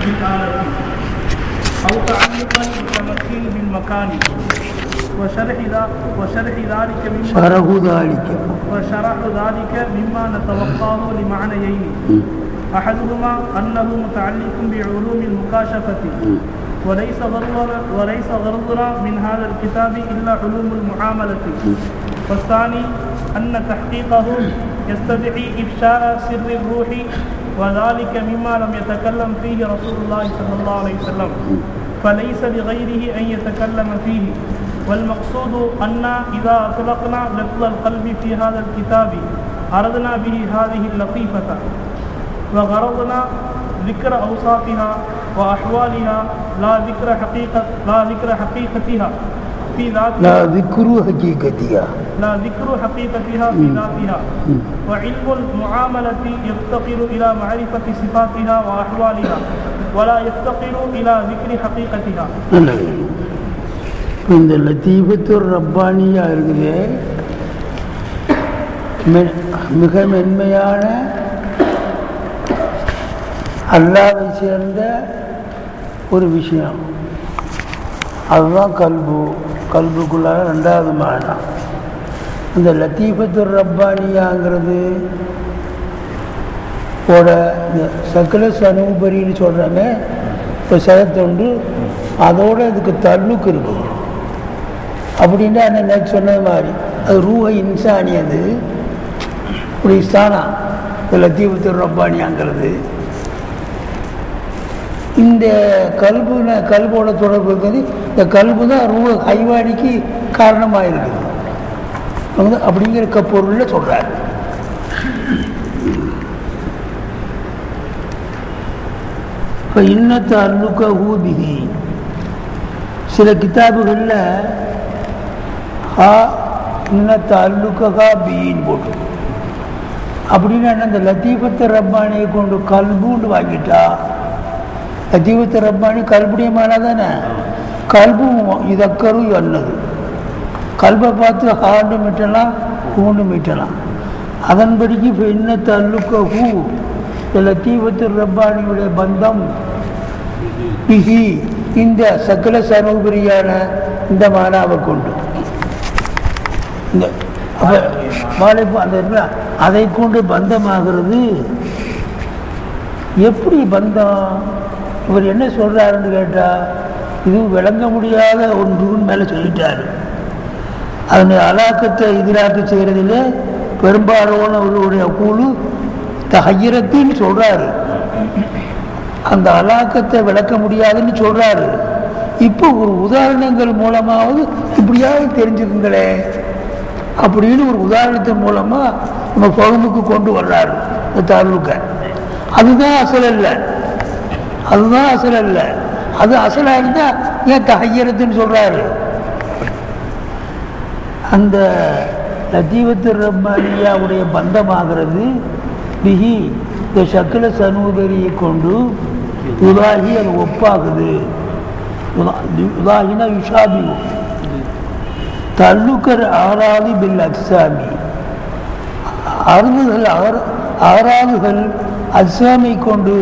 بالآلة أو تعلقا بتمكين بالمكان وشرح ذلك مما نتوقعه لمعنيين أحدهما أنه متعلق بعلوم المكاشفة وليس غرضنا من هذا الكتاب إلا علوم المعاملة، والثاني أن تحقيقه يستدعي إفشاء سر الروح وذلك مما لم يتكلم فيه رسول الله صلى الله عليه وسلم فليس لغيره أن يتكلم فيه. والمقصود أن إذا أطلقنا لفظ القلب في هذا الكتاب أردنا به هذه اللطيفة وغرضنا ذكر أوصافها وأحوالها لا ذكر حقيقتها في ذاتها في ذاتها وعلم المعاملة يفتقر إلى معرفة صفاتها وأحوالها ولا يفتقر إلى ذكر حقيقتها. இந்த லத்தீஃபத்துர் ரப்பானியா இருக்குது, மிக மென்மையான அல்லாஹ்வை சேர்ந்த ஒரு விஷயம். அதுதான் கல்புக்குள்ளார ரெண்டாவது மானா. இந்த லத்தீஃபத்துர் ரப்பானியாங்கிறது ஓட சகல சனூபரின்னு சொல்கிறாங்க. இப்போ சதத்தொண்டு அதோட இதுக்கு தல்லுக்கு இருக்குது அப்படின்னா என்ன சொன்னது மாதிரி அது ரூஹ இன்சானி, அது இப்படி ஸ்தானா லத்தீஃபத்துர் ரப்பானியாங்கிறது. இந்த கல்போட தொடர்பு இருக்குது. இந்த கல்பு தான் ரூஹ ஹைவானிக்கு காரணமாக இருக்குது அப்படிங்கிற பொருளில் சொல்கிறார். இப்போ இன்னத்த அல்லுக்க ஊபிகி சில கிதாபுகளில் இன்னத்த அல்லுக்கா பீன்னு போட்டு அப்படின்னா என்ன, இந்த லத்தீஃபத்து ரப்பானியை கொண்டு கல்புன்னு வாங்கிட்டா லத்தீஃபத்து ரப்பானி கல்புடையமான தானே. கல்பும் இதக்கரும் என்னது கல்பை பார்த்து ஹாண்டு மீட்டலாம் ஹூண்டு மீட்டலாம். அதன்படிக்கு இப்போ இன்னத்த அல்லுக்க ஹூ லத்தீஃபத்து ரப்பானியுடைய பந்தம் பிஹி இந்த சகல சர்வபரியான இந்த மானாவை கொண்டு இந்த அந்த அதை கொண்டு பந்தமாகிறது. எப்படி பந்தம்? இவர் என்ன சொல்றாருன்னு கேட்டா, இது விளங்க முடியாத ஒன்றுன்னு மேலே சொல்லிட்டாரு. அதனுடைய அலாக்கத்தை எதிராக்க செய்கிறதிலே பெரும்பாலானவர்களுடைய குழு தஹய்யரத்தின்னு சொல்றாரு. அந்த அலாக்கத்தை விளக்க முடியாதுன்னு சொல்றாரு. இப்போ ஒரு உதாரணங்கள் மூலமாவது இப்படியாவது தெரிஞ்சுக்குங்களே அப்படின்னு ஒரு உதாரணத்தின் மூலமா நம்ம பகுமுக்கு கொண்டு வர்றாரு தாலுக்க. அதுதான் அசல் அல்ல, அது அசலா இருந்தா ஏன் தஹய்யரத்துன்னு சொல்றாரு? அந்த லத்தீஃபத்துர் ரப்பானியாவுடைய பந்தமாகிறது பிஹி இந்த சக்கல சனூபரியை கொண்டு உலாகி அது ஒப்பாகுது. உலாகினா யுஷாபி தல்லுக்கர் ஆறாது பில் அக்சாமி ஆறாதுகள் அக்சாமை கொண்டு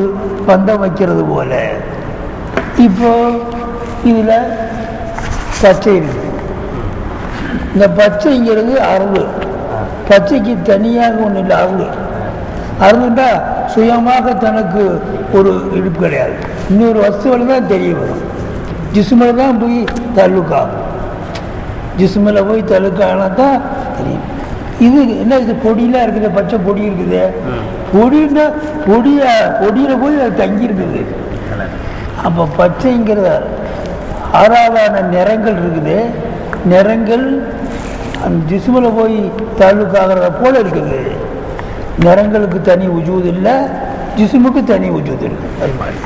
பந்தம் வைக்கிறது போல. இப்போ இதில் பச்சை இருக்கு. இந்த பச்சைங்கிறது அருள். பச்சைக்கு தனியாக ஒன்றும் இல்லை. அருள்னா சுயமாக தனக்கு ஒரு இடுப்பு கிடையாது. இன்னொரு வஸ்துவில் தான் தெரிய வரும். ஜிஸ்மில் தான் போய் தள்ளுக்காகும். ஜிஸ்மில் போய் தள்ளுக்கானா தான் தெரியும். இது என்ன, இது பொடியெலாம் இருக்குது, பச்சை பொடி இருக்குது. பொடின்னா பொடியில் போய் அது தங்கி இருக்குது. அப்போ பச்சைங்கிறத ஆறாவதான நிறங்கள் இருக்குது. நிறங்கள் அந்த ஜிஸ்மில் போய் தள்ளுக்காகிறத போல இருக்குது. நிறங்களுக்கு தனி உஜூது இல்லை, ஜிஸ்முக்கு தனி உஜூது இருக்கு. அது மாதிரி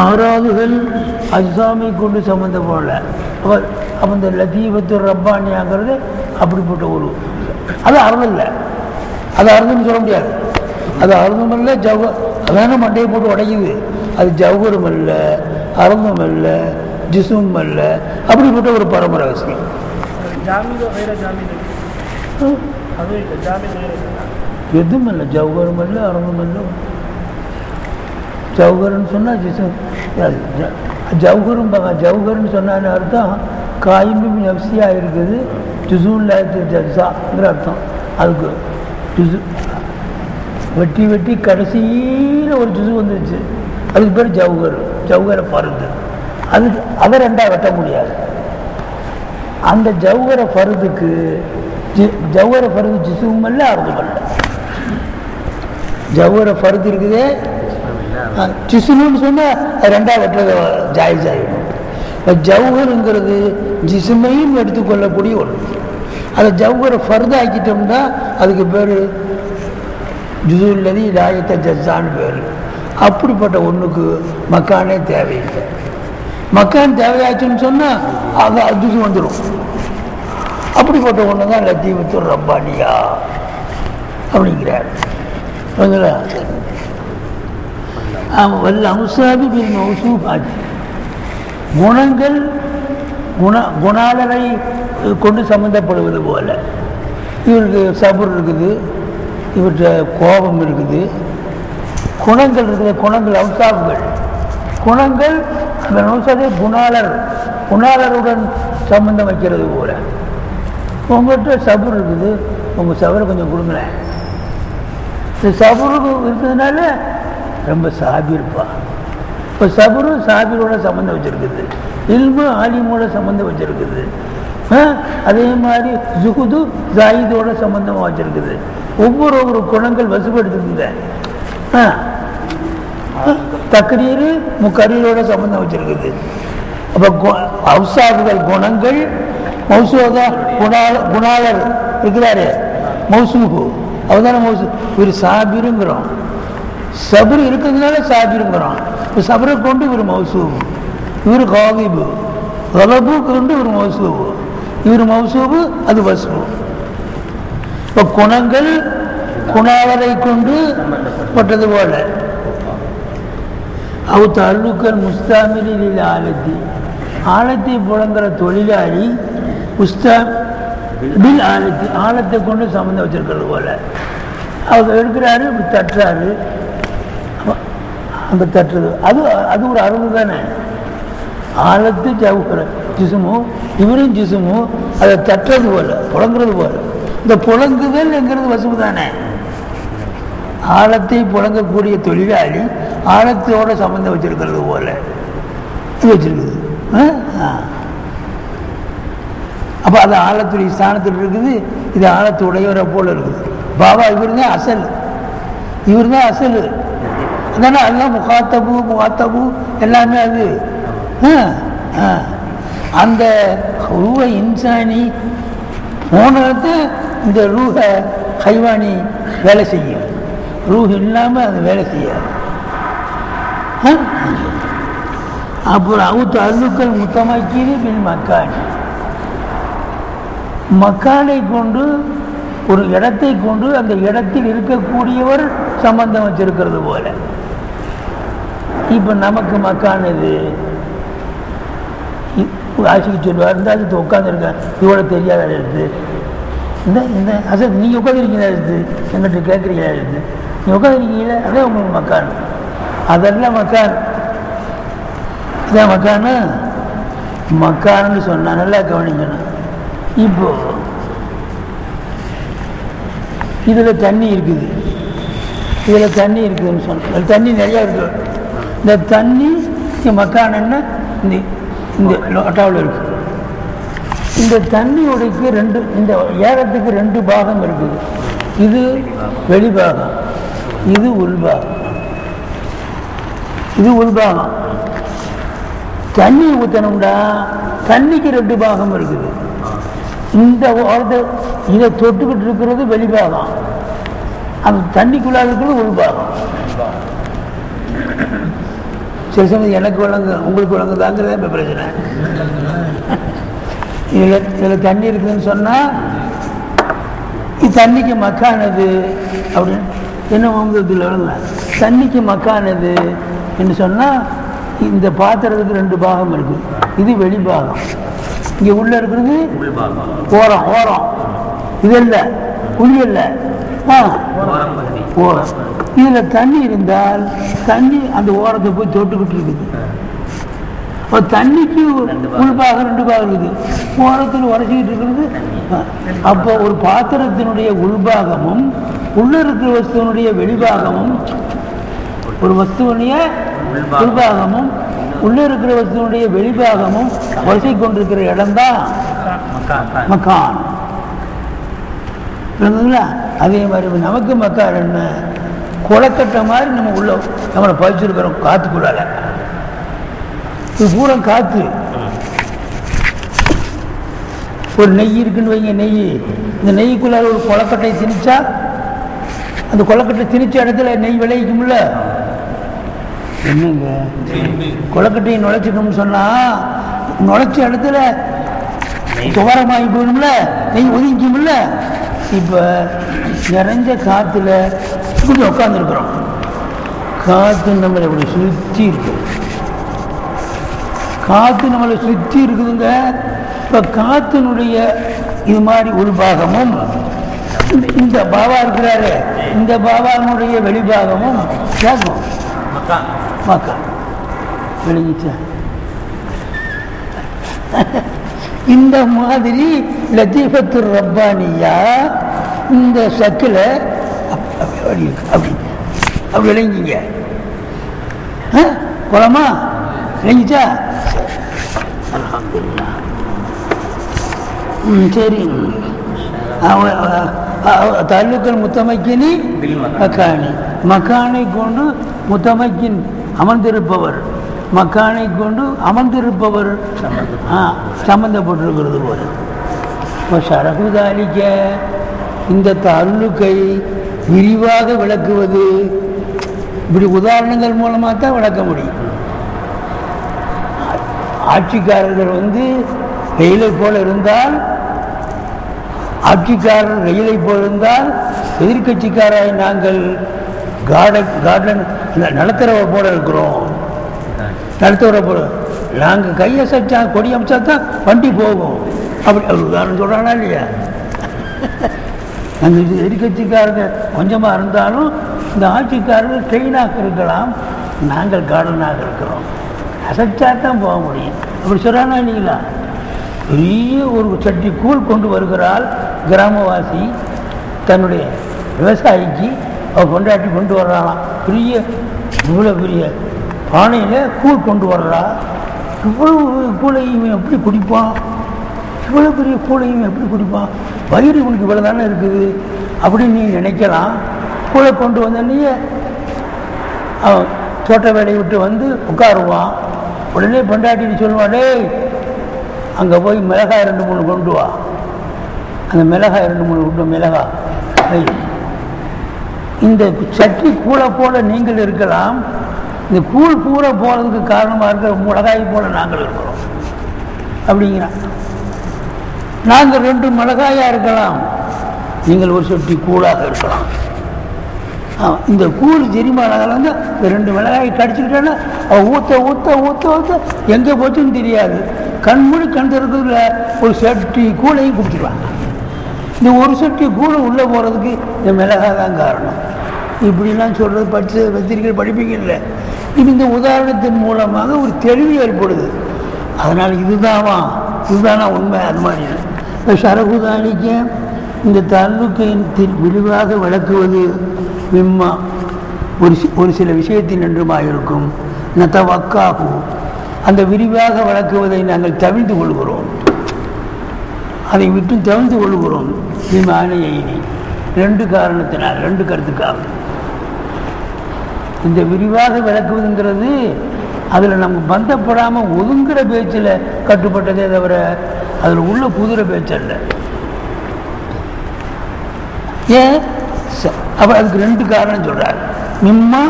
ஆறாவதுகள் அஜ்சாமை கொண்டு சம்மந்தம் போல. அப்போ இந்த லத்தீஃபத்துர் ரப்பானியாங்கிறது அப்படிப்பட்ட ஒரு அது அறுதல் இல்லை. அது அறுதுன்னு சொல்ல முடியாது. அது அறுதும் இல்லை, அதான மண்டையை போட்டு உடைக்குது. அது ஜவுகரும் இல்லை, அறுதும் இல்லை, ஜிசும் அல்ல. அப்படிப்பட்ட ஒரு பரம்பரை விஷயம். எதுவும் இல்லை, ஜவுகரும் இல்லை, அறுதும் இல்லை. ஜவுகர்னு சொன்னால் ஜவுகர்னு சொன்னான்னு அர்த்தம் காயிம்பும் நப்சியாக இருக்குது, ஜுசூல் ஜல்சாங்கிற அர்த்தம். அதுக்கு ஜுசு வெட்டி வெட்டி கடைசியில் ஒரு ஜுசு வந்துருச்சு, அதுக்கு பேர் ஜவுகரை பருது. அதுக்கு அதை ரெண்டாக வெட்ட முடியாது. அந்த ஜவுகரை பருதுக்கு ஜவுகரை பருது ஜிசுவும் இல்லை, அர்த்தம் இல்லை. ஜவுகரை பருது இருக்குதே ஜிசுன்னு சொன்னால் ரெண்டாக வெட்டுறது ஜாயிஸ் ஆகிடும். ஜவுகருங்கிறது ஜிசுமையும் எடுத்துக்கொள்ளக்கூடிய ஒன்று. அதை ஜவுகரை ஃபர்தாக்கிட்டோம்னா அதுக்கு பேர் ஜுசுல்லதி இலாயத்த ஜஸ்ஸான்னு பேர். அப்படிப்பட்ட ஒன்றுக்கு மக்கானே தேவையில்லை. மக்கான் தேவையாச்சுன்னு சொன்னால் அது ஜுசு வந்துடும். அப்படிப்பட்ட ஒன்று தான் லத்தீஃபத்துர் ரப்பானியா அப்படிங்கிறார். வல்ல அம்சாபி பின் மௌசூஃபாத், குணங்கள் குணாளரை கொண்டு சம்மந்தப்படுவது போல. இவருக்கு சபுர் இருக்குது, இவற்ற கோபம் இருக்குது, குணங்கள் இருக்குது. குணங்கள் அம்சாபுகள், குணங்கள் அந்த நோசதே குணாளருடன் சம்பந்தம் வைக்கிறது போல. உங்கள்கிட்ட சபுர் இருக்குது, உங்கள் சபரை கொஞ்சம் கொடுங்களேன். இந்த சபுருக்கு இருக்கிறதுனால ரொம்ப சாபிருப்பா. இப்போ சபுரும் சாபிரோட சம்மந்தம் வச்சுருக்குது, இல்மு ஆலிமோட சம்மந்தம் வச்சுருக்குது. அதே மாதிரி ஜுகுது ஜாயிதோட சம்பந்தமாக வச்சுருக்குது. ஒவ்வொரு குணங்கள் வசுப்படுத்துக்குங்க. தக்ரீரு முக்கரீரோட சம்பந்தம் வச்சிருக்குது. அப்போ அவுசாபுகள் குணங்கள், மௌசூதா குணாளர் இருக்கிறாரு மௌசூபு, அவதான மௌசூ. இவர் சாபிருங்கிறோம், சபர் இருக்கிறதுனால சாபிருங்கிறோம். இப்போ சபரை கொண்டு இவர் மௌசூபு, இவர் காதிபு, கலபு கொண்டு இவர் மௌசூபு, இவர் மௌசூபு, அது வசுபு. இப்போ குணங்கள் குணாளரை கொண்டு பட்டது போல. அவு தல்லுக்கள் முஸ்தாமிலில் ஆலத்தி, ஆழத்தை புழங்குற தொழிலாளி முஸ்தாமில் ஆலத்தி, ஆழத்தை கொண்டு சம்மந்தம் வச்சிருக்கிறது போல. அவர் எடுக்கிறாரு, இப்படி தட்டுறாரு, அந்த தட்டுறது அது ஒரு அருள் தானே. ஆழத்து ஜவுக்கிற ஜிசுமும் இவரும் ஜிசுமும் அதை தட்டுறது போல, புழங்குறது போல. இந்த புழங்குதல்ங்கிறது வசுவு தானே. ஆழத்தை புழங்கக்கூடிய தொழிலாளி ஆழத்தோட சம்பந்தம் வச்சிருக்கிறது போல வச்சிருக்குது. அப்போ அது ஆழத்துடைய ஸ்தானத்தில் இருக்குது, இது ஆழத்து உடையவரை போல இருக்குது. பாபா இவர் தான் அசல், இவர் தான் அசல். அதனால அதுதான் முகாத்தபு எல்லாமே அது. அந்த ரூஹ இன்சானி போனது இந்த ரூஹ ஹைவானி வேலை செய்யும். ரூஹ் இல்லாமல் அது வேலை செய்யாது. அப்புறம் அவுத்து அருளுக்கள் முத்தமாக்கியது பின் மக்கான், மக்கானை கொண்டு ஒரு இடத்தை கொண்டு அந்த இடத்தில் இருக்கக்கூடியவர் சம்பந்தம் வச்சிருக்கிறது போல. இப்போ நமக்கு மக்கான் இது ஆசிக்கு சொல்லுவார், இந்த அது உட்காந்துருக்கேன் இவ்வளோ தெரியாத எடுத்து இந்த அசல் நீங்கள் உட்காந்துருக்கீங்களா எடுத்து எங்கிட்ட கேட்குறீங்களா எடுத்து நீங்கள் உட்காந்துருக்கீங்களே, அதே உங்களுக்கு மக்கான். அதெல்லாம் மக்கான், இதான் மக்கானு. மக்கான்னு சொன்னால் நல்லா கவனிக்கணும். இப்போ இதில் தண்ணி இருக்குது, இதில் தண்ணி இருக்குதுன்னு சொன்ன தண்ணி நிறையா இருக்குது. இந்த தண்ணி மக்கானன்னா இந்த லோட்டாவில் இருக்குது. இந்த தண்ணியோடைக்கு இந்த ஏகத்துக்கு 2 பாகம் இருக்குது. இது வெளிபாகம், இது உள்பாகம். இது உள்பாகம். தண்ணி ஊற்றணும்டா தண்ணிக்கு 2 பாகம் இருக்குது. இந்த இதை தொட்டுக்கிட்டு இருக்கிறது வெளிபாகம், அந்த தண்ணிக்குள்ளாக இருக்கிறது உள்பாகம். சில சமயம் எனக்கு வழங்கு உங்களுக்கு வழங்குதாங்கிறதே இப்போ பிரச்சனை. இதில் தண்ணி இருக்குதுன்னு சொன்னால் இது தண்ணிக்கு மக்கானது அப்படின்னு என்ன வாங்குறதுல வழங்க. தண்ணிக்கு மக்கானது என்று சொன்னால் இந்த பாத்திரத்துக்கு 2 பாகம் இருக்குது. இது வெளிபாகம், இங்கே உள்ள இருக்கிறது ஓரம். இது இல்லை, குழி இல்லை, ஓரம். இதில் தண்ணி இருந்தால் தண்ணி அந்த ஓரத்தை போய் தொட்டுக்கிட்டு இருக்குது. இப்போ தண்ணிக்கு உள்பாகம் 2 பாகம் இருக்குது, ஓரத்தில் உரைச்சிக்கிட்டு இருக்கிறது. அப்போ ஒரு பாத்திரத்தினுடைய உள்பாகமும் உள்ள இருக்கிற வஸ்துவனுடைய வெளிபாகமும், ஒரு வஸ்துவனுடைய உள்பாகமும் உள்ள இருக்கிற வஸ்துவனுடைய வெளிபாகமும் வரிசை கொண்டிருக்கிற இடம்தான் மக்கான். அதே மாதிரி நமக்கு மக்கான் என்ன, கொலக்கட்டை மாதிரி நம்ம உள்ள நம்மளை பதிச்சிருக்கிறோம் காத்துக்குள்ளால. இது பூரா காத்து. ஒரு நெய் இருக்குன்னு வைங்க, நெய், இந்த நெய்க்குள்ளால ஒரு கொலக்கட்டையை திணிச்சா அந்த கொலக்கட்டை திணிச்ச இடத்துல நெய் விளைவிக்கும்ல. என்னங்க கொலக்கட்டையை நுழைச்சிக்கணும்னு சொன்னா நுழைச்ச இடத்துல துவரமாகி போகணும்ல, நெய் ஒதுங்கிக்கும்ல. இப்போ நிறைஞ்ச காற்றுல இப்படி உட்காந்துருக்குறோம், காற்று நம்மளை இப்படி சுற்றி இருக்கு, காற்று நம்மளை சுற்றி இருக்குதுங்க. இப்போ காற்றினுடைய இது மாதிரி உள்பாகமும் இந்த பாபா இருக்கிறாரு, இந்த பாபாவினுடைய வெளிபாகமும் கேட்கும் மக்கா விளங்கிச்சா. இந்த மாதிரி லத்தீஃபத்து ரப்பானியா இந்த சக்கில் அப்படி அப்படி விளங்கிங்க. குளமா விளங்கிச்சா? சரி. தல்லுக்கள் முத்தமைக்கினி மக்கானி, மக்கானை கொண்டு முத்தமைக்கின் அமர்ந்திருப்பவர், மக்கானை கொண்டு அமர்ந்திருப்பவர் சம்பந்தப்பட்டிருக்கிறது போல. இப்போ ஷரகுதாலிக்க இந்த தல்லுக்கை விரிவாக விளக்குவது இப்படி உதாரணங்கள் மூலமாக தான் விளக்க முடியும். ஆட்சிக்காரர்கள் ரயிலை போல இருந்தால், ஆட்சிக்காரர் ரயிலை போல இருந்தால், எதிர்கட்சிக்காராய் நாங்கள் கார்டன் நடத்துறவ போல இருக்கிறோம். நடத்துகிற போல நாங்கள் கையசைச்சா கொடி அமைச்சா தான் வண்டி போகும். அப்படி ஒரு உதாரணம் சொல்கிறானா இல்லையா? அந்த எதிர்கட்சிக்காரங்க கொஞ்சமாக இருந்தாலும் இந்த ஆட்சிக்காரர்கள் ட்ரெயினாக இருக்கலாம், நாங்கள் கார்டனாக இருக்கிறோம். அசைச்சா தான் போக முடியும். அப்படி சொல்கிறானா இல்லைங்களா? பெரிய ஒரு சட்டி கூழ் கொண்டு வருகிறாள் கிராமவாசி, தன்னுடைய விவசாயிக்கு அவள் கொண்டாட்டி கொண்டு வர்றாளாம். பெரிய இவ்வளோ பெரிய பானையில் கூழ் கொண்டு வர்றா. இவ்வளவு கூழையும் எப்படி குடிப்பான்? இவ்வளோ பெரிய கூழையும் எப்படி குடிப்பான்? வயிறு உனக்கு இவ்வளோ தானே இருக்குது அப்படின்னு நீ நினைக்கலாம். கூழை கொண்டு வந்தோடனே அவன் தோட்ட வேலையை விட்டு உட்காருவான். உடனே பொண்டாட்டின்னு சொல்லுவான், டேய் அங்கே போய் மிளகாய் 2-3 கொண்டு வா. அந்த மிளகாய் 2-3 விட்டு மிளகாய். இந்த சட்டி கூழை போல நீங்கள் இருக்கலாம், இந்த கூழ் பூரா போகிறதுக்கு காரணமாக இருக்கிற மிளகாய் போல நாங்கள் இருக்கிறோம் அப்படிங்கிறான். நாங்கள் 2 மிளகாயாக இருக்கலாம், நீங்கள் ஒரு சட்டி கூழாக இருக்கலாம். இந்த கூழ் ஜெரிமானால இந்த 2 மிளகாய் கடிச்சுக்கிட்டேன்னா அவள் ஊற்ற ஊற்ற ஊற்ற ஊற்ற எங்கே போச்சுன்னு தெரியாது. கண்மூடி கண் திறக்கிறதுல ஒரு சட்டி கூழையும் குடிச்சிடுவாங்க. இந்த ஒரு சட்டி கூழை உள்ளே போகிறதுக்கு இந்த மிளகாய் தான் காரணம். இப்படிலாம் சொல்கிறது பத்திரிகை படிப்பீங்கல்ல. இது இந்த உதாரணத்தின் மூலமாக ஒரு தெளிவு ஏற்படுது. அதனால் இதுதானா உண்மை? அது மாதிரி இப்போ ஷரகுதானிக்க இந்த தல்லுக்கையின் விரிவாக விளக்குவது மிம்மா ஒரு சில விஷயத்தின் என்றுமாக இருக்கும். நத்தவக்காகு அந்த விரிவாக விளக்குவதை நாங்கள் தவிர்த்து கொள்கிறோம், அதை விட்டு தவிர்த்து கொள்கிறோம். விமானியை 2 காரணத்தினால், 2 கருத்துக்காக இந்த விரிவாக விளக்குவதுங்கிறது அதில் நம்ம பந்தப்படாமல் ஒதுங்குற பேச்சில் கட்டுப்பட்டதே தவிர அதில் உள்ள புதுர பேச்சல்ல. ஏன் அப்போ அதுக்கு 2 காரணம் சொல்கிறார். மிம்மா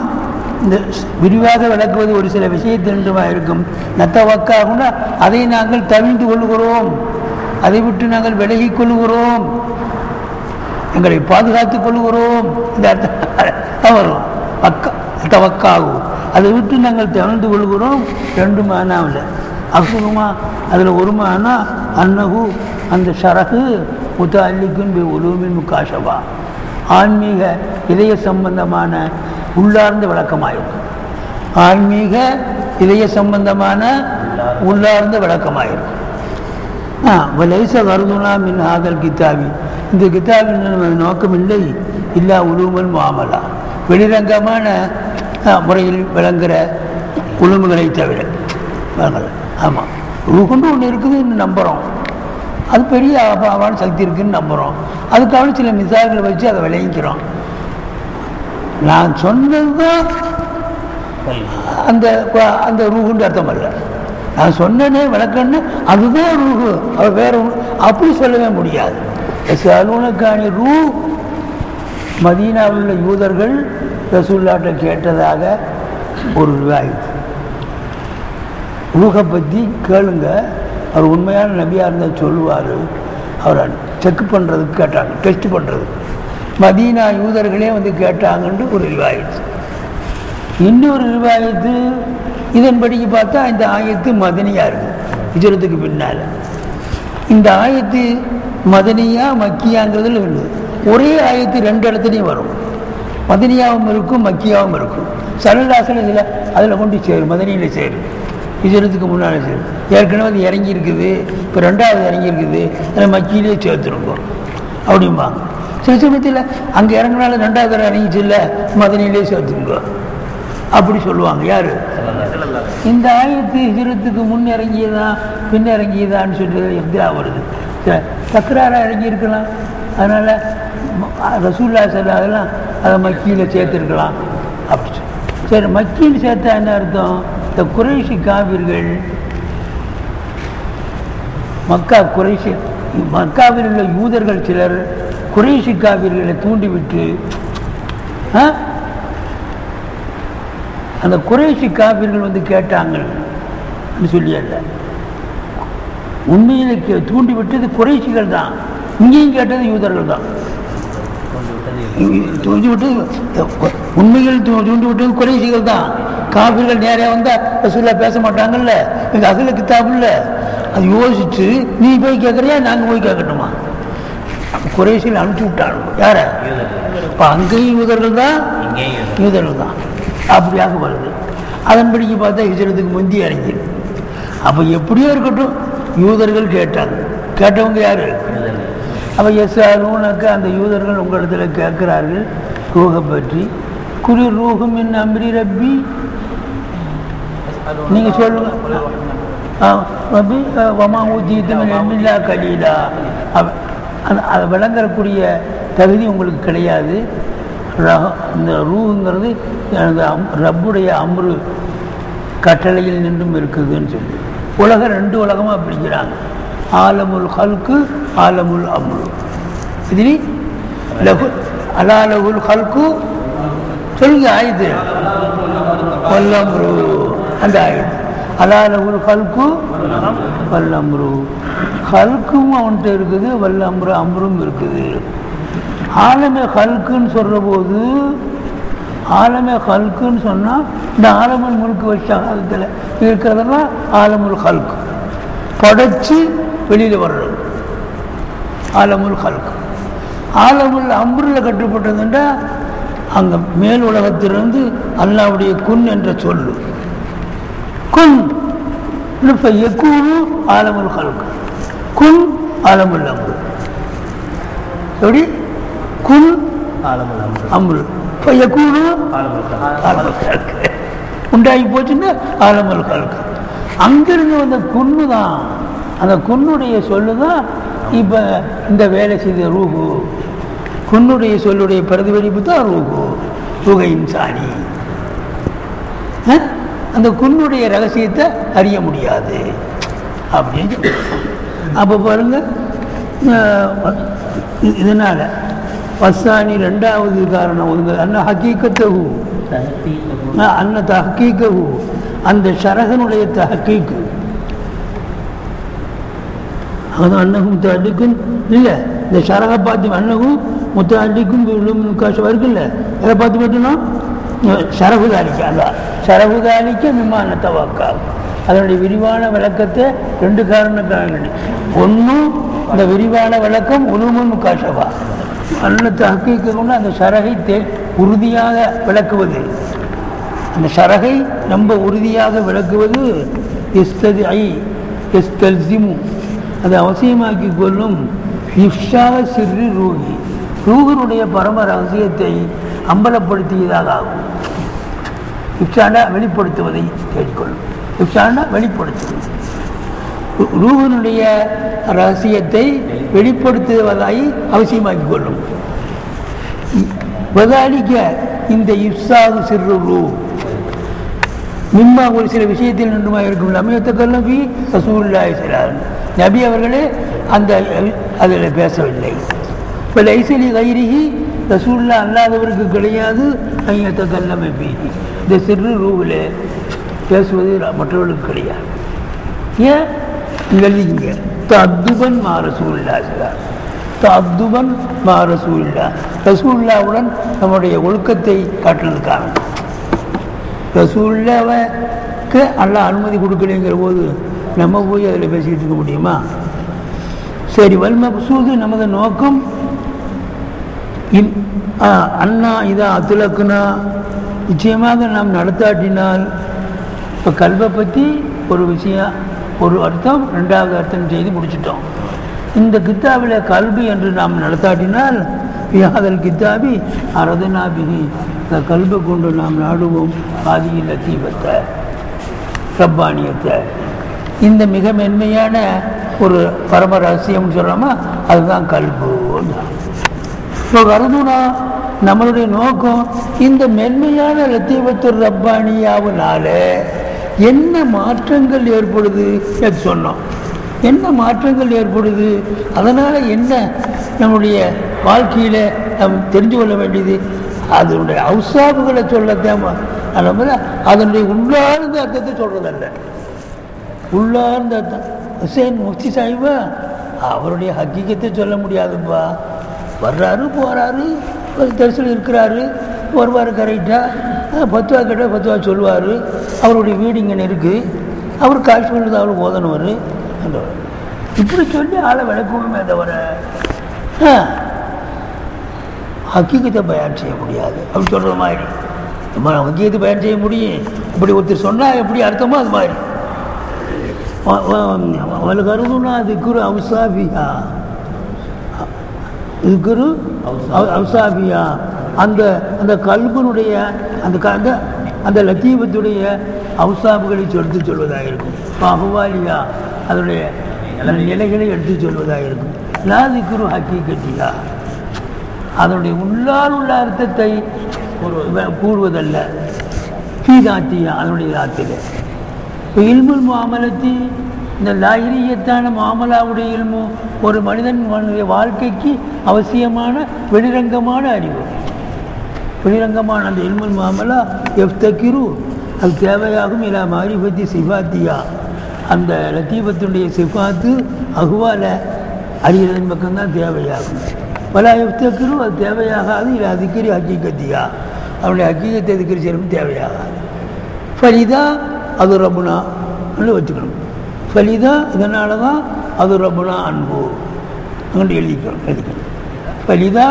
இந்த விரிவாக விளக்குவது ஒரு சில விஷயத்தின்றுமா இருக்கும். நத்தவக்காகுன்னா அதை நாங்கள் தவிர்த்து கொள்கிறோம், அதை விட்டு நாங்கள் விலகிக் கொள்கிறோம், எங்களை பாதுகாத்துக் கொள்கிறோம். இந்த அர்த்தம் வரும். தவக்காகும் அதை விட்டு நாங்கள் தவிர்த்து கொள்கிறோம். 2 மானாவில் அசுகுமா அதில் ஒரு மானா அன்னகு அந்த ஷரகு முத்தல்லிக்குன் பி உலூமின் முகாஷபா ஆன்மீக இதய சம்பந்தமான உள்ளார்ந்த விளக்கமாயிருக்கும். ஆன்மீக இதய சம்பந்தமான உள்ளார்ந்த விளக்கமாயிருக்கும். வலைச வருதுனா மின் ஆதல் கித்தாபி, இந்த கித்தாபின் நோக்கம் இல்லை இல்லா உலூமல் மாமலா, வெளிரங்கமான முறையில் விளங்குகிற உளுமுகளை தவிர விளங்கல. ஆமாம், ரூஹுன்னு ஒன்று இருக்குதுன்னு நம்புகிறோம், அது பெரிய அபாவான சக்தி இருக்குதுன்னு நம்புகிறோம், அதுக்காக சில மிசால்களை வச்சு அதை விளைவிக்கிறோம். நான் சொன்னது தான் அந்த அந்த ரூஹுன்னு அர்த்தம் அல்ல. நான் சொன்னேனே விளக்கன்னு அதுதான் ரூஹு, அது வேற அப்படி சொல்லவே முடியாது. அலுவலக்கான ரூ மதீனாவில் உள்ள யூதர்கள் ரசூலுல்லாஹ்ட்ட கேட்டதாக ஒரு ரிவாயத். ரூஹை பற்றி கேளுங்க, அவர் உண்மையான நபியாக இருந்தால் சொல்லுவார். அவரை செக் பண்ணுறதுக்கு கேட்டாங்க, டெஸ்ட் பண்ணுறதுக்கு மதீனா யூதர்களே வந்து கேட்டாங்கன்னு ஒரு ரிவாயத். இன்னொரு ரிவாயத்து இதன்படிக்கு பார்த்தா இந்த ஆயத்து மதனியாக இருக்குது, ஹிஜ்ரத்துக்கு பின்னால். இந்த ஆயத்து மதனியா மக்கியாங்கிறதுல இருக்குது. ஒரே ஆயத்து ரெண்டு இடத்துலையும் வரும், மதனியாவும் இருக்கும் மக்கியாவும் இருக்கும். சரலாசன இதில் அதில் கொண்டு சேரும், மதனியில் சேரும், ஹிஜ்ரத்துக்கு முன்னால் சேரும். ஏற்கனவே அது இறங்கி இருக்குது, இப்போ ரெண்டாவது இறங்கி இருக்குது, அதில் மக்கியிலே சேர்த்துருக்கோம் அப்படிம்பாங்க. சில சமயத்தில் அங்கே இறங்கினாலும் ரெண்டாவது தடவை இறங்கிச்சு இல்லை, மதனியிலே சேர்த்துருங்க அப்படி சொல்லுவாங்க. யார்? இந்த ஆயத்து ஹிஜ்ரத்துக்கு முன் இறங்கியதா பின் இறங்கியதான்னு சொல்றது எப்படியா வருது? தக்கராராக இறங்கி இருக்கலாம், அதனால் ரசூலுல்லாஹி ஸல்லல்லாஹு அலைஹி வஸல்லம் அதை மக்கியில் சேர்த்துருக்கலாம் அப்படி சொல்லி. சரி, மக்கியில் சேர்த்தா என்ன அர்த்தம்? இந்த குறைஷி காவிர்கள், மக்காவில் உள்ள யூதர்கள் சிலர் குறைஷி காவிர்களை தூண்டிவிட்டு அந்த குறைஷி காவிர்கள் வந்து கேட்டாங்கன்னு சொல்லியல்ல, உண்மையில தூண்டிவிட்டது குறைஷிகள் தான், இங்கேயும் கேட்டது யூதர்கள் தான். உண்மையில் தூண்டிவிட்டது குறைஷிகள் தான். காவிர்கள் நேரே வந்தால் ரசூலுல்லாஹ் பேச மாட்டாங்கல்ல, எங்கள் அகல கிதாபு இல்லை, அது யோசிச்சு நீ போய் கேட்குறியா நாங்கள் போய் கேட்கட்டுமா? குறைஷிகள் அனுப்பிச்சு விட்டாங்க. யார? இப்போ அங்கேயும் யூதர்கள் தான், யூதர்கள் தான், அப்படியாக வருது. அதன்படிக்கு பார்த்தா ஹிஜ்ரத்துக்கு முந்தி இறங்கி. அப்போ எப்படியோ இருக்கட்டும், யூதர்கள் கேட்டாங்க. கேட்டவங்க யாரு? அப்போ எஸ்ஆலுனக்கு அந்த யூதர்கள் உங்களிடத்தில் கேட்குறார்கள் ரூஹை பற்றி. குரு ரூஹும் மின் அம்ரி ரப்பி, நீங்கள் சொல்லுங்க. ரப்பி வமா ஊதியத்து மின் இல்மில்லா கலீலா, அதை விளங்கக்கூடிய தகுதி உங்களுக்கு கிடையாது. இந்த ரூஹுங்கிறது ரப்புடைய அம்ரு கட்டளையில் நின்றும் இருக்குதுன்னு சொல்லி உலகம் ரெண்டு உலகமாக பிடிக்கிறாங்க. ஆலமுல் ஹல்கு, ஆலமுல் அம்ரு. இதுலி லகு அலாலகுல் ஹல்கு சொல்லுங்க ஆயுது வல்லம்ரு, அந்த ஆயுது அலாலகுல் ஹல்கு வல்லம்ரு. ஹல்கும் அவன்கிட்ட இருக்குது, வல்லம்ரு அம்ரும் இருக்குது. ஆலமே ஹல்குன்னு சொல்கிற போது, ஆலமே ஹல்குன்னு சொன்னால் இந்த ஆலமுல் முழுக்க வச்சாகத்தில் இருக்கிறதெல்லாம் ஆலமுல் ஹல்கு, படைச்சு வெளியில் வர்றது ஆலமுல் ஹல்கு. ஆலமுல் அம்ரில் கட்டுப்பட்டதுண்டா அங்கே மேல் உலகத்திலிருந்து அல்லாவுடைய குன் என்ற சொல்லு, குன் ஆலமுல் ஹல்கு, குன் ஆலமுல் அம்ரு. எப்படி? குன் அம்ரு உண்டாகி போச்சுன்னா ஆலமுல் ஹல்கு. அங்கிருந்து வந்த குன்னு தான், அந்த குன்னுடைய சொல்லுதான் இப்ப இந்த வேலை செய்த ரூஹு. குன்னுடைய சொல்லுடைய பிரதிபலிப்பு தான் ரூஹு, ரூஹை இன்சானி. அந்த குன்னுடைய ரகசியத்தை அறிய முடியாது அப்படின்னு. அப்போ பாருங்க, இதனால வசானி ரெண்டாவது காரணம் வந்து அன்ன ஹக்கீக்கத்தஹு, அன்ன தஹ்கீகஹு, அந்த ஷரஹனுடைய தஹ்கீக்கு. அது அன்னகும் முத்தஅல்லிக்கும் இல்லை, இந்த ஷரஹை பார்த்து அன்னகும் முத்தஅல்லிக்கும் காசு இருக்குல்ல, அதை பார்த்து பார்த்தோம்னா ஷரஹுதாலிக்க, அல்ல ஷரஹுதாலிக்க மிமான தவாக்கா, அதனுடைய விரிவான விளக்கத்தை ரெண்டு காரணம். ஒன்றும் இந்த விரிவான விளக்கம் உலுமுன் முகாஷபா, அல்ல தஹ்கீக்கு கொண்டு அந்த ஷரஹை உறுதியாக விளக்குவது, அந்த ஷரகை ரொம்ப உறுதியாக விளக்குவது எஸ்தல்சிமு, அதை அவசியமாக்கி கொள்ளும் இஃப்ஷா சிறு ரூஹி, ரூஹனுடைய பரம ரகசியத்தை அம்பலப்படுத்தியதாக ஆகும். இஃப்ஷாண்டா வெளிப்படுத்துவதை தேடிக்கொள்ளும். இஃப்ஷாண்டா வெளிப்படுத்துவது, ரூஹனுடைய ரகசியத்தை வெளிப்படுத்துவதாய் அவசியமாக்கி கொள்ளும். வதாலிக்க இந்த இஃப்சாது சிறு ரூ மிம்மா, ஒரு சில விஷயத்தில் நின்றுமா இருக்கும். அமயத்தக்கெல்லாம் ரசூலுல்லாஹி ஸல்லல்லாஹு அலைஹி வஸல்லம், நபி அவர்களே அந்த அதில் பேசவில்லை. இப்போ லைசலி கைரிஹி, ரசூலுல்லாஹ் அல்லாதவருக்கு கிடையாது அமயத்தக்கெல்லாம் இந்த சிறு ரூவில் பேசுவது மற்றவர்களுக்கு கிடையாது. ஏன் எழுதிங்க, தத்துபன் மா ரசூலுல்லாஹி ஸல்லல்லாஹு அலைஹி வஸல்லம், தத்துபன் மா ரசூலுல்லாஹ், ரசூலுல்லாஹ்வுடன் நம்முடைய ஒழுக்கத்தை காட்டுறதுக்காக. ரசூலுல்லாஹ்வுக்கு அல்லாஹ் அனுமதி கொடுக்கலைங்கிற போது நம்ம போய் அதில் பேசிக்கிட்டு இருக்க முடியுமா? சரி, வல்மக்சூது நமது நோக்கம் அண்ணா இதா அத்துலக்குனா, நிச்சயமாக நாம் நடத்தாட்டினால், இப்போ கல்வை பற்றி ஒரு விஷயம், ஒரு அர்த்தம், ரெண்டாவது அர்த்தம் செய்து முடிச்சிட்டோம். இந்த கித்தாபில் கல்வி என்று நாம் நடத்தாட்டினால், யாதல் கித்தாபி அரதனாபிகி, இந்த கல்வை கொண்டு நாம் நாடுவோம் பாதியில் லத்தீபத்தை, ரப்பானியத்தை. இந்த மிக மென்மையான ஒரு பரம ரகசியம்னு சொல்கிறோமா, அதுதான் கல்பு. இப்போ கருதுனா நம்மளுடைய நோக்கம் இந்த மென்மையான லத்தீபத்து ரப்பானியாவினால என்ன மாற்றங்கள் ஏற்படுது சொன்னோம். என்ன மாற்றங்கள் ஏற்படுது, அதனால் என்ன நம்முடைய வாழ்க்கையில் நாம் தெரிஞ்சு கொள்ள வேண்டியது, அதனுடைய அவுசாபுகளை சொல்லத்தான். அதனுடைய உள்ளார்ந்த அர்த்தத்தை சொல்றதல்ல. உள்ளார்ந்த அர்த்தம் ஹுசைன் முஃப்தி சாஹிபா அவருடைய ஹக்கீகத்தை சொல்ல முடியாதுப்பா. வர்றாரு போகிறாரு, தரிசனம் இருக்கிறாரு, வருவார் கரெக்டாக, 10 ரூபா கேட்டால் 10 ரூபா சொல்லுவார். அவருடைய வீடு இங்கே இருக்குது, அவர் காசு பண்ணுறது அவருக்கு ஓதனவர். இப்படி சொல்லி ஆளை விளக்கணுமே தவிர ஹக்கீகத்தை பயன் செய்ய முடியாது. அப்படி சொல்கிற மாதிரி நம்ம ஹக்கீகத்தை பயன் செய்ய முடியும். இப்படி ஒருத்தர் சொன்னால் எப்படி அர்த்தமோ அது மாதிரி. அவளுக்கு கருதுனா திக்குரு அவுசாபியா, திக்குரு அவுசாபியா, அந்த அந்த கல்பனுடைய அந்த அந்த லத்தீபத்துடைய அவுசாபுகளை எடுத்து சொல்வதாக இருக்கும். அஹ்வாலியா, அதனுடைய நிலைகளை எடுத்து சொல்வதாக இருக்கும். லா திக்குரு ஹக்கீகத்தியா, அதனுடைய உள்ளால் உள்ள அர்த்தத்தை கூறுவதல்ல. ஃபீதாத்தியா, அதனுடைய தாத்தில். இப்போ இல்முல் முஆமலத்தி, இந்த லாயிரியத்தான மாமலாவுடைய இல்மு ஒரு மனிதனுடைய வாழ்க்கைக்கு அவசியமான வெளிரங்கமான அறிவு. வெளிரங்கமான அந்த இல்முல் முஆமலா எஃப்தகிரு, அது தேவையாகும். இலா மாரிஃபத்தி சிஃபாத்தியா, அந்த லத்தீபத்துடைய சிஃபாத்து அஹ்வால அறிகிறதன் பக்கம்தான் தேவையாகும். பல எஃப்தகிரு, அது தேவையாகாது. இல்லை அதிகரி ஹக்கீகத்தியா, அவனுடைய ஹக்கீகத்தை அதிகரி செய்யணும் தேவையாகாது. ஃபலிதா அது ரப்புனா வச்சுக்கணும். ஃபலிதா, இதனால தான் அது ரப்புனா அன்பு அங்கே எழுதிக்கணும். ஃபலிதா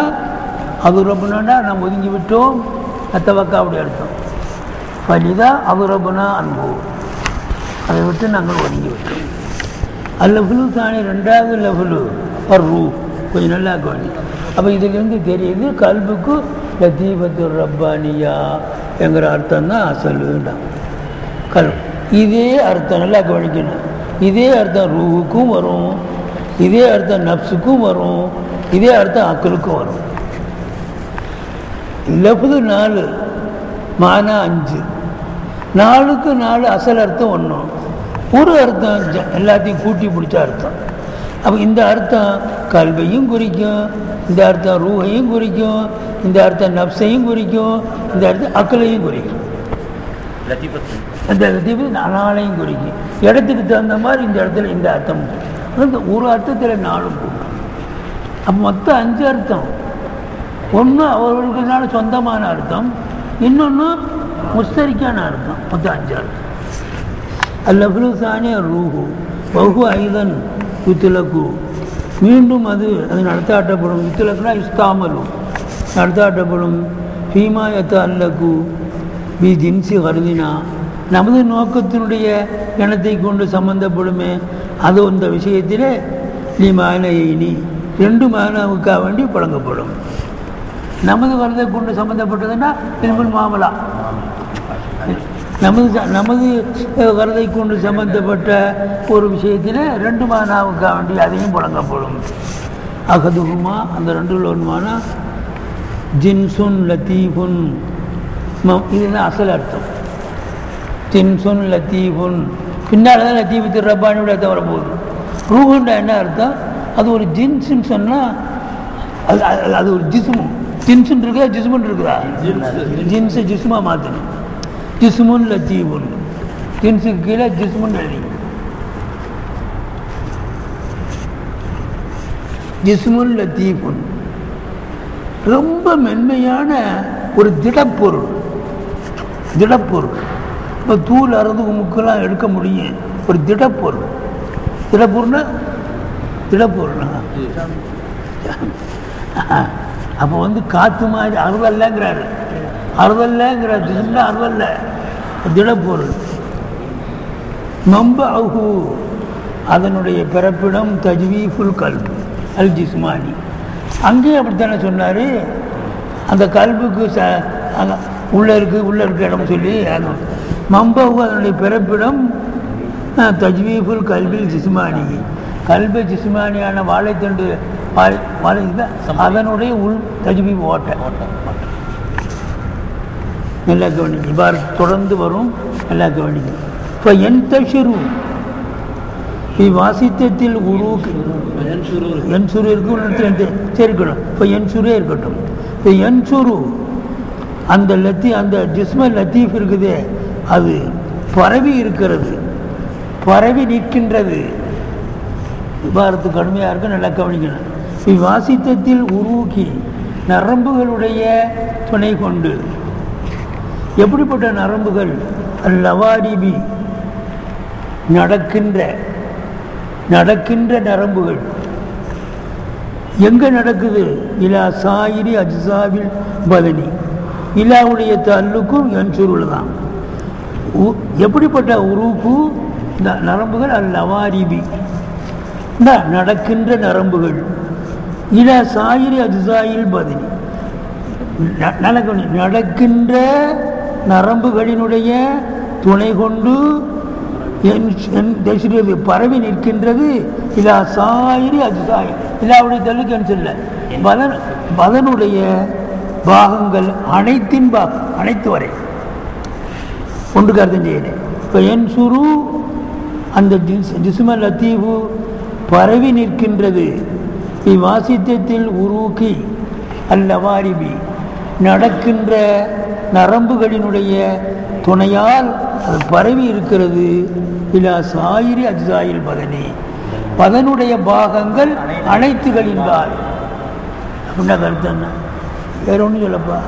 அது ரப்புனாண்டா நாம் ஒதுங்கி விட்டோம், அத்தவக்காவுடைய அர்த்தம். ஃபலிதா அது ரப்புனா அன்பு, அதை விட்டு நாங்கள் ஒதுங்கி விட்டோம். அல்லஃபுலு தானே ரெண்டாவது லஃபுலு ஒரு ரூ, கொஞ்சம் நல்லா கவனி. அப்போ இதிலிருந்து தெரியுது கல்புக்கு லத்தீபத்து ரப்பானியா என்கிற அர்த்தம் தான் அசலுண்டா கல்பு. இதே அர்த்தம் நல்லா கவனிக்கணும். இதே அர்த்தம் ரூஹுக்கும் வரும், இதே அர்த்தம் நப்சுக்கும் வரும், இதே அர்த்தம் அக்கலுக்கும் வரும். லஃபுது 4, மானா 5, 4க்கு 4 அசல் அர்த்தம் ஒன்றும், ஒரு அர்த்தம் எல்லாத்தையும் கூட்டி பிடிச்ச அர்த்தம். அப்போ இந்த அர்த்தம் கல்வையும் குறிக்கும், இந்த அர்த்தம் ரூஹையும் குறிக்கும், இந்த அர்த்தம் நப்சையும் குறிக்கும், இந்த அர்த்தம் அக்கலையும் குறிக்கும். அந்த லத்தீபு 4ஐயும் குறிக்கும். இடத்துக்கு தகுந்த மாதிரி இந்த இடத்துல இந்த அர்த்தம், ஒரு அர்த்தத்தில் 4 கூடும். அப்போ மொத்தம் 5 அர்த்தம். ஒன்று அவர்களுக்குனால சொந்தமான அர்த்தம், இன்னொன்று முஸ்தரிக்கான அர்த்தம். மொத்தம் 5 அர்த்தம். அல்லஃபுலு சானிய ரூஹு பஹு ஐதன் யுத்துலக்கு, மீண்டும் அது நடத்தாட்டப்படும். யுத்துலக்குனா இஸ்தாமலு, நடத்தாட்டப்படும். ஃபீமாயத்த அல்லகு பி ஜின்சி கருதினா நமது நோக்கத்தினுடைய எண்ணத்தை கொண்டு சம்பந்தப்படுமே அது அந்த விஷயத்தில் நீ மாலையினி 2 மானாவுக்காக வேண்டி வழங்கப்படும். நமது வரதை கொண்டு சம்பந்தப்பட்டதுன்னா இல்முல் மாமலா, நமது வரதை கொண்டு சம்பந்தப்பட்ட ஒரு விஷயத்தில் 2 மானாவுக்காக வேண்டி அதையும் வழங்கப்படும். அகதுகுமா அந்த 2 ஒன்றுமானா ஜின்சுன் லத்தீஃபுன், இதுதான் அசல் அர்த்தம். ஜின்சுன் லத்தீஃபுன் பின்னால் தான் லத்தீஃபு ரப்பானியோட அர்த்தம் வரப்போகுது. ரூஹுண்டா என்ன அர்த்தம்? அது ஒரு ஜின்ஸுன்னு சொன்னால் அது ஒரு ஜிஸ்மு. ஜின்ஸுன்னு இருக்குதா ஜிஸ்முன்னு இருக்குதா? ஜின்ஸை ஜிஸ்மா மாற்றணும். ஜிஸ்முன் லத்தீஃபுன், ஜின்ஸுக்கு கீழே ஜிஸ்முன் எழுதி ஜிஸ்முன் லத்தீஃபுன் ரொம்ப மென்மையான ஒரு திடப்பொருள். இப்போ தூள் அறதுக்கு முக்கெல்லாம் எடுக்க முடியும். ஒரு திடப்பொருள். திடப்பொருள்னா அப்போ காற்று மாதிரி அறுதல்லங்கிறாரு. ஜிஸ்முன்னா அறுதல்ல, திடப்பொருள். மம்பஅஹு அதனுடைய பிறப்பிடம் தஜ்வீஃபுல் கல்பு அல் ஜிஸ்மானி. அங்கேயும் அப்படித்தானே சொன்னார். அந்த கல்புக்கு உள்ளே இருக்க இடம் சொல்லி மம்பஅஹு அதனுடைய பிறப்பிடம் தஜ்வீஃபுல் கல்பில் ஜிஸ்மானி, கல்பு ஜிஸ்மானியான வாழைத்தண்டு வாழை அதனுடைய உள் தஜ்வீஃப் ஓட்டை. நல்லா கவனிங்க. இவ்வாறு தொடர்ந்து வரும். நல்லா கவனிங்க. இப்போ என் தஷரு வாசித்தத்தில் உருவுக்கு என் சுரு இருக்கு சரிக்கணும். இப்போ என் சுரே இருக்கட்டும். இப்போ என் சுரு அந்த அந்த ஜிஸ்ம லத்தீஃப் இருக்குது, அது பரவி இருக்கிறது, பரவி நிற்கின்றது. விபாரத்து கடுமையாக இருக்கு. நல்லா கவனிக்கணும். வாசித்தத்தில் உருவுக்கி நரம்புகளுடைய துணை கொண்டு. எப்படிப்பட்ட நரம்புகள்? லவாடிபி நடக்கின்ற நரம்புகள். எங்கே நடக்குது? இலா சாயிரி அஜ்சாவில் பதனி, இலாவுடைய தல்லுக்கும் என்சுருள் தான். எப்படிப்பட்ட உருவுக்கு நரம்புகள்? லவாடிபி நடக்கின்ற நரம்புகள். இலா சாயிரி அஜ்சாயில் பதனி நடக்கின்ற நரம்புகளினுடைய துணை கொண்டு பரவி நிற்கின்றது. இலா சாயிரி அஜ்சாயில், இலாவுடைய தல்லுக்கு என்சல்ல பதனுடைய பாகங்கள் அனைத்தின் பாகம், அனைத்து வரை ஒன்றுக்கு அர்த்தம் செய்யறேன். இப்போ என் சுரு அந்த ஜிஸ்ம லத்தீஃபு பரவி நிற்கின்றது. வாசித்தத்தில் உருக்கி அல்லவாரிபி நடக்கின்ற நரம்புகளினுடைய துணையால் அது பரவி இருக்கிறது. இலா சாயிரி அஜ்சாயில் பதனி, பதனுடைய பாகங்கள் அனைத்துகளின்பால். அப்படின்னா கருத்து என்ன? வேற ஒன்றும் சொல்லப்பா.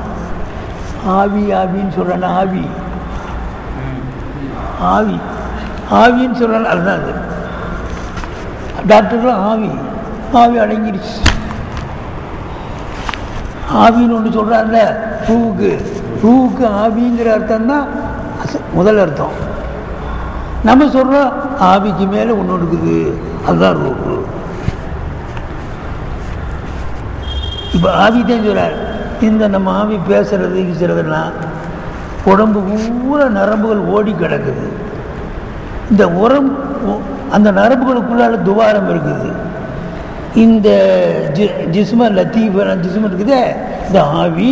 ஆவின்னு சொல்கிறேன்னா ஆவின்னு சொல்கிறாங்க. அதுதான் அது. டாக்டர்களும் ஆவி அடங்கிடுச்சு. ஆவின்னு ஒன்று சொல்கிறாருல்ல, ரூவுக்கு ஆவிங்கிற அர்த்தம் தான் முதல் அர்த்தம். நம்ம சொல்கிறோம் ஆவிக்கு மேலே ஒன்று இருக்குது, அதுதான் ரூவு. இப்போ ஆவி தான் சொல்கிறார். இந்த நம்ம ஆவி பேசுறதுலாம் உடம்பு பூரா நரம்புகள் ஓடி கிடக்குது. இந்த அந்த நரம்புகளுக்குள்ளால துவாரம் இருக்குது. இந்த ஜிஸ்ம லத்தீஃப் ஜிஸ்ம இருக்குதே, இந்த ஆவி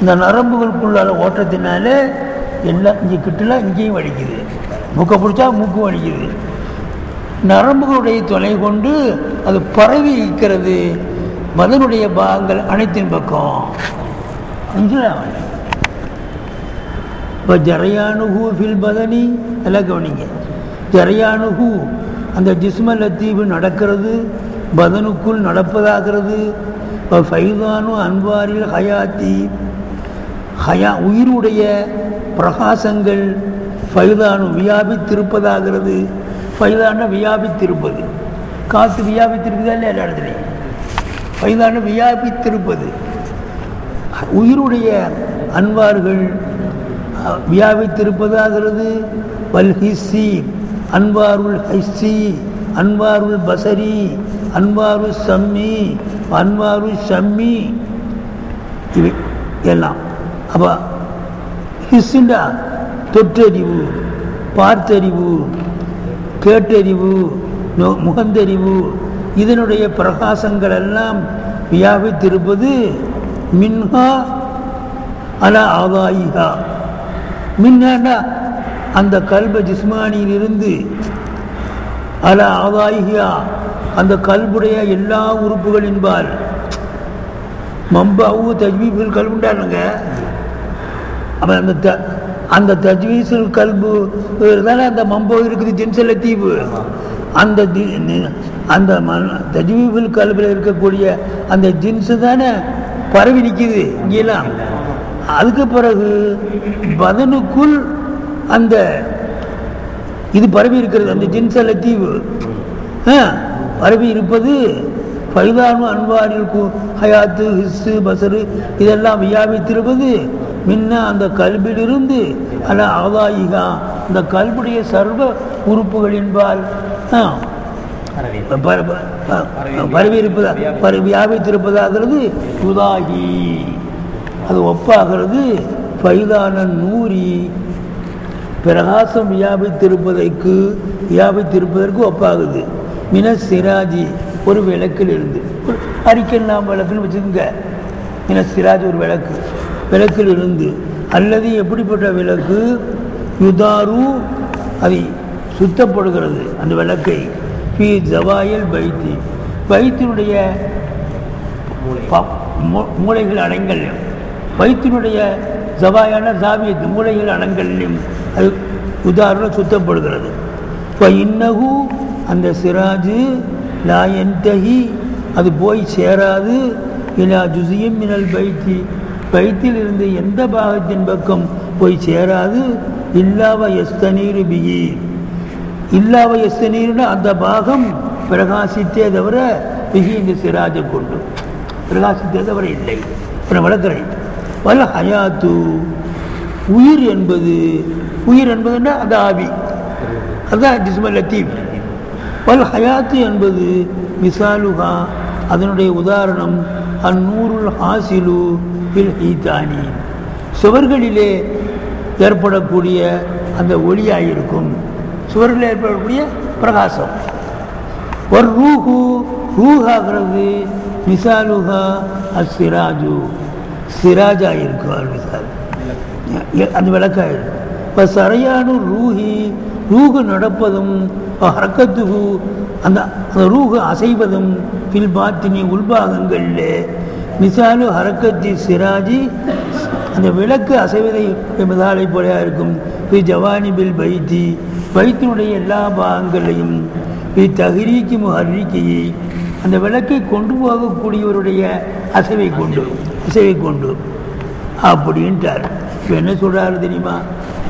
இந்த நரம்புகளுக்குள்ளால ஓட்டத்தினால எல்லாம் இங்கே கிட்டலாம் இங்கேயும் வலிக்குது. மூக்கை பிடிச்சா மூக்கும் வலிக்குது. நரம்புகளுடைய துணை கொண்டு அது பரவி இருக்கிறது. மதனுடைய பாகங்கள் அனைத்தின் பக்கம். இப்போ ஜரையானுஹு ஃபில் பதனி, எல்லாம் கவனிங்க. ஜரையானுஹு அந்த ஜிஸ்ம லத்தீஃபு நடக்கிறது, பதனுக்குள் நடப்பதாகிறது. இப்போ ஃபைதானு அன்வாரில் ஹயாத்தி, உயிருடைய பிரகாசங்கள் ஃபைதானு வியாபித்திருப்பதாகிறது. ஃபைதான வியாபித்திருப்பது, காற்று வியாபித்திருக்குதா இல்லை எல்லா இடத்துலையும். ஃபைதான வியாபித்திருப்பது, உயிருடைய அன்வார்கள் வியாபித்திருப்பதாகிறது. வல் ஹிஸ்ஸி அன்வாருல் ஹிஸ்ஸி, அன்வாருல் பசரி, அன்வாரு சம்மி, அன்வாரு ஷம்மி, இவை எல்லாம். அப்போ ஹிஸ்ஸுண்டா தொற்றறிவு, பார்த்தறிவு, கேட்டறிவு, முகந்தறிவு, இதனுடைய பிரகாசங்கள் எல்லாம் வியாபித்திருப்பது மின்ஹா அலா ஆதாயிகா. மின்னாண்டா அந்த கல்ப ஜிஸ்மானியிலிருந்து, அலா ஆதாயிகா அந்த கல்புடைய எல்லா உறுப்புகளின்பால், மம்பாவு தஜ்வீஃபில் கல்புண்டானுங்க. அவன் அந்த தஜ்வீஸுல் கல்பு தானே அந்த மம்போ இருக்குது, ஜின்சல தீவு. அந்த தஜ்வீஃபில் கல்பில் இருக்கக்கூடிய அந்த ஜின்ஸு தானே பரவி நிற்கிது இங்கெல்லாம். அதுக்கு பிறகு பதனுக்குள் அந்த இது பரவி இருக்கிறது, அந்த ஜின்சல தீவு பரவி இருப்பது. பைதானு அன்வாரில் ஹயாத்து, ஹிஸ்ஸு, பசரு இதெல்லாம் வியாபித்திருப்பது முன்ன அந்த கல்பிலிருந்து அல்ல ஆதாயிகா இந்த கல்புடைய சர்வ உறுப்புகளின்பால் வியாபித்திருப்பதாகிறது. உதாகி அது ஒப்பாகிறது. பைதான நூறி பிரகாசம் வியாபித்திருப்பதற்கு ஒப்பாகுது. மின சிராஜி ஒரு விளக்கில் இருந்து, அரிக்கல் நாம் விளக்குன்னு வச்சுக்கோங்க. மின சிராஜ் ஒரு விளக்கில் இருந்து, அல்லது எப்படிப்பட்ட விளக்கு, யுதாரு அதை சுத்தப்படுகிறது அந்த விளக்கை. ஃபி ஜவாயில் பைத்தி, பைத்தினுடைய மூளைகள் அடங்கல்லையும், பைத்தினுடைய ஜவாயான ஜாவியத்து மூளைகள் அடங்கல்லையும் அது உதாரணம் சுத்தப்படுகிறது. இப்போ இன்னகு அந்த சிராஜு லாயன்தகி அது போய் சேராது. இலா ஜுசியும் மினல் பைத்தி, பைத்தில் இருந்து எந்த பாகத்தின் பக்கம் போய் சேராது. இல்லாவ எஸ்தனீரு பிகி, இல்லாவ எஸ்தனீருன்னா அந்த பாகம் பிரகாசித்தே தவிர, பிகி இந்த சிராஜை கொண்டு பிரகாசித்தே தவிர இல்லை. இப்போ வளர்க்குறேன். வல் ஹயாத்து உயிர் என்பதுன்னா அது ஆவி, அதுதான் ஜிஸ்மல் லத்தீப். வல் ஹயாத்து என்பது மிசாலுகா அதனுடைய உதாரணம் அந்நூருல் ஹாசிலு பில் ஹீதானி, சுவர்களிலே ஏற்படக்கூடிய அந்த ஒளியாயிருக்கும், சுவர்களில் ஏற்படக்கூடிய பிரகாசம். ஒரு ரூஹாகிறது மிசாலுகா அஸ்ஸிராஜு, சிராஜா இருக்கும் மிசால் அந்த விளக்காயிருக்கும். இப்போ சரையானு ரூஹு நடப்பதும் ஹரக்கத்துகு அந்த ரூஹு அசைவதும் பில் பாத்தினி உள்பாகங்களில் மிசாலு ஹரக்கத்தி சிராஜி அந்த விளக்கு அசைவதை மிசாலை போலையாக இருக்கும். பி ஜவானி பில் பைத்தி, பைத்தினுடைய எல்லா பாகங்களையும் பி தஹ்ரீக்கி முஹர்ரிக்கி அந்த விளக்கை கொண்டு போகக்கூடியவருடைய அசைவை கொண்டு அப்படின்ட்டார். இப்போ என்ன சொல்கிறாரு தெரியுமா?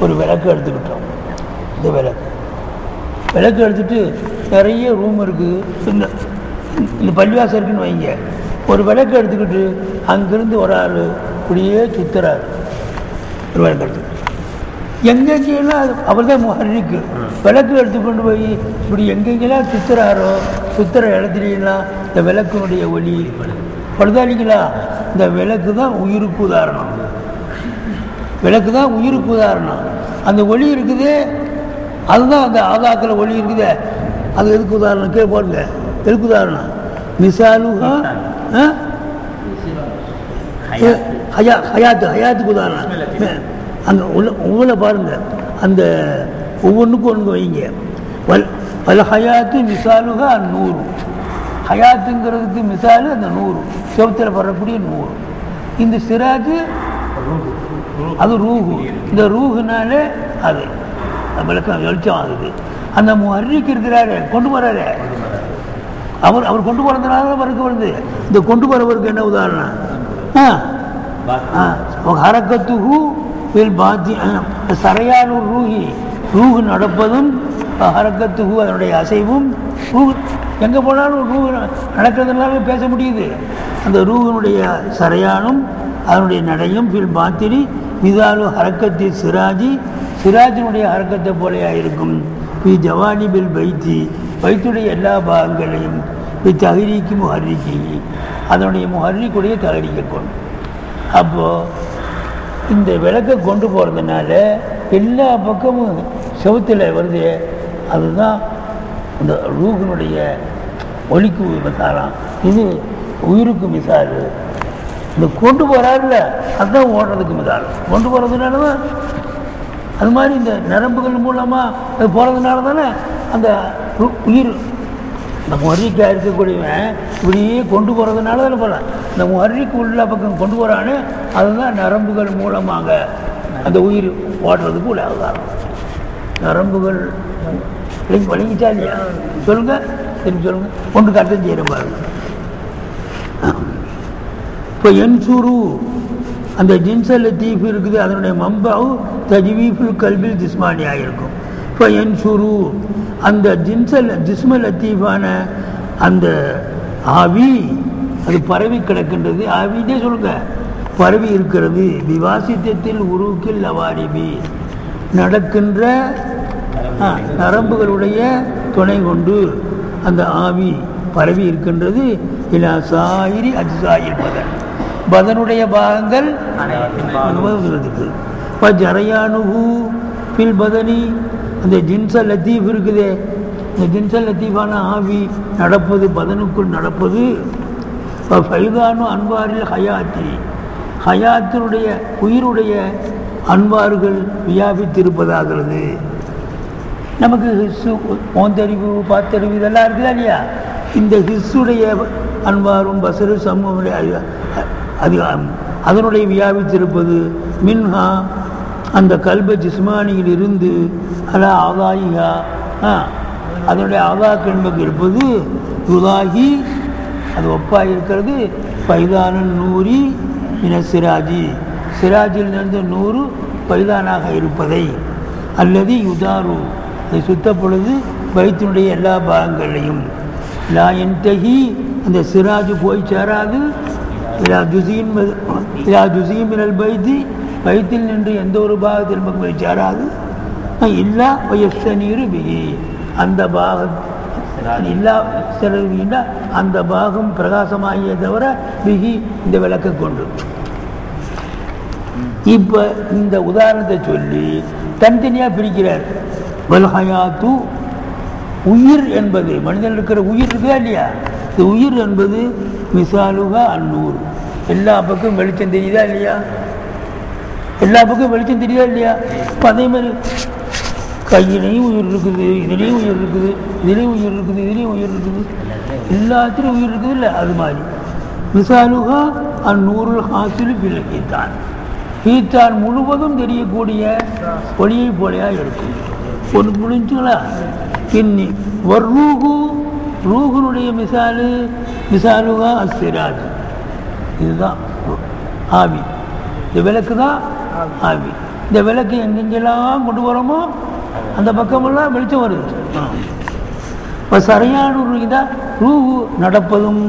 ஒரு விளக்கு எடுத்துக்கிட்டோம். இந்த விளக்கு எடுத்துட்டு நிறைய ரூம் இருக்குது, இந்த பள்ளிவாசல் இருக்குன்னு வைங்க. ஒரு விளக்கு எடுத்துக்கிட்டு அங்கிருந்து ஒரு ஆள் இப்படியே சுத்துறாரு. ஒரு விளக்கு எடுத்துக்கிட்டு எங்கெங்கெல்லாம் அவர் தான் முஹர்ரிக்கு, விளக்கு எடுத்துக்கொண்டு போய் இப்படி எங்கெங்கெல்லாம் சுத்துற இடத்துலாம் இந்த விளக்கினுடைய ஒளி படுதாளிங்களா. இந்த விளக்கு தான் உயிருக்கு உதாரணம். அந்த ஒளி இருக்குதே, அதுதான் அந்த ஆதாக்கில் ஒளி இருக்குதே, அது எதுக்கு உதாரணம் கே போடுங்க. எதுக்கு உதாரணம்? மிசாலுகா ஹயாத்துக்கு உதாரணம். அங்கே உள்ள பாருங்க, அந்த ஒவ்வொன்றுக்கும் ஒன்று வைங்க. பல ஹயாத்து மிசாலுகா நூறு, ஹயாத்துங்கிறதுக்கு மிசாலு அந்த 100 சிவத்தில் வரக்கூடிய 100. இந்த சிராஜு அது ரூஹு, இந்த ரூஹுனாலே அது விளக்கம் வெளிச்சம் ஆகுது. அந்த முஹர்ரிக் இருக்கிறாரு, கொண்டு வர்றாரு, அவர் கொண்டு போறதுனால வரக்கு வருது. இந்த கொண்டு வரவருக்கு என்ன உதாரணம்? ஹரக்கத்துஹு பில் பாத்தி சரையானு ரூஹி, ரூஹு நடப்பதும் ஹரக்கத்துஹு அதனுடைய அசைவும். ரூஹு எங்கே போனாலும் ரூஹு நடக்கிறதுனால பேச முடியுது. அந்த ரூஹனுடைய சரையானும் அதனுடைய நடையும் ஃபில் பாத்தினி மிதாலு ஹரக்கத்தி சிராஜி சிராஜினுடைய ஹரக்கத்தை போலையா இருக்கும். பி ஜவானிபில் பைத்தி பைத்துடைய எல்லா பாகங்களையும் தகரிக்கு முஹர்ரிக்கி அதனுடைய முஹர்ரிக்குடைய தகரிக்க கொண்டு. அப்போது இந்த விளக்கை கொண்டு போகிறதுனால எல்லா பக்கமும் செவுத்தில் வருது. அதுதான் இந்த ரூஹனுடைய ஒலிக்கு மிசாலாம், இது உயிருக்கு மிசால். இந்த கொண்டு போகிறாருல அதுதான் ஓடுறதுக்கு மிசால். கொண்டு போகிறதுனால தான் அது மாதிரி இந்த நரம்புகள் மூலமாக அது போகிறதுனால தானே அந்த உயிர் இந்த முஹர்ரிக்காக இருக்கக்கூடியவன் இப்படியே கொண்டு போகிறதுனால தானே போகிறான். இந்த முஹர்ரிக்கு உள்ள பக்கம் கொண்டு போகிறான்னு அதுதான் நரம்புகள் மூலமாக அந்த உயிர் ஓடுறதுக்கு உள்ள ஆதாரம். நரம்புகள் வழங்கிச்சா இல்லையா? சொல்லுங்கள், திரும்பி சொல்லுங்கள். ஒன்றுக்கு அர்த்தம் செய்கிற பாருங்க. இப்போ என்சூரு அந்த ஜின்சல் லத்தீஃப் இருக்குது, அதனுடைய மம்பாவு தஜ்வீஃபுல் கல்பில் ஜிஸ்மானியாக இருக்கும். இப்போ என்சூரு அந்த ஜிஸ்ம லத்தீஃபான அந்த ஆவி அது பரவி கிடக்கின்றது. ஆவின்னே சொல்லுங்க, பரவி இருக்கிறது. விவாசித்தத்தில் உருக்கில் அவாரிபி நடக்கின்ற நரம்புகளுடைய துணை கொண்டு அந்த ஆவி பரவி இருக்கின்றது. இலா சாயிரி அஜ்சாயில் பதனுடைய பாகங்கள் இப்போ ஜரையானுஹு ஃபில் பதனி அந்த ஜின்சல் லத்தீஃப் இருக்குது. இந்த ஜின்சல் லத்தீஃபான ஆவி நடப்பது பதனுக்குள் நடப்பது. இப்போ ஃபைதானு அன்வாரில் ஹயாத்தி ஹயாத்தினுடைய உயிருடைய அன்வார்கள் வியாபித்திருப்பதாகிறது. நமக்கு ஹிஸ்ஸு ஓந்தறிவு பாத்தறிவு இதெல்லாம் இருக்குதா இல்லையா? இந்த ஹிஸ்ஸுடைய அன்வாரும் பசரு சமூக அது அதனுடைய வியாபித்திருப்பது. மின்ஹா அந்த கல்ப ஜிஸ்மானியில் இருந்து அலா ஆதாயிகா அதனுடைய ஆதாக்கண்புக்கு இருப்பது ருதாகி அது ஒப்பாக இருக்கிறது. பைதானன் நூறி இன சிராஜி சிராஜில் இருந்து 100 பைதானாக இருப்பதை அல்லது யுதாரு அதை சுத்தப்பொழுது பைத்தினுடைய எல்லா பாகங்களையும் லா என்தகி அந்த சிராஜு போய் சேராது. ஜுசீமினல் பைத்தி பைத்தில் நின்று எந்த ஒரு பாகத்தில் போய் சேராது. இல்லா வயஸ்தனீர் பிகி அந்த பாகம் இல்லா செலவினா அந்த பாகம் பிரகாசமாகிய தவிர பிகி இந்த விளக்கை கொண்டு. இப்போ இந்த உதாரணத்தை சொல்லி தனித்தனியாக பிரிக்கிறார். வல்ஹயாத்து உயிர் என்பது மனிதன் இருக்கிற உயிர் இருக்குதா இல்லையா? இந்த உயிர் என்பது மிசாலுகா அந்நூறு எல்லா பக்கம் வெளிச்சம் தெரியுதா இல்லையா? எல்லா பக்கம் வெளிச்சம் தெரியுதா இல்லையா? இப்போ அதே மாதிரி கையிலையும் உயிர் இருக்குது, இதுலேயும் உயிர் இருக்குது, இதுலேயும் உயிர் இருக்குது, இதுலேயும் உயிர் இருக்குது, எல்லாத்திலையும் உயிர் இருக்குது இல்லை? அது மாதிரி மிசாலுகா அந்நூறுல் ஹாசிலு பில்கீத்தான் கீத்தான் முழுவதும் தெரியக்கூடிய ஒளியை போலையாக இருக்கும். ஒன்று முடிஞ்சுங்களா? இன்னி வர்ரூகு ரூஹனுடைய மிசாலுகா அஸ்ஸிராஜ் இதுதான் ஆவி. இந்த விளக்கு தான் ஆவி. இந்த விளக்கு எங்கெங்கெல்லாம் கொண்டு வரோமோ அந்த பக்கமெல்லாம் வெளிச்சம் வருது. இப்போ சரியான இதான் ரூஹு நடப்பதும்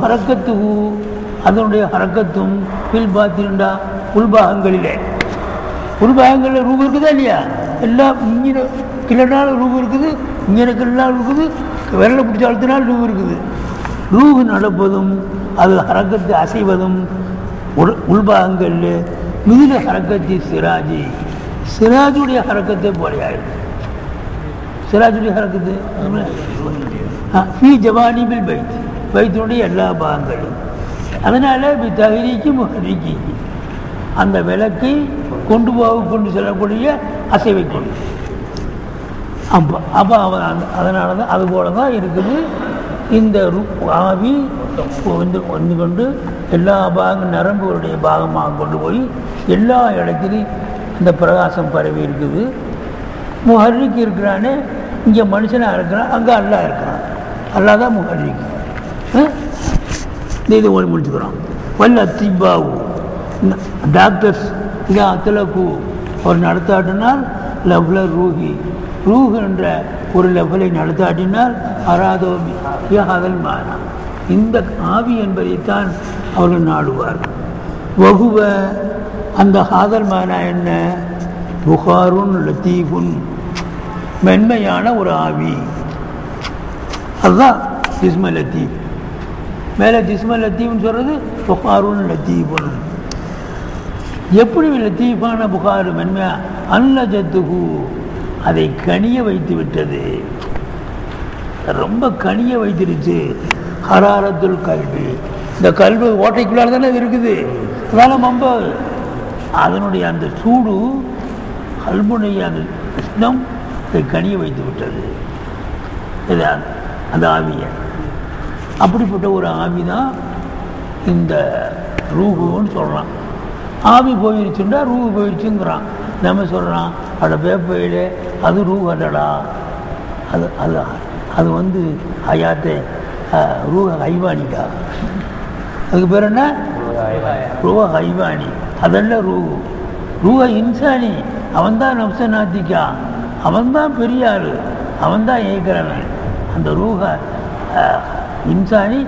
ஹரக்கத்துஹு அதனுடைய ஹரக்கத்தும் பில் பாத்திருண்டா உள்பாகங்களிலே உள்பாகங்களில் ரூபு இருக்குதா இல்லையா? எல்லாம் இங்கே கிளனாலும் ரூபு இருக்குது, இங்கே கிளனாலும் இருக்குது, விரலை பிடிச்ச அழுத்தினால் ரூபு இருக்குது. ரூஹு நடப்பதும் அது ஹரக்கத்து அசைவதும் உள்பாகங்களில் மிதில ஹரக்கத்தி சிராஜி சிராஜுடைய ஹரக்கத்தை போலையாயிருக்கு. சிராஜுடைய ஹரக்கத்து ஃபீ ஜவானிபில் பைத் பைத்தினுடைய எல்லா பாகங்களும். அதனால் தகரிக்கு முஹர்ரிக்கி அந்த விளக்கை கொண்டு செல்லக்கூடிய அசைவை கொண்டு. அப்போ அதனால தான் அது போல தான் இருக்குது. இந்த ஆவி வந்து கொண்டு எல்லா பாகங்கள் நரம்புகளுடைய பாகமாக கொண்டு போய் எல்லா இடத்துலையும் இந்த பிரகாசம் பரவி இருக்குது. முஹர்ரிக்கு இருக்கிறானே இங்கே மனுஷனாக இருக்கிறான், அங்கே அல்லாஹ் இருக்கிறான். அல்லாஹ் தான் முஹர்ரிக்கு. இது ஒன்று முடிச்சுக்கிறோம். வல்ல அத்திபாவு டாக்டர்ஸ் இதை அத்தலக்கு ஒரு நடத்தாட்டினால் லெவலர் ரூஹ் என்ற ஒரு லெவலை நடத்தாட்டினால் அராதோமி அதல் மாறா இந்த ஆவி என்பதைத்தான் அவர்கள் நாடுவார். வகுவ அந்த ஹாதல் மானா என்ன? புகாருன் லத்தீஃபுன், மென்மையான ஒரு ஆவி. அதுதான் ஜிஸ்ம லத்தீஃப். மேலே ஜிஸ்ம லத்தீஃப்னு சொல்றது புகாருன் லத்தீஃபுன். எப்படி லத்தீஃபான புகார் மென்மையா? அல்லஜத்துகு, அதை கனிய வைத்து விட்டது, ரொம்ப கனிய வைத்திருச்சு. ஹராரத்துல் கல்வி, இந்த கல்வி ஓட்டைக்குள்ளால் தானே இருக்குது, அதனால ரொம்ப அதனுடைய அந்த சூடு கல்புடைய அந்த உஷ்ணம் இதை கனிய வைத்து விட்டது அந்த ஆவியை. அப்படிப்பட்ட ஒரு ஆவி தான் இந்த ரூஹுன்னு சொல்கிறான். ஆவி போயிடுச்சுண்டா ரூஹு போயிடுச்சுங்கிறான். நம்ம சொல்கிறான் அட பேப்பையிலே அது ரூஹ் அல்லடா, அது அது அது வந்து ஹயாத்தே ரூஹ ஹைவானிக்கா. அதுக்கு பேர் என்ன? ரூஹ ஹைவானி. அதெல்லாம் ரூஹு. ரூஹ இன்சானி, அவன்தான் நப்சநாத்திக்கா, அவன்தான் பெரிய ஆள், அவன்தான் ஏற்கிறவன். அந்த ரூஹ இன்சானி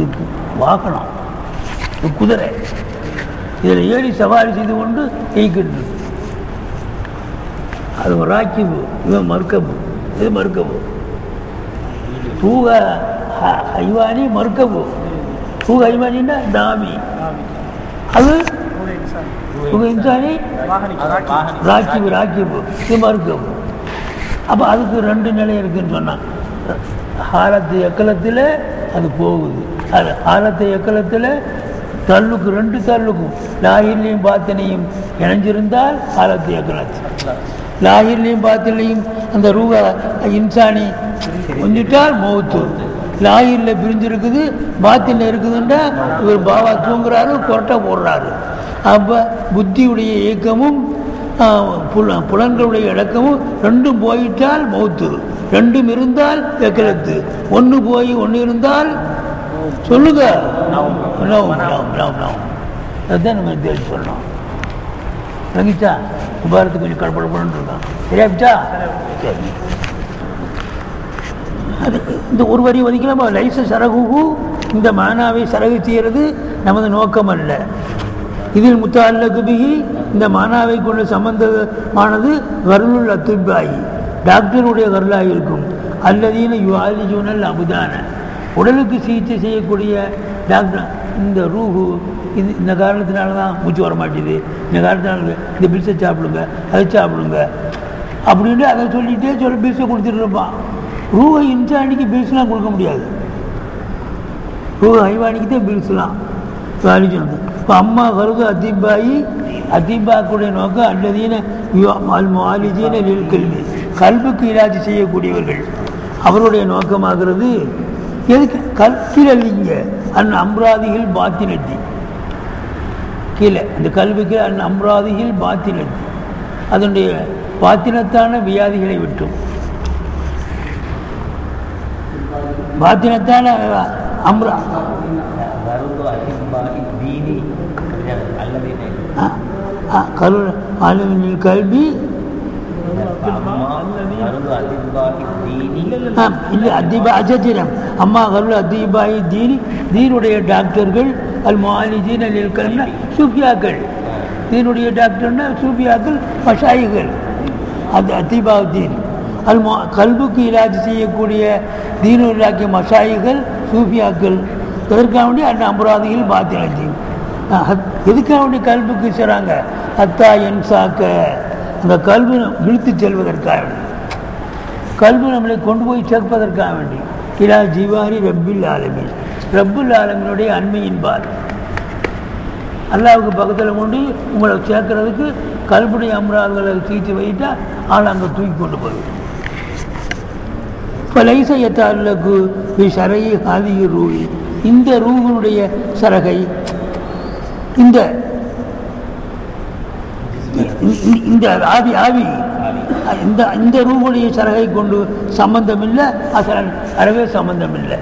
இது வாகனம், குதிரை, இதில் ஏறி சவாரி செய்து கொண்டு ஏய்க்கிட்டு. அது ஒரு ராக்கிபு, இவன் மர்க்கபு, இது மர்க்கபு. ரூஹ ஹைவானி மர்க்கபு. ரூஹ ஹைவானின்னா தாமி, அது ரூஹ இன்சானி ராக்கிபு, ராக்கிபு இது மர்க்கபு. அப்போ அதுக்கு ரெண்டு நிலை இருக்குன்னு சொன்னான். ஹாலத்து எக்கலத்தில் அது போகுது, அது ஹாலத்து எக்கலத்தில் தள்ளுக்கு ரெண்டு தள்ளுக்கும் லாஹிர்லையும் பாத்தினையும் இணைஞ்சிருந்தால் ஹாலத்து எக்கலத்து, லாஹிர்லையும் பாத்திலையும் அந்த ரூஹ இன்சானி கொஞ்சிட்டால் மௌத்து. லாஹிரில் பிரிஞ்சிருக்குது, பாத்தினில் இருக்குதுன்றா இவர் பாவா தூங்குறாரு, கொரட்டை போடுறாரு. அப்போ புத்தியுடைய இயக்கமும் புலன்களுடைய இலக்கமும் ரெண்டும் போயிட்டால் மௌத்து, ரெண்டும் இருந்தால் எக்கலத்து. ஒன்று போய் ஒன்று இருந்தால் சொல்லுங்க அதுதான் நம்ம தெரிஞ்சு சொல்லணும். ரங்கிச்சா உபாரத்துக்கு கொஞ்சம் கடப்படப்படன்னு இருக்கான். சரியாச்சா? சரி, அது இந்த ஒரு வரி ஒதுக்கலாமா? லைச சரகு, இந்த மானாவை சரகு செய்கிறது நமது நோக்கம் அல்ல. இதில் முத்தால்லகு பிஹி, இந்த மானாவை கொண்டு சம்பந்தமானது கருளுல் அத்துப்பாயி, டாக்டருடைய கருளாக இருக்கும். அல்லதீன யுஆலிஜூனல் அபுதான, உடலுக்கு சிகிச்சை செய்யக்கூடிய டாக்டர். இந்த ரூஹு இது இந்த காரணத்தினால தான் மூச்சு வர மாட்டேது, இந்த காரணத்தினால இந்த பில்ஸை சாப்பிடுங்க, அதை சாப்பிடுங்க அப்படின்ட்டு அதை சொல்லிகிட்டே பில்ஸை கொடுத்துட்டு இருப்பான். ரூஹ இன்சானிக்கு பில்ஸ்லாம் கொடுக்க முடியாது, ரூஹ ஹைவானிக்கு தான் பில்ஸ்லாம் வாலிஜூன். இப்போ அம்மா கருது அத்தீபாயி, அத்தீபாக்குடைய நோக்கம் அல்லதீன மாலிஜீன கல்வி, கல்விக்கு இலாஜ் செய்யக்கூடியவர்கள் அவருடைய நோக்கமாகிறது. எதுக்கு கல்விங்க அந் அம்ராதிகள் பாத்தினத்தி, கீழே இந்த கல்விக்கு அந் அம்ராதிகள் பாத்தினத்தி, அதனுடைய பாத்தினத்தான வியாதிகளை விட்டும், பாத்தினத்தான அம்ரா கல்வி இல்லை அதிபா அஜத்திரம் அம்மா கருள் அதிபாயி தீனி, தீனுடைய டாக்டர்கள். அல் முஆலிஜீன் அல் கல்னா சூஃபியாக்கள், தீனுடைய டாக்டர்னா சூஃபியாக்கள் மஷாயிகள். அது அதிபா தீன். அல் கல்புக்கு இலாஜ் செய்யக்கூடிய தீனுல்லாக்கிய மஷாயிகள் சூஃபியாக்கள். எதற்காக வேண்டி அந்த அம்பராதிகள் பாத்தினத்தீன். எதுக்காக வேண்டி கல்புக்கு செய்கிறாங்க? அத்தா என்சாக்க, அந்த கல்வி இழுத்து செல்வதற்காக வேண்டி, கல்வி நம்மளை கொண்டு போய் சேர்ப்பதற்காக வேண்டி. இலா ஜிவாரி ரப்பில் ஆலமீன், ரப்புல் ஆலமீனுடைய அண்மையின்பார் அல்லாவுக்கு பக்கத்தில் கொண்டு உங்களை சேர்க்கறதுக்கு கல்புடைய அம்ராதுகளை தீர்த்து வைத்தா ஆள் அங்கே தூக்கி கொண்டு போய். இப்போ லைசையத்தாளுக்கு சரகை ஆதிய ரூஹி, இந்த ரூஹனுடைய சரகை, இந்த இந்த ஆவி ஆவி இந்த இந்த ரூஹுடைய சரகை கொண்டு சம்பந்தம் இல்லை, அசலன் அறவே சம்பந்தம் இல்லை.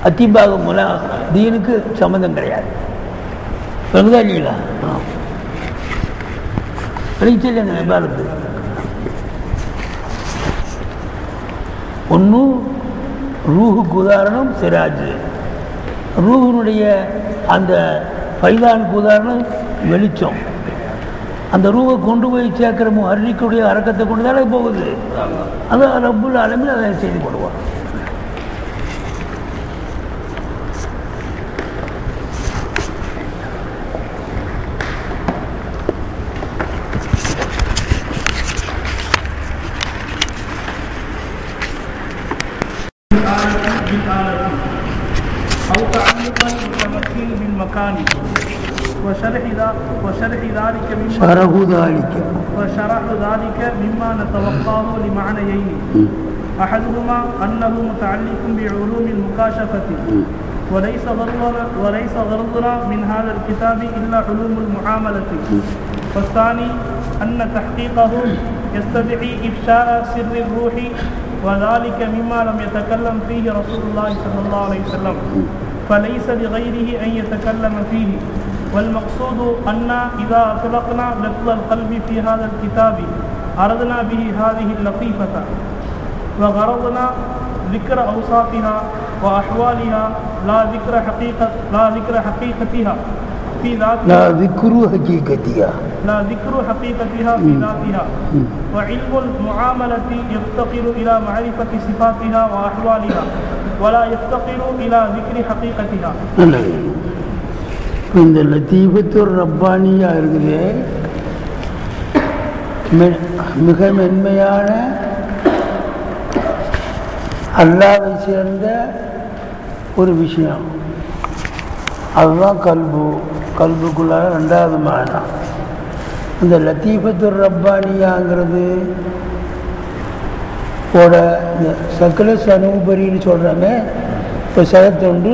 அத்திபாக முலா தீனுக்கு சம்பந்தம் கிடையாது. சொல்லுதா இல்லைங்களா? இல்லைங்க விவாதத்து ஒன்றும் ரூஹுக்கு உதாரணம் சிராஜ், ரூஹனுடைய அந்த பைதானுக்கு உதாரணம் வெளிச்சம். அந்த ரூவை கொண்டு போய் சேர்க்கிற முஹர்ரிக்குடைய அரக்கத்தை கொண்டு தானே போகுது. அது ரப்புல் ஆலமீன் அதை செய்து போடுவான். أو تعلقا بالتمكين من مكان وشرح ذلك مما نتوقعه لمعنيين. أحدهما أنه متعلق بعلوم المكاشفة وليس غرضنا من هذا الكتاب إلا علوم المعاملة. والثاني أن تحقيقه يستدعي إفشاء سر الروح وذلك مما لم يتكلم فيه رسول الله صلى الله عليه وسلم فليس لغيره أن يتكلم فيه. والمقصود أن إذا أطلقنا لفظ القلب في هذا الكتاب أردنا به هذه اللطيفة وغرضنا ذكر أوصافها وأحوالها لا ذكر حقيقتها في ذاتها في ذاتها. وعلم المعاملة يفتقر إلى معرفة صفاتها وأحوالها ولا يفتقر إلى ذكر حقيقتها. இந்த லத்தீஃபத்து ரப்பானியா இருக்குது, மிக மென்மையான அல்லாஹ்வை சேர்ந்த ஒரு விஷயம். அதுதான் கல்புக்குள்ளார ரெண்டாவது மானா. இந்த லத்தீஃபத்து ரப்பானியாங்கிறது ஓட இந்த சக்கல சனூபரின்னு சொல்கிறாங்க. இப்போ சகத்தொண்டு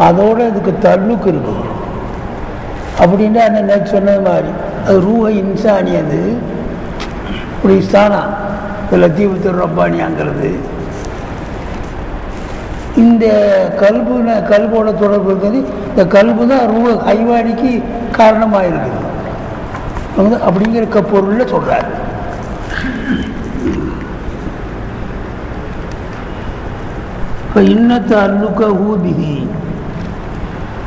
அதோட இதுக்கு தள்ளுக்கு இருக்கும். அப்படின்னா என்ன நேற்று சொன்னது மாதிரி அது ரூஹ இன்சானி, அது இப்படி ஸ்தானா லத்தீஃபத்து ரப்பானியாங்கிறது. இந்த கல்போட தொடர்பு இருக்கிறது. இந்த கல்பு தான் ரூஹ ஹைவானிக்கு காரணமாக இருக்குது அப்படிங்கிற பொருளில் சொல்கிறார். இப்போ இன்னத்த அல்லுக்க ஹூபிஹி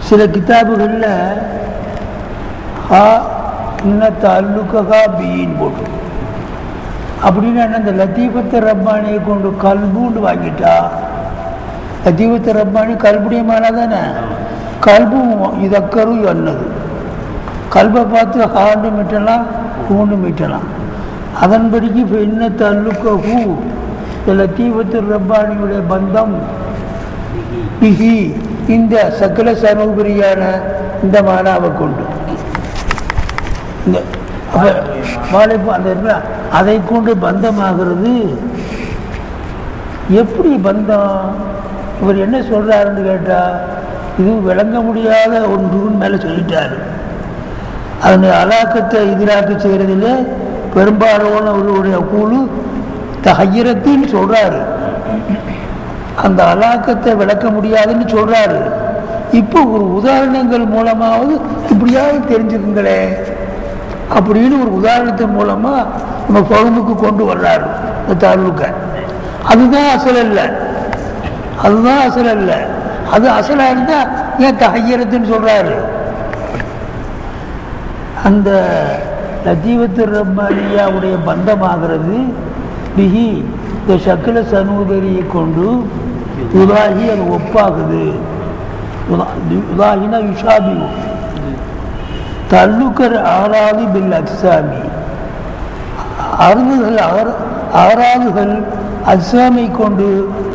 சில கிதாபுகளில் இன்னத்த அல்லுக்கா பின்னு போட்டு அப்படின்னா என்ன, இந்த லத்தீஃபத்து ரப்பானியை கொண்டு கல்புன்னு வாங்கிட்டா, லத்தீஃபத்து ரப்பானி கல்புடைய மேலே தானே, கல்பும் இதக்கரும் என்னது, கல்பை பார்த்து ஹாண்டு மீட்டலாம் ஹூண்டு மீட்டலாம். அதன்படிக்கு இப்போ இன்னத்த அல்லுக்க ஹூ லத்தீஃபத்து ரப்பானியுடைய பந்தம் பிஹி இந்த சக்கல சனூபரியான இந்த மானாவை கொண்டு இந்த அந்த அதை கொண்டு பந்தமாகிறது. எப்படி பந்தம்? இவர் என்ன சொல்றாருன்னு கேட்டா, இது விளங்க முடியாத ஒன்றுன்னு மேலே சொல்லிட்டாரு. அதனுடைய அலாக்கத்தை எதிராக்க செய்கிறதில் பெரும்பாலானவர்களுடைய கூழு தஹய்யிரத்தின்னு சொல்றாரு. அந்த அலாக்கத்தை விளக்க முடியாதுன்னு சொல்றாரு. இப்போ ஒரு உதாரணங்கள் மூலமாவது இப்படியாவது தெரிஞ்சுக்குங்களே அப்படின்னு ஒரு உதாரணத்தின் மூலமா நம்ம பகுமுக்கு கொண்டு வர்றாரு இந்த தாலுக்க. அதுதான் அசல் இல்லை, அதுதான் அசல் இல்லை. அது அசலா இருந்தா ஏன் தஹய்யிரத்துன்னு சொல்றாரு? அந்த லத்தீஃபத்து ரப்பானியாவுடைய பந்தமாகிறது பிஹி இந்த சக்கல சனூபரியை கொண்டு உதாகி அது ஒப்பாகுது. உதாகினா யுஷாபி தல்லுக்கர் ஆறாது பில் அஜ்சாமி ஆறாதுகள் அஜ்சாமை கொண்டு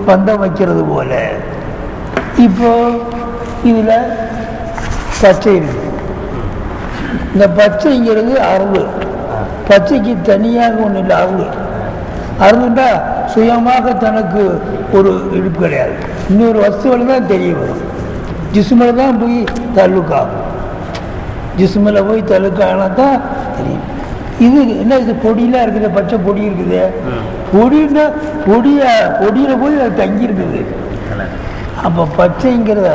பந்தம் வைக்கிறது போல. இப்போ இதில் பச்சை இருக்கு. இந்த பச்சைங்கிறது அருள். பச்சைக்கு தனியாக ஒன்றும் இல்லை, அருள். அருள்னா சுயமாக தனக்கு ஒரு இடுப்பு கிடையாது, இன்னொரு வஸ்துவில் தான் தெரிய வரும். ஜிஸ்மில் தான் போய் தள்ளுக்காகும், ஜிஸ்மில் போய் தள்ளுக்கானா தான் தெரியும். இது என்ன, இது பொடியெலாம் இருக்குது, பச்சை பொடி இருக்குது. பொடின்னா பொடியில் போய் அது தங்கி இருக்குது. அப்போ பச்சைங்கிறத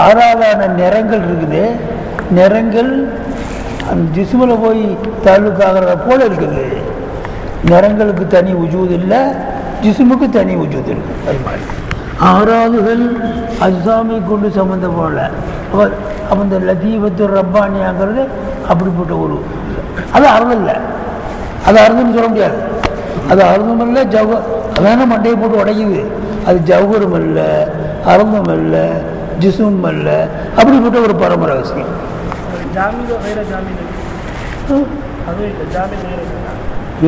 ஆறாவதான நிறங்கள் இருக்குது. நிறங்கள் அந்த ஜிஸ்மில் போய் தள்ளுக்காகிறத போல இருக்குது. நிறங்களுக்கு தனி உஜூது இல்லை, ஜிஸ்முக்கு தனி உஜூது இருக்குது. அது மாதிரி ஆறாவதுகள் அஜ்சாமை கொண்டு சம்மந்தப்படல. அப்போ இந்த லத்தீபத்து ரப்பானியாங்கிறது அப்படிப்பட்ட ஒரு அது அறுதல் இல்லை, அது அறுதுன்னு சொல்ல முடியாது. அது அறுதும் இல்லை ஜவ் அதான மண்டையை போட்டு உடைக்குது. அது ஜவுகரும் அல்ல, அருந்தும் அல்ல, ஜிசும் அல்ல, அப்படிப்பட்ட ஒரு பரம ரகசியம்.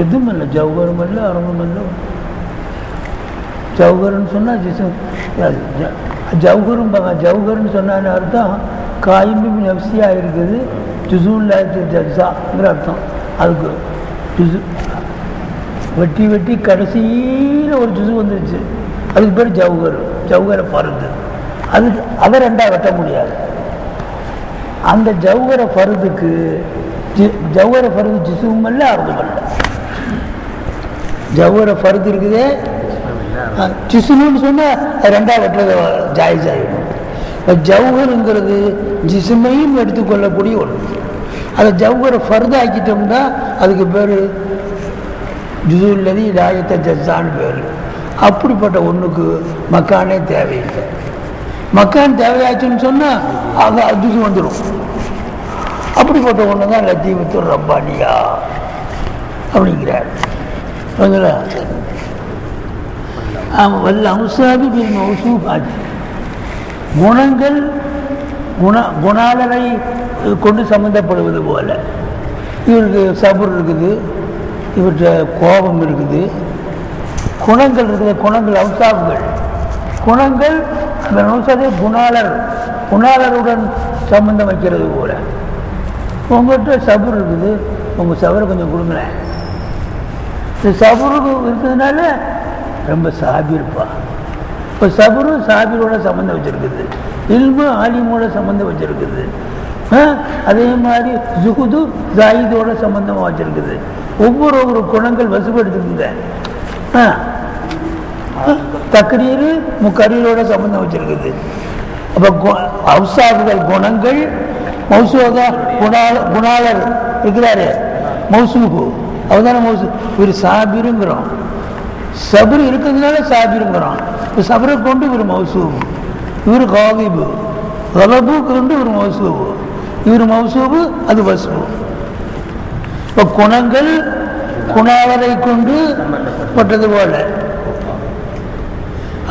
எதுவும் இல்லை, ஜவுகரும் அல்ல, அருந்தும் அல்ல. ஜவுகர்னு சொன்னால் ஜிசும் ஜவுகரும் ஜவுகர்னு சொன்னான்னு அர்த்தம் காயும்பு நப்சியாக இருக்குது, ஜுசூன்ங்கிற அர்த்தம். அதுக்கு ஜுசு வெட்டி வெட்டி கடைசியில் ஒரு ஜுசு வந்துருச்சு, அதுக்கு பேர் ஜவுகர். ஜவுகரை பருது அதுக்கு அதை ரெண்டாக வெட்ட முடியாது. அந்த ஜவுகரை பருதுக்கு ஜவுகரை பருது ஜிசுவும் அல்ல, அர்த்தம் அல்ல. ஜவுகரை பருது இருக்குதே ஜிசுமுன்னு சொன்னால் ரெண்டாக வெட்டுறது ஜாயிஸ் ஆகிடும். ஜவுகருங்கிறது ஜிசுமையும் எடுத்துக்கொள்ளக்கூடிய ஒன்று. அதை ஜவுகரை ஃபர்தா ஆக்கிட்டோம்னா அதுக்கு பேர் ஜுசுல்லதி இதாயத்தை ஜஸ்ஸான்னு பேர். அப்படிப்பட்ட ஒன்றுக்கு மக்கானே தேவையில்லை. மக்கான் தேவையாச்சுன்னு சொன்னால் அது ஜுசு வந்துடும். அப்படிப்பட்ட ஒன்று தான் லத்தீபத்து ரப்பானியா அப்படிங்கிறார். வல்ல அம்சாபி பில் மௌசூஃபாத், குணங்கள் குணாளரை கொண்டு சம்மந்தப்படுவது போல. இவருக்கு சபுர் இருக்குது, இவற்றை கோபம் இருக்குது, குணங்கள் இருக்குது. குணங்கள் அவுசாபுகள், குணங்கள் அந்த நௌசாதே குணாளருடன் சம்பந்தம் வைக்கிறது போல. உங்கள்கிட்ட சபுர் இருக்குது, உங்கள் சபரை கொஞ்சம் கொடுங்களேன். இந்த சபுருக்கு இருக்கிறதுனால ரொம்ப சாபிருப்பா. இப்போ சபுரு சாபிரோட சம்மந்தம் வச்சுருக்குது, இல்மு ஆலிமோட சம்மந்தம் வச்சுருக்குது. அதே மாதிரி ஜுகுது ஜாயிதோட சம்பந்தமாக வச்சுருக்குது. ஒவ்வொரு குணங்கள் வசுப்படுத்துக்குங்க. தக்ரீரு முக்கரீரோட சம்பந்தம் வச்சுருக்குது. அப்போ அவுசாபுகள் குணங்கள், மௌசூதா குணாளர் இருக்கிறாரு மௌசூபு, அவதான மௌசூ. இவர் சாபிருங்கிறோம், சபரு இருக்கிறதுனால சாபிருங்கிறோம். இப்போ சபரை கொண்டு இவர் மௌசூபு, இவர் காதிபு, கலபுக்கு கொண்டு இவர் மௌசூபு, இவர் மௌசூபு, அது வஸ்பு. இப்போ குணங்கள் குணாவரை கொண்டு பட்டது போல.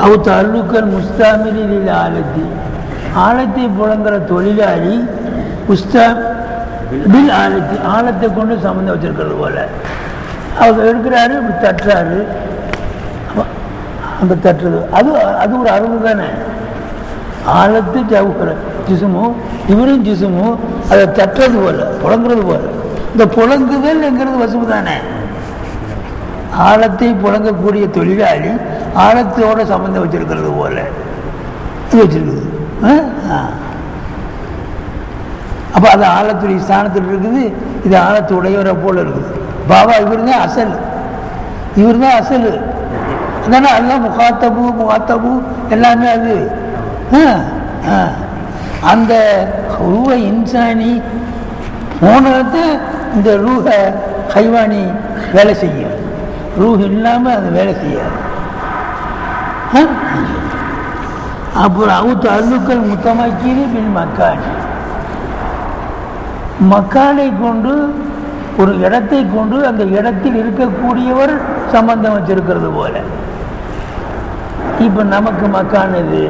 அவு தல்லுக்கல் முஸ்தாமிலில் ஆழத்தை புழங்குற தொழிலாளி பில் ஆழத்தை கொண்டு சம்மந்தம் வச்சிருக்கிறது போல. அவர் எடுக்கிறாரு, இப்படி தட்டுறாரு, அந்த தட்டுறது அது ஒரு அறுபது தானே. ஆழத்து ஜவுக்கிற ஜிசுமும் இவரும் ஜிசுமும் அதை தட்டுறது போல, புழங்குறது போல. இந்த புழங்குதல்ங்கிறது வசுவு தானே. ஆழத்தை புழங்கக்கூடிய தொழிலாளி ஆழத்தோட சம்மந்தம் வச்சிருக்கிறது போல வச்சிருக்குது. அப்போ அது ஆழத்துடைய ஸ்தானத்தில் இருக்குது, இது ஆழத்துடையவரை போல இருக்குது. பாபா இவர் தான் அசல், இவர் தான் அசல். அதனால் அதுதான் முகாத்தபு எல்லாமே அது. அந்த ரூஹ இன்சானி போனது இந்த ரூஹ ஹைவானி வேலை செய்யும். ரூஹ் இல்லாமல் அது வேலை செய்யாது. அப்புறம் அவுத்து அருளுக்கள் முத்தமாக்கீது பின் மக்கானி, மக்கானை கொண்டு ஒரு இடத்தை கொண்டு அந்த இடத்தில் இருக்கக்கூடியவர் சம்பந்தம் வச்சிருக்கிறது போல. இப்போ நமக்கு மக்கான் இது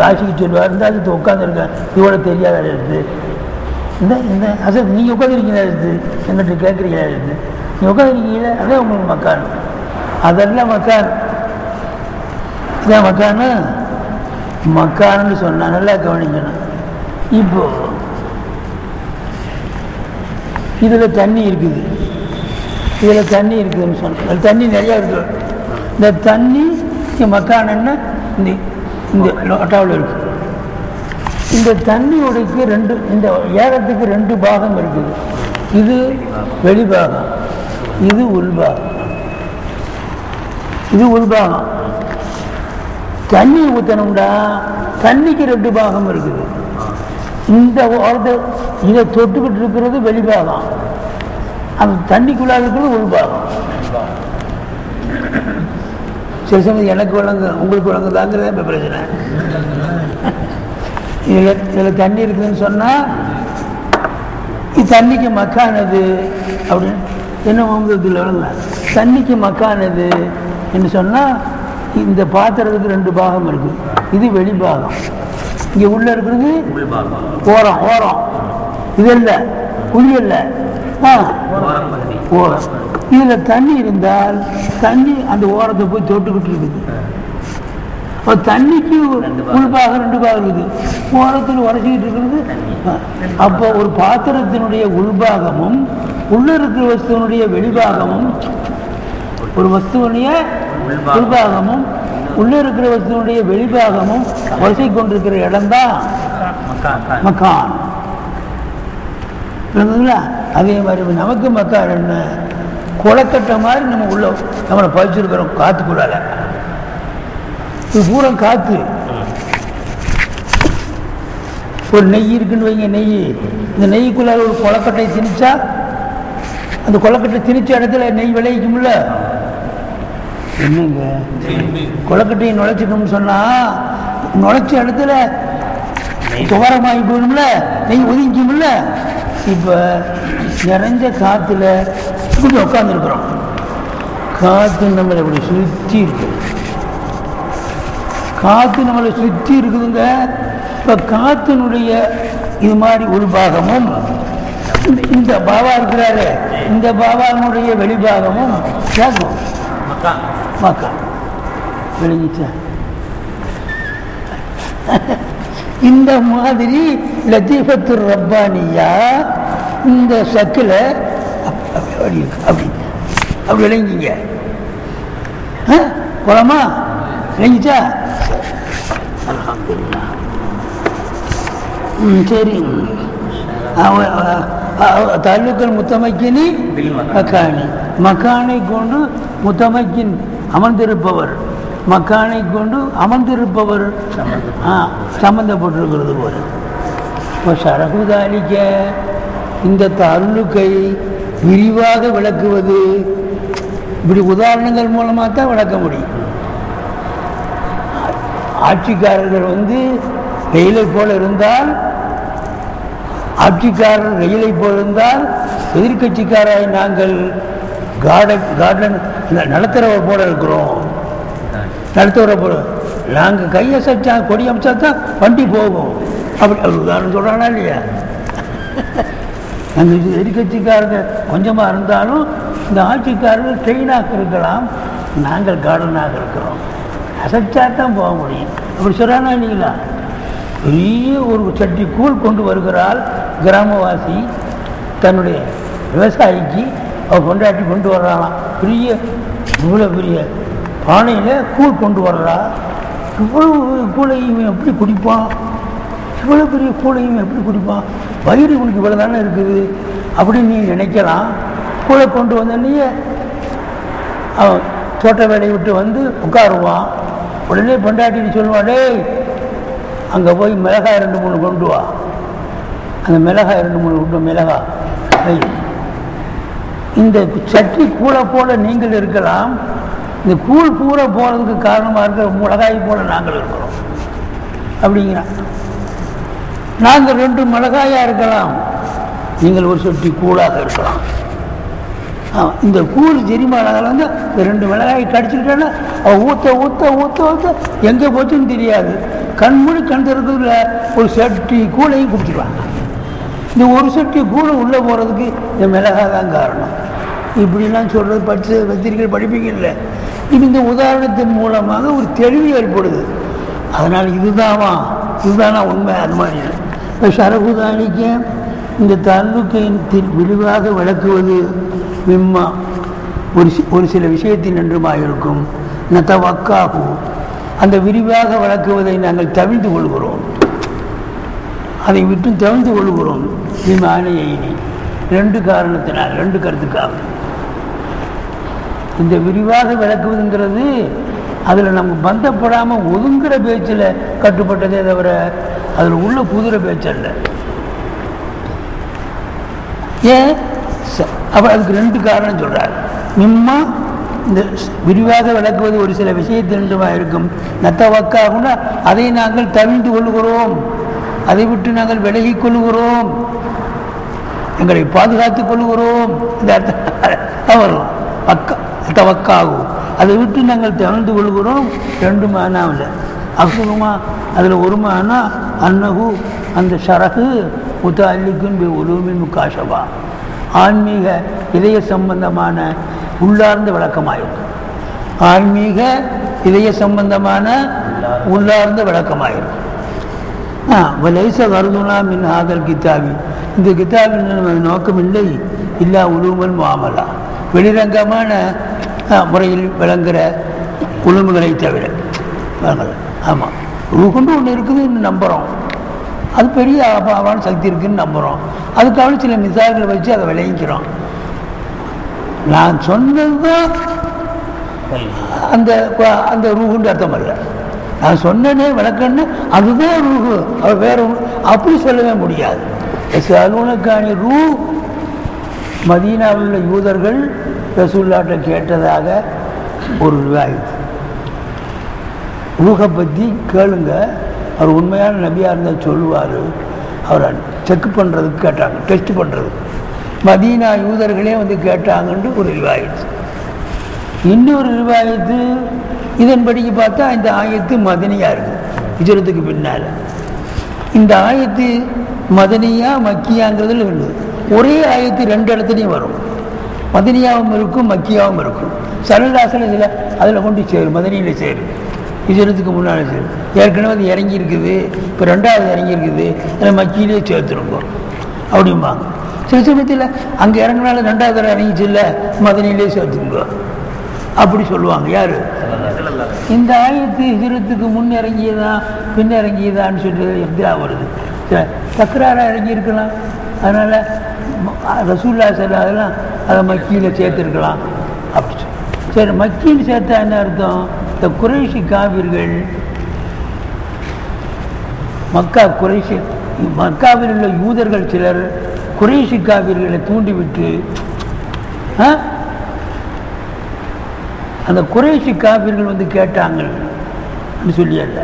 ஆசிக்கு சொல்லுவார், இருந்தாலும் உட்காந்துருக்கேன் இவ்வளோ தெரியாத எடுத்து இந்த அசல் நீங்கள் உட்காந்துருக்கீங்களா எடுத்து எங்கிட்ட கேட்குறீங்களா எடுத்து நீங்கள் உட்காந்துருக்கீங்களா, அதே உங்களுக்கு மக்கான். அதெல்லாம் மக்கான். இதான் மக்கானு. மக்கான்னு சொன்னால் நல்லா கவனிக்கணும். இப்போ இதில் தண்ணி இருக்குது, இதில் தண்ணி இருக்குதுன்னு சொன்னால் தண்ணி நிறையா இருக்குது. இந்த தண்ணி மக்கானன்னா இந்த லோட்டாவில் இருக்குது. இந்த தண்ணியோடைக்கு ரெண்டு, இந்த ஏகத்துக்கு ரெண்டு பாகம் இருக்குது. இது வெளிபாகம், இது உள்பாகம். இது உள்பாகம். தண்ணி ஊற்றணும்டா தண்ணிக்கு ரெண்டு பாகம் இருக்குது. இந்த ஓரத்தை இதை தொட்டுக்கிட்டு இருக்கிறது வெளிபாகம், அந்த தண்ணிக்குள்ளாக இருக்கிறது உள்பாகம். சில சமயம் எனக்கு வழங்க உங்களுக்கு வழங்குதாங்கிறதே இப்போ பிரச்சனை. இதில் தண்ணி இருக்குதுன்னு சொன்னால் தண்ணிக்கு மக்கானது அப்படின்னு என்ன மமதத்தில் வழங்க. தண்ணிக்கு மக்கானது என்று சொன்னால் இந்த பாத்திரத்துக்கு 2 பாகம் இருக்குது. இது வெளிப்பாகம், இங்கே உள்ள இருக்கிறது ஓரம். ஓரம் இது இல்லை, குழி இல்லை, ஓரம். இதில் தண்ணி இருந்தால் தண்ணி அந்த ஓரத்தை போய் தொட்டுக்கிட்டு இருக்குது. தண்ணிக்கு உள்பாகம் 2 பாகம் இருக்குது, ஓரத்தில் உரைச்சிக்கிட்டு இருக்கிறது. அப்போ ஒரு பாத்திரத்தினுடைய உள்பாகமும் உள்ள இருக்கிற வஸ்துவனுடைய வெளிபாகமும், ஒரு வஸ்துவனுடைய உள்பாகமும் உள்ள இருக்கிற வஸ்துவனுடைய வெளிபாகமும் வரிசை கொண்டிருக்கிற இடம்தான் மக்கான். அதே மாதிரி நமக்கு மக்கான் என்ன, குளக்கட்ட மாதிரி நம்ம உள்ள நம்மளை பதிச்சிருக்கிறோம் காத்துக்குள்ளால. இது பூரா காத்து. ஒரு நெய் இருக்குன்னு வைங்க, நெய், இந்த நெய்க்குள்ளால ஒரு கொலக்கட்டை திணிச்சா அந்த கொலக்கட்டை திணிச்ச இடத்துல நெய் விளைவிக்கும்ல. என்னங்க கொலக்கட்டையை நுழைச்சிக்கணும்னு சொன்னா நுழைச்ச இடத்துல துவரமாகி போயிடும்ல, நெய் ஒதுங்கிக்கும்ல. இப்ப நிறைஞ்ச காத்துல இப்படி உட்காந்துருக்குறோம், காத்து நம்மளை இப்படி சுற்றி இருக்கு, காத்து நம்மளை சுற்றி இருக்குதுங்க. இப்ப காத்தினுடைய இது மாதிரி உள்பாகமும் இந்த பாபா இருக்கிறாரு, இந்த பாபாவினுடைய வெளிபாகமும் கேட்கும் மக்கா விளங்கிச்சா. இந்த மாதிரி லத்தீஃபத்து ரப்பானியா இந்த சக்கில் அப்படி அப்படி விளங்கிங்க. போலாமா? விளங்கிச்சா? அல்ஹம்துலில்லாஹ். சரி. தாலுக்கல் முத்தமக்கினி மக்கானி, மக்கானை கொண்டு முத்தமக்கின் அமர்ந்திருப்பவர், மக்கானை கொண்டு அமர்ந்திருப்பவர் சம்பந்தப்பட்டிருக்கிறது போல. இப்போ சரகுதாலிக்க இந்த தாலுக்கை விரிவாக விளக்குவது இப்படி உதாரணங்கள் மூலமாக தான் விளக்க முடியும். ஆட்சிக்காரர்கள் வெயிலை போல இருந்தால், ஆட்சிக்காரர் வெயிலை போல இருந்தால், எதிர்கட்சிக்காராய் நாங்கள் கார்டன் நடத்துறவர் போல இருக்கிறோம். நடத்துவரை போல நாங்கள் கையசைச்சா கொடி அமைச்சா தான் வண்டி போகும். அப்படி உதாரணம் சொல்கிறானா இல்லையா? அந்த எதிர்கட்சிக்காரங்க கொஞ்சமாக இருந்தாலும் இந்த ஆட்சிக்காரர்கள் ட்ரெயினாக இருக்கலாம், நாங்கள் கார்டனாக இருக்கிறோம். அசைச்சா தான் போக முடியும். அப்படி சொல்கிறானா இல்லைங்களா? பெரிய ஒரு சட்டி கூழ் கொண்டு வருகிறாள் கிராமவாசி, தன்னுடைய விவசாயிக்கு அவர் கொண்டாட்டி கொண்டு வர்றாளாம். பெரிய இவ்வளோ பெரிய பானையில் கூழ் கொண்டு வர்றா. இவ்வளவு கூழையும் எப்படி குடிப்பான்? இவ்வளோ பெரிய கூழையும் எப்படி குடிப்பான்? வயிறு உனக்கு இவ்வளோ தானே இருக்குது அப்படின்னு நீ நினைக்கலாம். கூழை கொண்டு வந்தோடனே அவன் தோட்ட வேலையை விட்டு உட்காருவான். உடனே பொண்டாட்டின்னு சொல்லுவான், டேய் அங்கே போய் மிளகாய் 2-3 கொண்டு வா. அந்த மிளகாய் 2-3 கொண்டு மிளகாய். இந்த சட்டி கூழை போல நீங்கள் இருக்கலாம், இந்த கூழ் பூரா போகிறதுக்கு காரணமாக இருக்கிற மிளகாய் போல நாங்கள் இருக்கிறோம் அப்படிங்கிறான். நாங்கள் 2 மிளகாயாக இருக்கலாம், நீங்கள் ஒரு சட்டி கூழாக இருக்கலாம். இந்த கூழ் ஜெரிமானால இந்த 2 மிளகாய் கடிச்சுக்கிட்டேன்னா அவள் ஊற்ற ஊற்ற ஊற்ற ஊற்ற எங்கே போச்சுன்னு தெரியாது. கண்மூடி கண் திறக்கிறதுல ஒரு சட்டி கூழையும் குடிச்சிடுவாங்க. இந்த ஒரு சட்டி கூழை உள்ளே போகிறதுக்கு இந்த மிளகாய் தான் காரணம். இப்படிலாம் சொல்கிறது படித்து பத்திரிகைகள் படிப்பீங்க இல்லை. இது இந்த உதாரணத்தின் மூலமாக ஒரு தெளிவு ஏற்படுது. அதனால் இதுதானா உண்மை? அது மாதிரி இப்போ சரகுதானிக்க இந்த தாலுக்கையின் விரிவாக விளக்குவது மிம்மா ஒரு சில விஷயத்தின் என்றுமாக இருக்கும். நத்தவக்காகு அந்த விரிவாக விளக்குவதை நாங்கள் தவிர்த்து கொள்கிறோம், அதை விட்டு தவிர்த்து கொள்கிறோம். விமானியை 2 காரணத்தினால், 2 கருத்துக்காக இந்த விரிவாக விளக்குவதுங்கிறது அதில் நம்ம பந்தப்படாமல் ஒதுங்குற பேச்சில் கட்டுப்பட்டதே தவிர அதில் உள்ள புதுற பேச்சல்ல. ஏன்? அப்போ அதுக்கு 2 காரணம் சொல்கிறார். மிம்மா இந்த விரிவாக விளக்குவது ஒரு சில விஷயத்தின்றுமாக இருக்கும். நத்தவக்காகுன்னா அதை நாங்கள் தவிர்த்து கொள்கிறோம், அதை விட்டு நாங்கள் விலகிக் கொள்கிறோம், எங்களை பாதுகாத்துக் கொள்கிறோம். இந்த அர்த்தம் வரும். தவக்காகும், அதை விட்டு நாங்கள் தவிர்த்து கொள்கிறோம். ரெண்டு மானாவில் அசுகமா அதில் ஒரு மானா அன்னகு அந்த ஷரகு முத்தல்லிக்குன் பி உலூமின் முக்காஷபா ஆன்மீக இதய சம்பந்தமான உள்ளார்ந்த விளக்கமாயிருக்கும். ஆன்மீக இதய சம்பந்தமான உள்ளார்ந்த விளக்கமாயிருக்கும். வலைச கருதுனா மின் ஆதல் கித்தாபி, இந்த கித்தாபின் நோக்கம் இல்லை இல்லா உலூமல் முஆமலா, வெளிரங்கமான முறையில் விளங்குகிற உளுமுகளை தவிர. ஆமாம், கொண்டு ஒன்று இருக்குதுன்னு நம்புகிறோம், அது பெரிய அபாவான சக்தி இருக்குதுன்னு நம்புகிறோம். அதுக்காக சில மிசால்களை வச்சு அதை விளைவிக்கிறோம். நான் சொன்னது தான் அந்த அந்த ரூஹுன்ற அர்த்தம் அல்ல. நான் சொன்னனே விளக்கன்னு அதுதான் ரூஹு, அது வேற அப்படி சொல்லவே முடியாது. அலுவலக்கான ரூ மதீனாவில் உள்ள யூதர்கள் ரசூலுல்லாஹ்ட்ட கேட்டதாக ஒரு ரிவாயத். ரூஹை பற்றி கேளுங்க, அவர் உண்மையான நபியாக இருந்தால் சொல்லுவார். அவரை செக் பண்ணுறதுக்கு கேட்டாங்க, டெஸ்ட் பண்ணுறதுக்கு மதீனா யூதர்களே வந்து கேட்டாங்கன்னு ஒரு ரிவாயத்து. இன்னொரு ரிவாயத்து இதன்படிக்கு பார்த்தா இந்த ஆயத்து மதனியாக இருக்குது, ஹிஜ்ரத்துக்கு பின்னால். இந்த ஆயத்து மதனியா மக்கியாங்கிறதுல இருக்குது. ஒரே ஆயத்து ரெண்டு இடத்துலையும் வரும், மதனியாவும் இருக்கும் மக்கியாவும் இருக்கும். சரலாசன இதில் அதில் கொண்டு சேரும், மதனியில் சேரும், ஹிஜ்ரத்துக்கு முன்னால் சேரும். ஏற்கனவே அது இறங்கி இருக்குது, இப்போ ரெண்டாவது இறங்கி இருக்குது, அதில் மக்கியிலே சேர்த்துருக்கோம் அப்படிம்பாங்க. சில சமயத்தில் அங்கே இறங்கினாலும் ரெண்டாவது தடவை இறங்கிச்சு இல்லை, மதனிலே சேர்த்துருக்கோம் அப்படி சொல்லுவாங்க. யார் இந்த ஆயத்து ஹிஜ்ரத்துக்கு முன் இறங்கியதா பின் இறங்கியதான்னு சொல்லிட்டு எப்படியா வருது, தக்கராராக இறங்கியிருக்கலாம். அதனால் ரசூலுல்லாஹி ஸல்லல்லாஹு அலைஹி வஸல்லம் அதை மக்கியில் சேர்த்துருக்கலாம் அப்படி சொல்லி. சரி, மக்கியில் சேர்த்தா என்ன அர்த்தம்? இந்த குறைஷி காவிர்கள், மக்காவில் உள்ள யூதர்கள் சிலர் குறைஷி காவிர்களை தூண்டிவிட்டு அந்த குறைஷி காவிர்கள் வந்து கேட்டாங்கன்னு சொல்லியல்ல,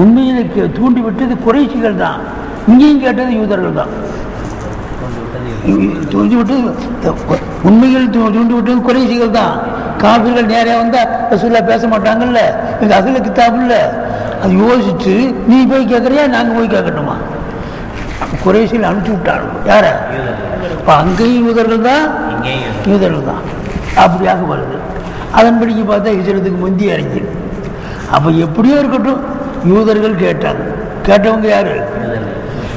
உண்மையில் தூண்டிவிட்டது குறைஷிகள் தான், இங்கேயும் கேட்டது யூதர்கள் தான். உண்மைகள் தூண்டிவிட்டது குறைஷிகள் தான். காபிர்கள் நேராக வந்தால் ரசூலுல்லாஹ் பேச மாட்டாங்கல்ல, எங்கள் அகல கிதாபு இல்லை. அது யோசிச்சு நீ போய் கேட்குறியா நாங்கள் போய் கேட்கணுமா? குறைஷிகள் அனுப்பிச்சு விட்டாங்க. யார? இப்போ அங்கேயும் யூதர்கள் தான், யூதர்கள் தான். அப்படியாக வருது. அதன்படிக்கு பார்த்தா ஹிஜ்ரத்துக்கு முந்தி இறங்கிடும். அப்போ எப்படியோ இருக்கட்டும், யூதர்கள் கேட்டாங்க. கேட்டவங்க யாரு?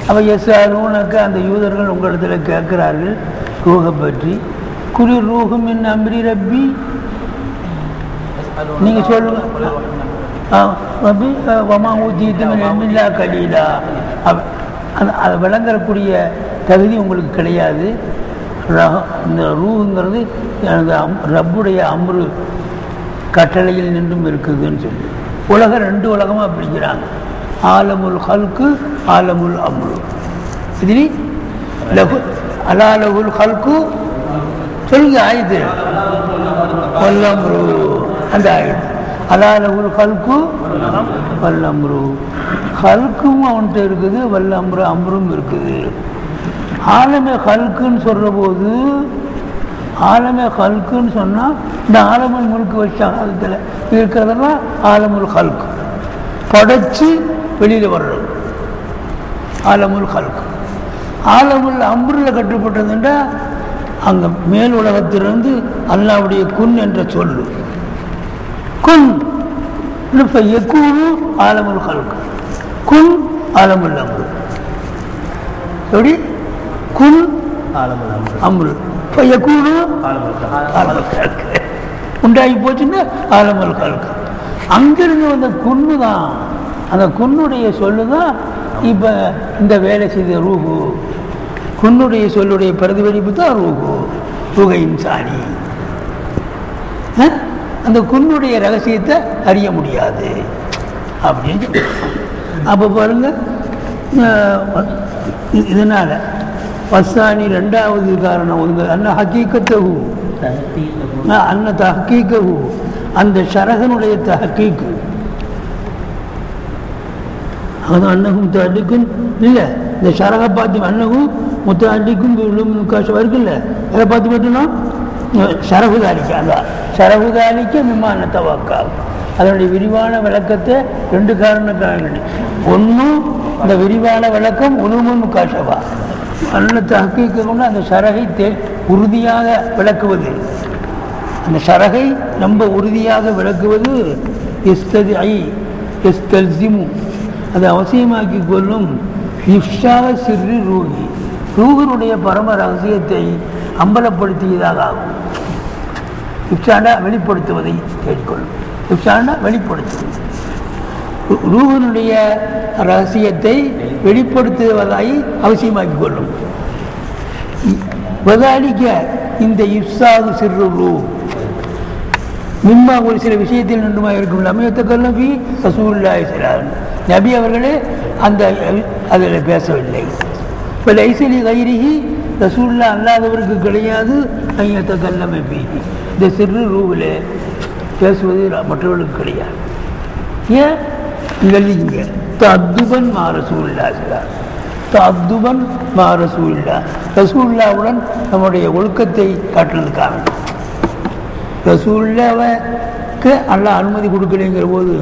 அப்போ எஸ்ஆருனாக்கா அந்த யூதர்கள் உங்களிடத்துல கேட்குறார்கள் ரூஹை பற்றி. குளிர் ரூஹும் மின் அம்ரி ரப்பி, நீங்கள் சொல்லுங்க. ரப்பி வமா ஊத்தீது மின் இல்மில்லா கலீலா, அதை விளங்கக்கூடிய தகுதி உங்களுக்கு கிடையாது. இந்த ரூஹுங்கிறது ரப்புடைய அம்ரு கட்டளையில் நின்றும் இருக்குதுன்னு சொல்லி உலகம் ரெண்டு உலகமாக பிடிக்கிறாங்க. ஆலமுல் ஹல்கு ஆலமுல் அம்ரு. இதுலி லகு அலாலகுல் ஹல்கு சொல்லுங்க ஆயுது வல்லம்ரு, அந்த ஆயுது அலாலகுல் ஹல்கு வல்லம்ரு. ஹல்கும் அவன்கிட்ட இருக்குது, வல்லம்ரு அம்ரும் இருக்குது. ஆலமே ஹல்குன்னு சொல்கிற போது, ஆலமே ஹல்குன்னு சொன்னால் இந்த ஆலமுல் முழுக்க வச்ச காலத்தில் இருக்கிறதெல்லாம் ஆலமுல் ஹல்கு, படைச்சு வெளியில் வர்றது ஆலமுல் ஹல்கு. ஆலமுல் அம்ரில் கட்டுப்பட்டதுன்றா அங்கே மேல் உலகத்திலிருந்து அல்லாவுடைய குன் என்ற சொல்லு, குன் ஆலமுல் ஹல்கு, குன் ஆலமுல் அம்ரு. எப்படி? குன் அம்ரு உண்டாகி போச்சுன்னா ஆலமுல் ஹல்கு. அங்கிருந்து வந்த குன்னு தான், அந்த குன்னுடைய சொல்லு தான் இப்போ இந்த வேலை செய்த ரூஹு. குன்னுடைய சொல்லுடைய பிரதிபலிப்பு தான் ரூஹு, ரூஹ இன்சானி. அந்த குன்னுடைய ரகசியத்தை அறிய முடியாது அப்படின்னு. அப்போ பாருங்க, இதனால் வசானி ரெண்டாவது காரணம் வந்து அண்ணா ஹக்கீக்கத்தகு அன்ன தஹ்கீக்கு அந்த ஷரகனுடைய தஹ்கீக்கு அது அன்னகும் முத்தஅல்லிக்கும் இல்லை இந்த ஷரகை பார்த்து அன்னகும் முத்தஅல்லிக்கும் முக்காஷம் இருக்குல்ல அதை பார்த்து மட்டும்னா ஷரகுதாலிக்க அதான் ஷரகுதாலிக்க விமான தவாக்கா அதனுடைய விரிவான விளக்கத்தை ரெண்டு காரணம். ஒன்றும் இந்த விரிவான விளக்கம் உலுமுன் முக்காஷவா அன்ன தஹ்கீக்கு கொண்டு அந்த ஷரகை உறுதியாக விளக்குவது அந்த ஷரகை ரொம்ப உறுதியாக விளக்குவது எஸ்தல்சிமு அதை அவசியமாக்கி கொள்ளும் இஃப்ஷா சிறு ரூஹி ரூஹனுடைய பரம ரகசியத்தை அம்பலப்படுத்தியதாக ஆகும். இஃப்ஷாண்டா வெளிப்படுத்துவதை கேட்கொள்ளும். இஃப்ஷாண்டா வெளிப்படுத்துவது ரூஹனுடைய ரகசியத்தை வெளிப்படுத்துவதாய் அவசியமாக்கி கொள்ளும். வதாலிக்க இந்த இஃப்சாது சிறு ரூ மிம்மா ஒரு சில விஷயத்தில் நின்றுமா இருக்கும் அமையத்த கல்வி ரசூலுல்லாஹி ஸல்லல்லாஹு அலைஹி வஸல்லம் நபி அவர்களே அந்த அதில் பேசவில்லை. இப்போ லைசலி கைரிஹி ரசூலுல்லாஹ் அல்லாதவருக்கு கிடையாது ஐயத்த கல்லமை பீஹி இந்த சிறு ரூவில் பேசுவது மற்றவர்களுக்கு கிடையாது. ஏன் எழுதிங்க தத்துபன் மா ரசூலுல்லாஹி ஸல்லல்லாஹு தத்துபன் மா ரசூலுல்லாஹ் ரசூலுல்லாஹ்வுடன் நம்முடைய ஒழுக்கத்தை காட்டுறதுக்காக ரசூலுல்லாஹ்வுக்கு அல்லாஹ் அனுமதி கொடுக்கலைங்கிற போது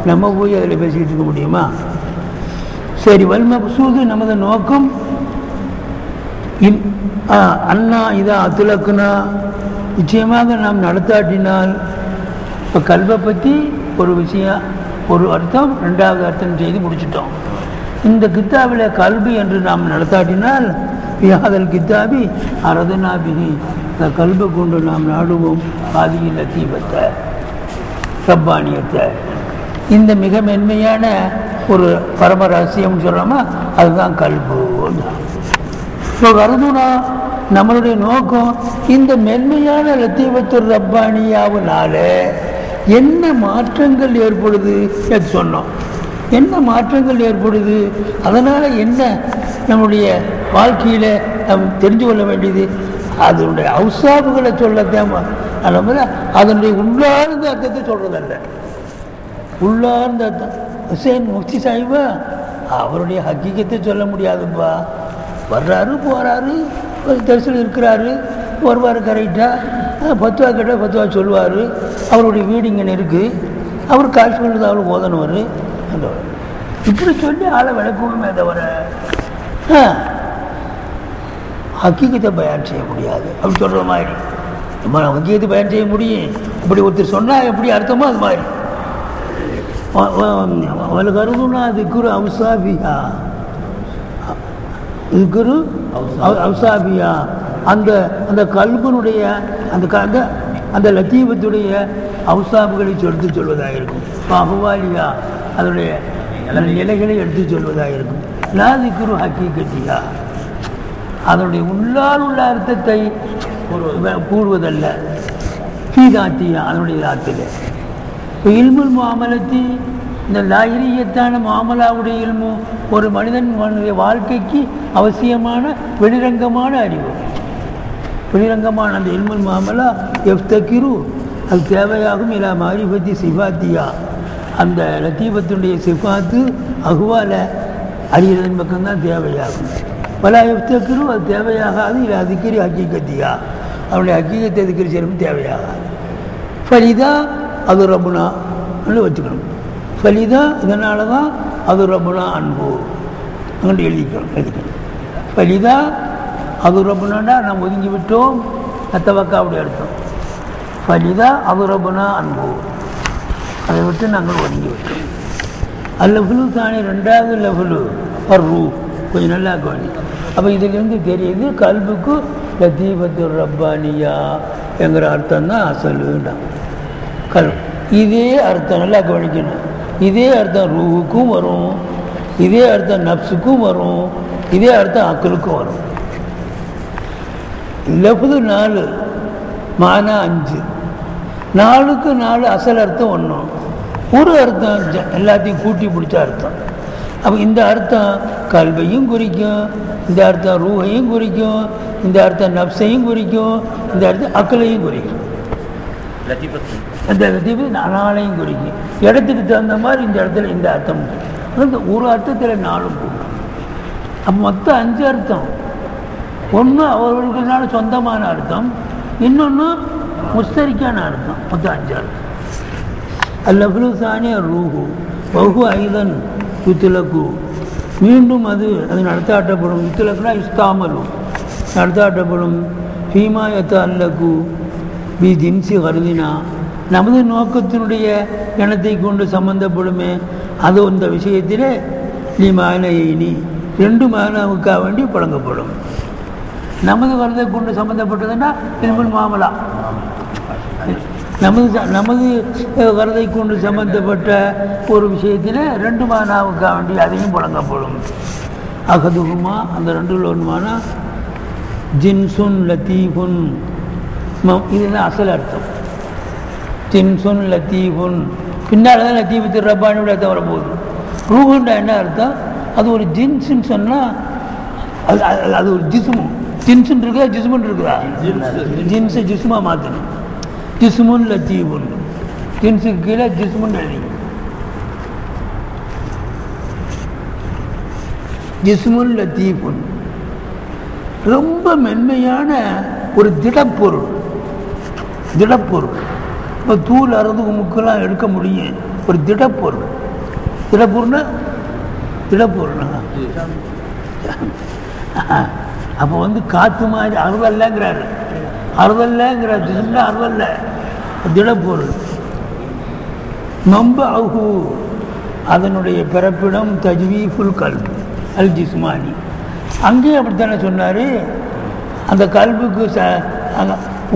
நம்ம போய் அதில் பேசிக்கிட்டு இருக்க முடியுமா? சரி வல்மக்சூது நமது நோக்கம் அண்ணா இதா அத்துலக்குனா நிச்சயமாக நாம் நடத்தாட்டினால் இப்போ கல்வை பற்றி ஒரு விஷயம் ஒரு அர்த்தம் ரெண்டாவது அர்த்தம் செய்து முடிச்சிட்டோம். இந்த கித்தாபில் கல்வி என்று நாம் நடத்தாட்டினால் பியாதல் கித்தாபி அரதனாபிகி இந்த கல்வை கொண்டு நாம் நாடுவோம் ஆதியில் லத்தீபத்தை ரப்பானியத்தை இந்த மிக மென்மையான ஒரு பரம ரகசியம் சொல்கிறோமா அதுதான் கல்பு. இப்போ வருதுனா நம்மளுடைய நோக்கம் இந்த மென்மையான லத்தீபத்து ரப்பானியாவினால என்ன மாற்றங்கள் ஏற்படுது என்று சொன்னோம். என்ன மாற்றங்கள் ஏற்படுது அதனால் என்ன நம்முடைய வாழ்க்கையில் நம் தெரிஞ்சு கொள்ள வேண்டியது அதனுடைய அவுசாபுகளை சொல்லத்தான் அதனால் அதனுடைய உள்ளார்ந்த அர்த்தத்தை சொல்கிறதல்ல. உள்ளார்ந்த அர்த்தம் ஹுசைன் முஃப்தி சாஹிபா அவருடைய ஹக்கீகத்தை சொல்ல முடியாதுப்பா. வர்றாரு போகிறாரு தரிசனம் இருக்கிறாரு வருவார் கரெக்டாக பத்துவா கேட்டால் பத்துவா சொல்லுவார். அவருடைய வீடு இங்கே இருக்குது அவர் காசு கொண்டு அவர் ஓதனவர் அந்த இப்படி சொல்லி ஆளை விளக்கணுமே தவிர ஹக்கீகத்தை பயன் செய்ய முடியாது. அப்படி சொல்கிற மாதிரி நம்ம ஹக்கீகத்தை பயன் செய்ய முடியும். இப்படி ஒருத்தர் சொன்னால் எப்படி அர்த்தமோ அது மாதிரி அவளுக்கு அருதுனா திக்குரு அவுசாபியா திக்குரு அவுசாபியா அந்த அந்த கல்பனுடைய அந்த அந்த லத்தீபத்துடைய அவுசாபுகளை எடுத்து சொல்வதாக இருக்கும். அஹ்வாலியா அதனுடைய நிலைகளை எடுத்து சொல்வதாக இருக்கும். லா திக்குரு ஹக்கீகத்தியா அதனுடைய உள்ளால் உள்ள அர்த்தத்தை கூறுவதல்ல. ஃபீதாத்தியா அதனுடைய ஆத்தில் இல்முல் முஆமலத்தி இந்த லாயிரியத்தான முஆமலாவுடைய இல்மு ஒரு மனிதனுடைய வாழ்க்கைக்கு அவசியமான வெளிரங்கமான அறிவு. வெளிரங்கமான அந்த இல்முல் முஆமலா எஃப்தகிரு அது தேவையாகும். இலா மாரிஃபத்தி சிஃபாத்தியா அந்த லத்தீபத்துடைய சிஃபாத்து அஹ்வால அறிகிறதன் பக்கம்தான் தேவையாகும். பல எஃப்தகிரு அது தேவையாகாது. இல்லை அதுக்கிரி ஹக்கீகத்தியா அவருடைய ஹக்கீகத்தை அதுக்கிரி செய்யணும் தேவையாகாது. ஃபலிதா அது ரப்புனா வச்சுக்கணும். ஃபலிதா இதனால தான் அது ரப்புனா அன்பு அங்கே எழுதிக்கணும். ஃபலிதா அது ரப்புனா நாம் ஒதுங்கி விட்டோம் தவக்கா அப்படி அர்த்தம். ஃபலிதா அது ரப்புனா அன்பு அதை விட்டு நாங்கள் ஒதுங்கி விட்டோம். அல்லஃபுலு தானே ரெண்டாவது லஃபுலு ரூ கொஞ்சம் நல்லா கவனி. அப்போ இதிலிருந்து தெரியுது கல்புக்கு லத்தீபத்து ரப்பானியா என்கிற அர்த்தம் தான் அசலுண்டான் கல். இதே அர்த்தம் நல்லா கவனிக்கணும். இதே அர்த்தம் ரூவுக்கும் வரும், இதே அர்த்தம் நப்சுக்கும் வரும், இதே அர்த்தம் அக்கலுக்கும் வரும். லஃபுது 4 மானா 5 4க்கு 4 அசல் அர்த்தம் ஒன்றும் ஒரு அர்த்தம் எல்லாத்தையும் கூட்டி பிடிச்ச அர்த்தம். அப்போ இந்த அர்த்தம் கல்வையும் குறிக்கும், இந்த அர்த்தம் ரூஹையும் குறிக்கும், இந்த அர்த்தம் நப்சையும் குறிக்கும், இந்த அர்த்தம் அக்கலையும் குறிக்கும், இந்த லத்தீஃபு நாளையும் குறிக்கும். இடத்துக்கு தகுந்த மாதிரி இந்த இடத்துல இந்த அர்த்தம் ஒரு அர்த்தத்தில் 4 கூட்டம். அப்போ மொத்தம் 5 அர்த்தம். ஒன்று அவர்களுக்குனால சொந்தமான அர்த்தம், இன்னொன்று முஸ்தரிக்கான அர்த்தம். மொத்தம் 5 அர்த்தம். அல்லஃபுலு சானிய ரூஹு வஹு ஐதன் யுத்லகு, மீண்டும் அது நடத்தாட்டப்படும். யுத்லகுனா இஸ்தாமலு, நடத்தாட்டப்படும். ஃபீமா யத்தல்லகு பி ஜின்சி கருதினா, நமது நோக்கத்தினுடைய இனத்தை கொண்டு சம்பந்தப்படுமே, அது அந்த விஷயத்திலே நீ மாலையினி 2 மானாவுக்காக வேண்டி புழங்கப்படும். நமது வரதை கொண்டு சம்பந்தப்பட்டதுன்னா திரும்ப மாமலா, நமது வரதை கொண்டு சம்பந்தப்பட்ட ஒரு விஷயத்தில் 2 மானாவுக்காக வேண்டி அதையும் புழங்கப்படும். அகதுகுமா, அந்த 2ல் ஒன்றுமானா ஜின்சுன் லத்தீஃபுன், இதுதான் அசல் அர்த்தம். ஜின்சுன் லத்தீஃபுன், பின்னால் தான் லத்தீஃபு ரப்பானியோட தவிர போகுது. ரூஹுண்டா என்ன அர்த்தம்? அது ஒரு ஜின்ஸுன்னு சொன்னால் அது ஒரு ஜிஸ்மு. ஜின்ஸுன்னு இருக்குதா ஜிஸ்முன்னு இருக்குதா? ஜின்ஸை ஜிஸ்மா மாற்றணும். ஜிஸ்முன் லத்தீஃபுன், ஜின்ஸுக்கு கீழே ஜிஸ்முன்னு எழுதி. ஜிஸ்முன் லத்தீஃபுன் ரொம்ப மென்மையான ஒரு திடப்பொருள். திடப்பொருள் இப்போ தூள் அறுது முக்கெல்லாம் எடுக்க முடியும். ஒரு திடப்பொருள். திடப்பொருள்னா அப்போ காற்று மாதிரி அறுதல்லங்கிறாரு. அறுதல்லங்கிறார், ஜிஸ்முன்னா அறுதல்ல, திடப்பொருள். நம்ப அஹு, அதனுடைய பிறப்பிடம் தஜ்வீஃபுல் கல்பு அல் ஜிஸ்மானி. அங்கேயும் அப்படித்தானே சொன்னார். அந்த கல்புக்கு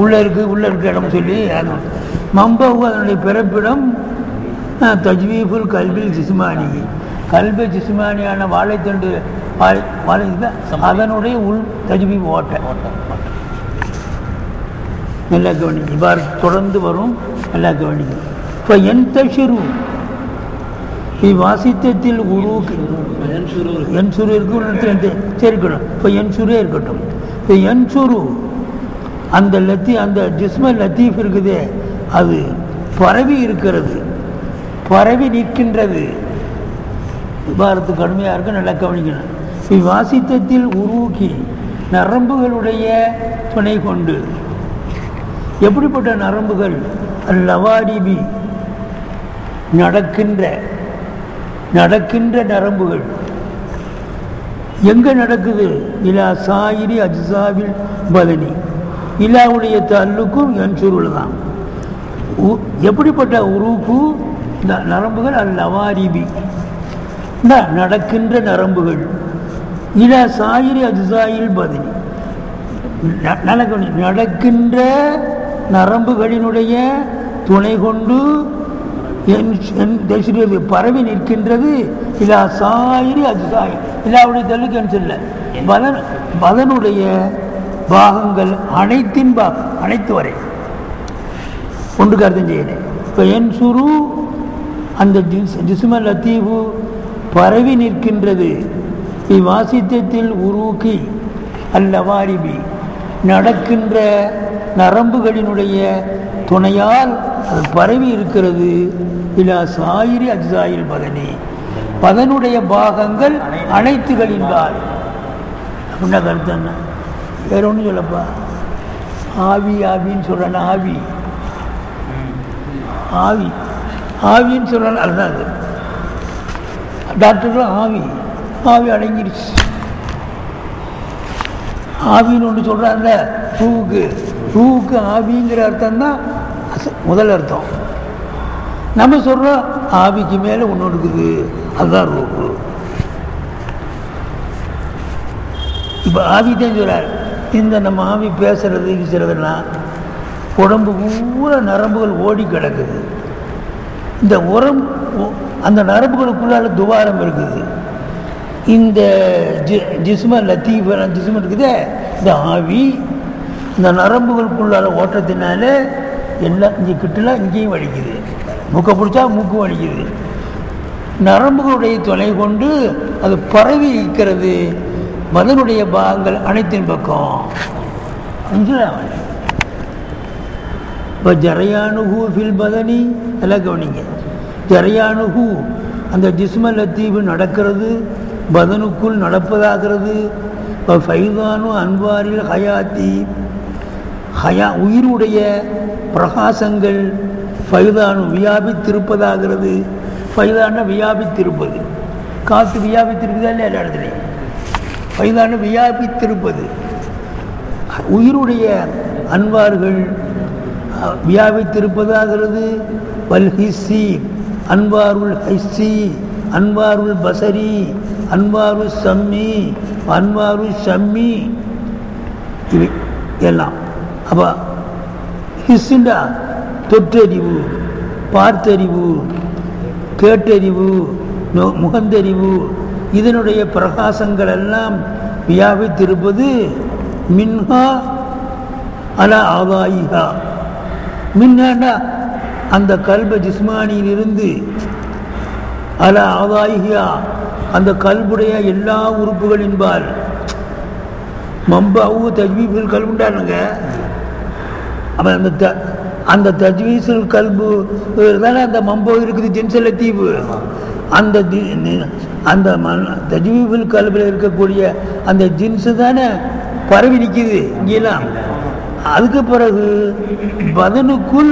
உள்ளே இருக்க இடம் சொல்லி மம்பகு அதனுடைய பிறப்பிடம் தஜ்வீஃபுல் கல்பில் ஜிஸ்மானி, கல்பு ஜிஸ்மானியான வாழைத்தண்டு வாழை அதனுடைய உள் தஜ்வீஃப் ஓட்டை. நல்லா கவனிக்கும். இவ்வாறு தொடர்ந்து வரும். நல்லா கவனிக்கும். இப்போ என் தஷிரு வாசித்தத்தில் உருவுக்கு என் சுரு இருக்கு சேர்க்கணும். இப்போ என் சுரே இருக்கட்டும். இப்போ என் சுரு அந்த அந்த ஜிஸ்ம லத்தீஃப் இருக்குது, அது பரவி இருக்கிறது, பரவி நிற்கின்றது. விவாரத்து கடுமையாக இருக்கு. நல்லா கவனிக்கணும். வாசித்தத்தில் உருவுக்கி, நரம்புகளுடைய துணை கொண்டு. எப்படிப்பட்ட நரம்புகள்? லவாடிபி, நடக்கின்ற நரம்புகள். எங்கே நடக்குது? இலா சாயிரி அஜ்சாவில் பதனி, இலாவுடைய தல்லுக்கும் என் சுருள் தான். எப்படிப்பட்ட உருப்பு நரம்புகள்? லவாரிபி, நடக்கின்ற நரம்புகள். இலா சாயிரி அஜ்சாயில் பதனி, நடக்கின்ற நரம்புகளினுடைய துணை கொண்டு பரவி நிற்கின்றது. இலா சாயிரி அஜ்சாயி, இலாவுடைய தல்லுக்கு என் சொல்ல பதனுடைய பாகங்கள் அனைத்தின் பாகம், அனைத்து வரை ஒன்றுக்கு அர்த்தம் செய்யணும். இப்போ என் சுரு அந்த ஜிஸ்ம லத்தீஃபு பரவி நிற்கின்றது. இவ்வாசித்தத்தில் உருக்கி அல்லவாரிபி, நடக்கின்ற நரம்புகளினுடைய துணையால் அது பரவி இருக்கிறது. இலா சாயிரி அஜ்சாயில் பதனி, பதனுடைய பாகங்கள் அனைத்துகளின்பால். அப்படின்னா கருத்து என்ன? வேற ஒன்றும் சொல்லப்பா. ஆவின்னு சொல்கிறான். ஆவின்னு சொல்கிறான். அதுதான் அது. டாக்டர்களும் ஆவி அடங்கிடுச்சு. ஆவின்னு ஒன்று சொல்கிறான்ல ரூவுக்கு ஆவிங்கிற அர்த்தம் தான் முதல் அர்த்தம். நம்ம சொல்கிறோம் ஆவிக்கு மேலே ஒன்று இருக்குது, அதுதான் ரூவு. இப்போ ஆவி தான் சொல்கிறார். இந்த நம்ம ஆவி பேசுறதுலாம் உடம்பு பூரா நரம்புகள் ஓடி கிடக்குது. இந்த அந்த நரம்புகளுக்குள்ளால துவாரம் இருக்குது. இந்த ஜிஸ்ம லத்தீஃப் ஜிஸ்ம இருக்குதே, இந்த ஆவி இந்த நரம்புகளுக்குள்ளால ஓட்டத்தினால எல்லாம் இங்கே கிட்டலாம் இங்கேயும் வலிக்குது. மூக்கை பிடிச்சா மூக்கும் வலிக்குது, நரம்புகளுடைய துணை கொண்டு அது பரவி இருக்கிறது மதனுடைய பாகங்கள் அனைத்தின் பக்கம். இப்போ ஜரையானுகு ஃபில் பதனி எல்லாம் கவனிங்க. ஜரையானுகு அந்த ஜிஸ்ம லத்தீஃபு நடக்கிறது, பதனுக்குள் நடப்பதாகிறது. இப்போ ஃபைதானு அன்வாரில் ஹயாத்தி உயிருடைய பிரகாசங்கள் ஃபைதானு வியாபித்திருப்பதாகிறது. ஃபைதான வியாபித்திருப்பது, காற்று வியாபித்திருக்குதா இல்லையா எல்லா இடத்துலையும்? ஃபைதான வியாபித்திருப்பது உயிருடைய அன்வார்கள் வியாபித்திருப்பதாகிறது. வல் ஹிஸ்ஸி அன்வாருல் ஹிஸ்ஸி அன்வாருல் பசரி அன்வாரு சம்மி அன்வாரு ஷம்மி இவை எல்லாம். அப்போ ஹிஸ்ஸுண்டா தொற்றறிவு, பார்த்தறிவு, கேட்டறிவு, முகந்தறிவு, இதனுடைய பிரகாசங்கள் எல்லாம் வியாபித்திருப்பது மின்ஹா அலா ஆதாயிஹா. மின்னாண்டா அந்த கல்ப ஜிஸ்மானியிலிருந்து, அலா ஆதாயிஹா அந்த கல்புடைய எல்லா உறுப்புகளின்பால், மம்பாவு தஜ்வீஃபில் கல்புண்டானுங்க. அப்போ அந்த தஜ்வீஸுல் கல்பு தானே அந்த மம்போ இருக்குது, ஜின்சல் லத்தீஃபு. அந்த தஜ்வீஃபுல் கல்பில் இருக்கக்கூடிய அந்த ஜின்ஸு தானே பரவி நிற்கிது இங்கெல்லாம். அதுக்கு பிறகு பதனுக்குள்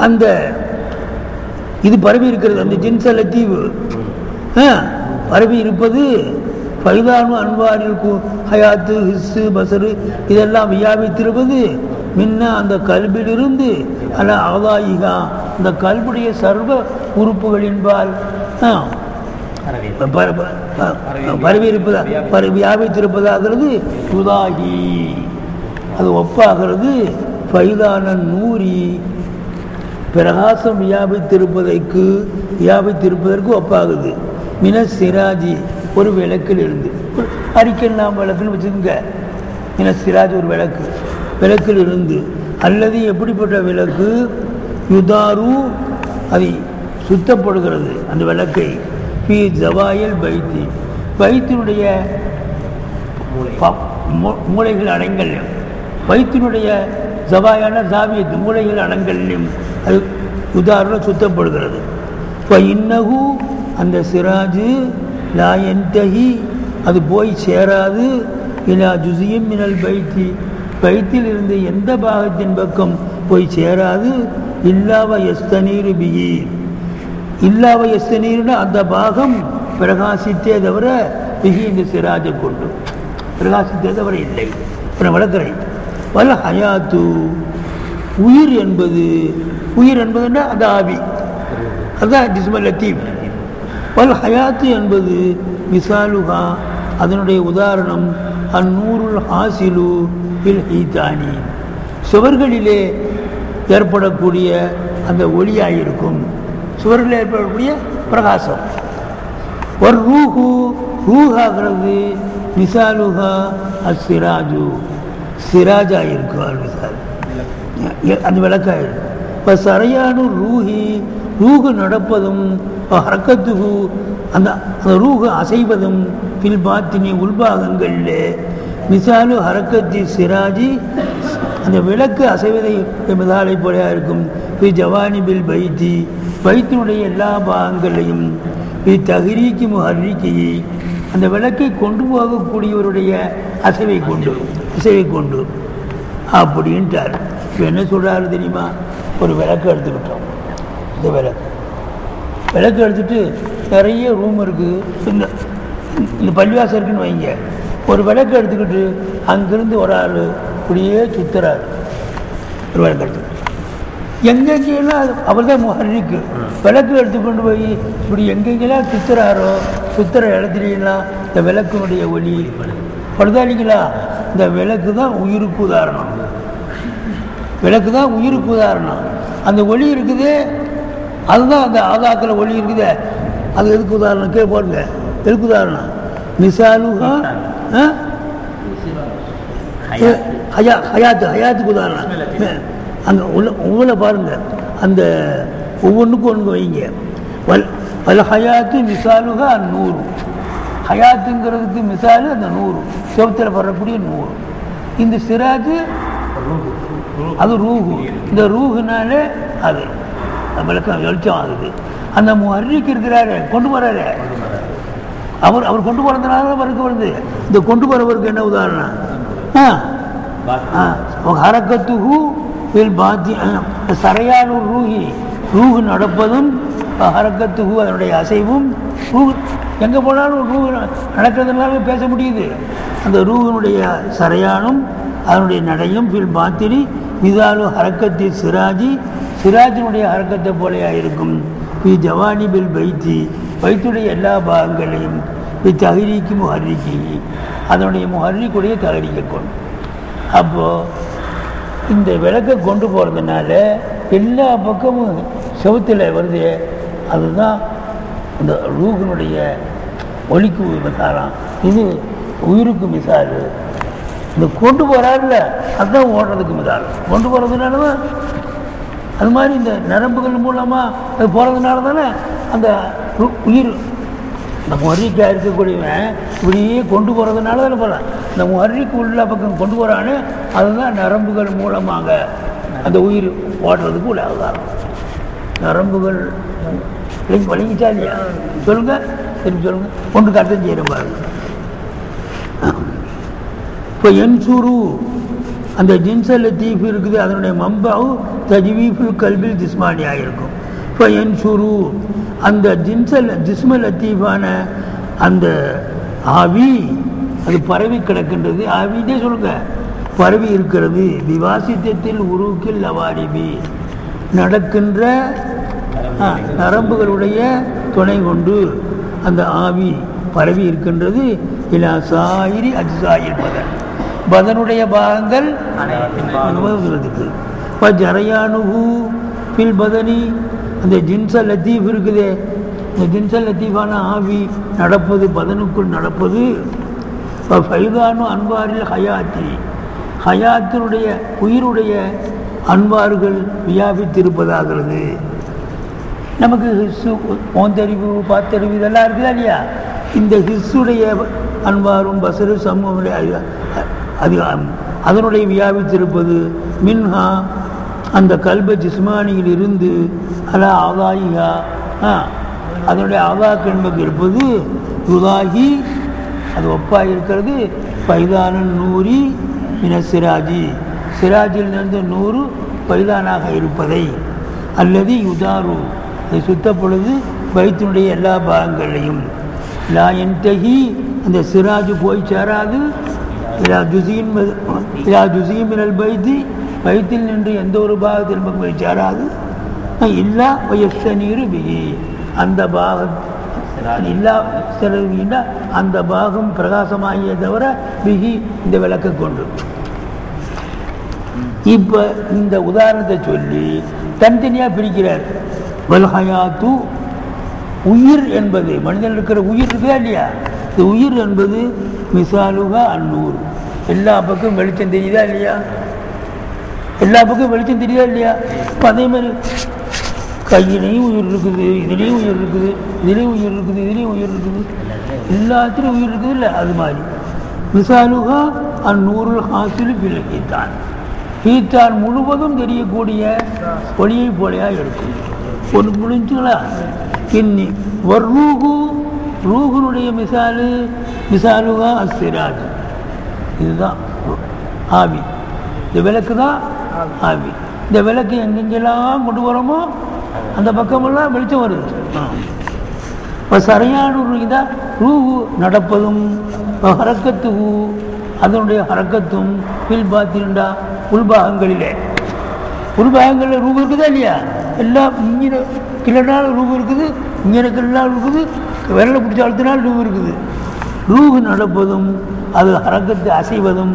அந்த இது பரவி இருக்கிறது, அந்த ஜின்சல் லத்தீஃபு பரவி இருப்பது. ஃபைதானு அன்வாரில் ஹயாத்து ஹிஸ்ஸு பசரு இதெல்லாம் வியாபித்திருப்பது முன்ன அந்த கல்பிலிருந்து அல்ல ஆதாயிகா அந்த கல்புடைய சர்வ உறுப்புகளின்பால் பரவி இருப்பதா வியாபித்திருப்பதாகிறது. உதாகி அது ஒப்பாகிறது. ஃபைதான நூரி பிரகாசம் வியாபித்திருப்பதற்கு ஒப்பாகுது. மின சிராஜி ஒரு விளக்கில் இருந்து, அரிக்கெல்லாம் விளக்குன்னு வச்சுருங்க. மின சிராஜ் ஒரு விளக்கில் இருந்து, அல்லது எப்படிப்பட்ட விளக்கு யுதாரு அதை சுத்தப்படுகிறது அந்த விளக்கை. பி ஜவாயல் பைத்தி பைத்தினுடைய மூளைகள் அடங்கல்லையும், பைத்தினுடைய ஜவாயான ஜாவியத்து மூளைகள் அடங்கல்லையும் அது உதாரணம் சுத்தப்படுகிறது. இப்போ இன்னகு அந்த சிராஜு லாயன்தஹி அது போய் சேராது. இலா ஜுசியும் மினல் பைத்தி பைத்தில் இருந்து எந்த பாகத்தின் பக்கம் போய் சேராது. இல்லாவ எஸ்தனீரு பிகி இல்லாவ எஸ்தனீருன்னா அந்த பாகம் பிரகாசித்தே தவிர பிகி இந்த சிராஜை கொண்டு பிரகாசித்தே தவிர இல்லை. அப்புறம் வளர்க்குறேன். வல் ஹயாத்து உயிர் என்பதுன்னா அது ஆவி, அதுதான் ஜிஸ்மல் லத்தீஃப். வல் ஹயாத்து என்பது மிசாலுகா அதனுடைய உதாரணம் அந்நூருல் ஹாசிலு பில் ஹீதானி சுவர்களிலே ஏற்படக்கூடிய அந்த ஒளியாயிருக்கும், சுவர்களில் ஏற்படக்கூடிய பிரகாசம். ஒரு ரூஹாகிறது மிசாலுகா அசிராஜு சிராஜாயிருக்கும் மிசால் அந்த விளக்காயிருக்கும். இப்போ சரையானு ரூஹு நடப்பதும் ஹரக்கத்துகு அந்த ரூஹு அசைவதும் பில் பாத்தினி உள்பாகங்களில் மிசாலு ஹரக்கத்தி சிராஜி அந்த விளக்கு அசைவதை மிதாலை போலையா இருக்கும். ஜவானி பில் பைத்தினுடைய எல்லா பாகங்களையும் தகிரிக்கு முஹர்ரிக்கி அந்த விளக்கை கொண்டு போகக்கூடியவருடைய அசைவை கொண்டு அப்படின்ட்டார். இப்போ என்ன சொல்கிறாரு தெரியுமா? ஒரு விளக்கு எடுத்துக்கிட்டோம். இந்த விளக்கு எடுத்துட்டு நிறைய ரூம் இருக்குது, இந்த பள்ளிவாசல் இருக்குன்னு வைங்க. ஒரு விளக்கு எடுத்துக்கிட்டு அங்கிருந்து ஒரு ஆள் இப்படியே சுற்றுறாரு. ஒரு விளக்கு எடுத்துக்கிட்டு எங்கெங்கெல்லாம் அவர் தான் முஹர்ரிக்கு. விளக்கு எடுத்துக்கொண்டு போய் இப்படி எங்கெங்கெல்லாம் சுற்றுற இடத்துலாம் இந்த விளக்கினுடைய ஒளி படுதா இல்லைங்களா? இந்த விளக்கு தான் உயிருக்கு உதாரணம். அந்த ஒளி இருக்குது, அதுதான் அந்த ஆதாக்கில் ஒளி இருக்குது. அது எதுக்கு உதாரணம் கே போடுங்க, எதுக்கு உதாரணம்? மிசாலுகா ஹயாத்துக்கு உதாரணம். அங்கே உள்ள பாருங்க, அந்த ஒவ்வொன்றுக்கும் ஒன்று வைங்க. அதில் ஹயாத்து மிசாலுக நூறு. ஹயாத்துங்கிறதுக்கு மிசாலு அந்த 100 செவத்தில் வரக்கூடிய 100. இந்த சிராஜு அது ரூஹு. இந்த ரூஹுனாலே அது விளக்கம் வெளிச்சம் ஆகுது. அந்த முஹர்ரிக் இருக்கிறாரு, கொண்டு போறாரு, அவர் கொண்டு போறதுனால அவருக்கு வருது. இந்த கொண்டு போறவருக்கு என்ன உதாரணம்? ஹரக்கத்துஹு வில் பாத்தி சரையானு ரூஹி, ரூஹு நடப்பதும் ஹரக்கத்துஹு அதனுடைய அசைவும். ரூஹ் எங்கே போனாலும் ரூஹு நடக்கிறதுனால பேச முடியுது. அந்த ரூஹினுடைய சரையானும் அதனுடைய நடையும் வில் பாத்தினி மிதாலு ஹரக்கத்தி சிராஜி, சிராஜினுடைய ஹரக்கத்தை போலையா இருக்கும். ஜவானி பில் பைத்தி, பைத்துடைய எல்லா பாகங்களையும் தகரிக்கு முஹர்ரிக்கி, அதனுடைய முஹர்ரிக்குடைய தகரிக்கை கொண்டு. அப்போது இந்த விளக்கை கொண்டு போகிறதுனால எல்லா பக்கமும் செவத்தில் வருது. அதுதான் இந்த ரூஹினுடைய ஒலிக்கு மிசாலாம், இது உயிருக்கு மிசால். இந்த கொண்டு போகிறாருல அதுதான் ஓடுறதுக்கு மிசால். கொண்டு போகிறதுனால தான் அது மாதிரி இந்த நரம்புகள் மூலமாக அது போகிறதுனால தானே அந்த உயிர் இந்த முஹர்ரிக்காக இருக்கக்கூடியவன் இப்படியே கொண்டு போகிறதுனால தானே போகிறான். இந்த முஹர்ரிக்கு உள்ள பக்கம் கொண்டு போகிறான்னு அதுதான் நரம்புகள் மூலமாக அந்த உயிர் ஓடுறதுக்கு உள்ள ஆதாரம். நரம்புகள் வலிங்கிச்சா இல்லையா? சொல்லுங்கள், திருப்பி சொல்லுங்கள். ஒன்றுக்கு அர்த்தம் செய்கிற பாருங்க. இப்போ என்சூரு அந்த ஜின்சல் லத்தீஃப் இருக்குது, அதனுடைய மம்பாவு தஜ்வீஃபுல் கல்பில் ஜிஸ்மானியாக இருக்கும். இப்போ என்சூரு அந்த ஜிஸ்ம லத்தீஃபான அந்த ஆவி அது பரவி கிடக்கின்றது. ஆவிதே சொல்லுங்க, பரவி இருக்கிறது. விவாசித்தத்தில் உருக்கில் லவாரிபி, நடக்கின்ற நரம்புகளுடைய துணை கொண்டு அந்த ஆவி பரவி இருக்கின்றது. இலா சாயிரி அஜ்சாயில் பதன், பதனுடைய பாகங்கள் அனுபவங்களுக்கு. இப்போ ஜரையானுஹு ஃபில் பதனி, அந்த ஜின்சல் லத்தீஃப் இருக்குது, இந்த ஜின்சல் லத்தீஃபான ஆவி நடப்பது, பதனுக்குள் நடப்பது. இப்போ ஃபைதானு அன்வாரில் ஹயாத்தி, ஹயாத்தினுடைய உயிருடைய அன்வார்கள் வியாபித்திருப்பதாகிறது. நமக்கு ஹிஸ்ஸு, ஓந்தறிவு, பாத்தறிவு இதெல்லாம் இருக்குதா இல்லையா? இந்த ஹிஸ்ஸுடைய அன்வாரும் பசரு சமூகமுடைய அது அதனுடைய வியாபித்திருப்பது. மின்ஹா அந்த கல்ப ஜிஸ்மானியில் இருந்து அலா ஆதாயிகா, அதனுடைய ஆதாக்கு என்பது இருப்பது. யுதாகி அது ஒப்பாக இருக்கிறது. பைதானன் நூறி மின சிராஜி, சிராஜிலிருந்து 100 பைதானாக இருப்பதை. அல்லது யுதாரு அதை சுத்த பொழுது பைத்தினுடைய எல்லா பாகங்களையும். லா என்தகி அந்த சிராஜு போய் சேராது. இலா ஜுசீன் மினல் பைத்தி, பைத்தில் நின்று எந்த ஒரு பாகத்தில் போய் சேராது. இல்லா வயஸ்தனீரு பிகி, அந்த பாகம் இல்லா செலவுனா அந்த பாகம் பிரகாசமாகிய தவிர பிகி இந்த விளக்கை கொண்டு. இப்போ இந்த உதாரணத்தை சொல்லி தனித்தனியாக பிரிக்கிறார். வல்ஹயாத்து உயிர் என்பது, மனிதன் இருக்கிற உயிர் இருக்குதா இல்லையா? இந்த உயிர் என்பது மிசாலுகா அந்நூறு. எல்லா பக்கம் வெளிச்சம் தெரியுதா இல்லையா? எல்லா பக்கம் வெளிச்சம் தெரியுதா இல்லையா? இப்போ அதே மாதிரி கையிலையும் உயிர் இருக்குது, இதுலேயும் உயிர் இருக்குது, இதுலேயும் உயிர் இருக்குது, இதுலேயும் உயிர் இருக்குது, எல்லாத்துலேயும் உயிர் இருக்குது இல்லை? அது மாதிரி மிசாலுகா அந்நூறுல் ஹாசில் பிள்ளைத்தான், ஈத்தான் முழுவதும் தெரியக்கூடிய ஒளியை போலையாக இருக்கும். ஒன்று முடிஞ்சுங்களா? இன்னி வர்ரூகு, ரூஹனுடைய மிசாலுகா அஸ்ஸிராஜ், இதுதான் ஆவி. இந்த விளக்கு தான் ஆவி. இந்த விளக்கு எங்கெங்கெல்லாம் கொண்டு வரோமோ அந்த பக்கமெல்லாம் வெளிச்சம் வருது. இப்போ சரியான இதான் ரூஹு நடப்பதும் ஹரக்கத்துஹு அதனுடைய ஹரக்கத்தும் பில் பாத்தின்டா உள்பாகங்களிலே. உள்பாகங்களில் ரூபு இருக்குதா இல்லையா? எல்லாம் இங்கே கிளனாலும் ரூபு இருக்குது, இங்கே கிளனாலும் இருக்குது, விரலை பிடிச்ச அழுத்தினால் ரூபு இருக்குது. ரூஹு நடப்பதும் அது ஹரக்கத்து அசைவதும்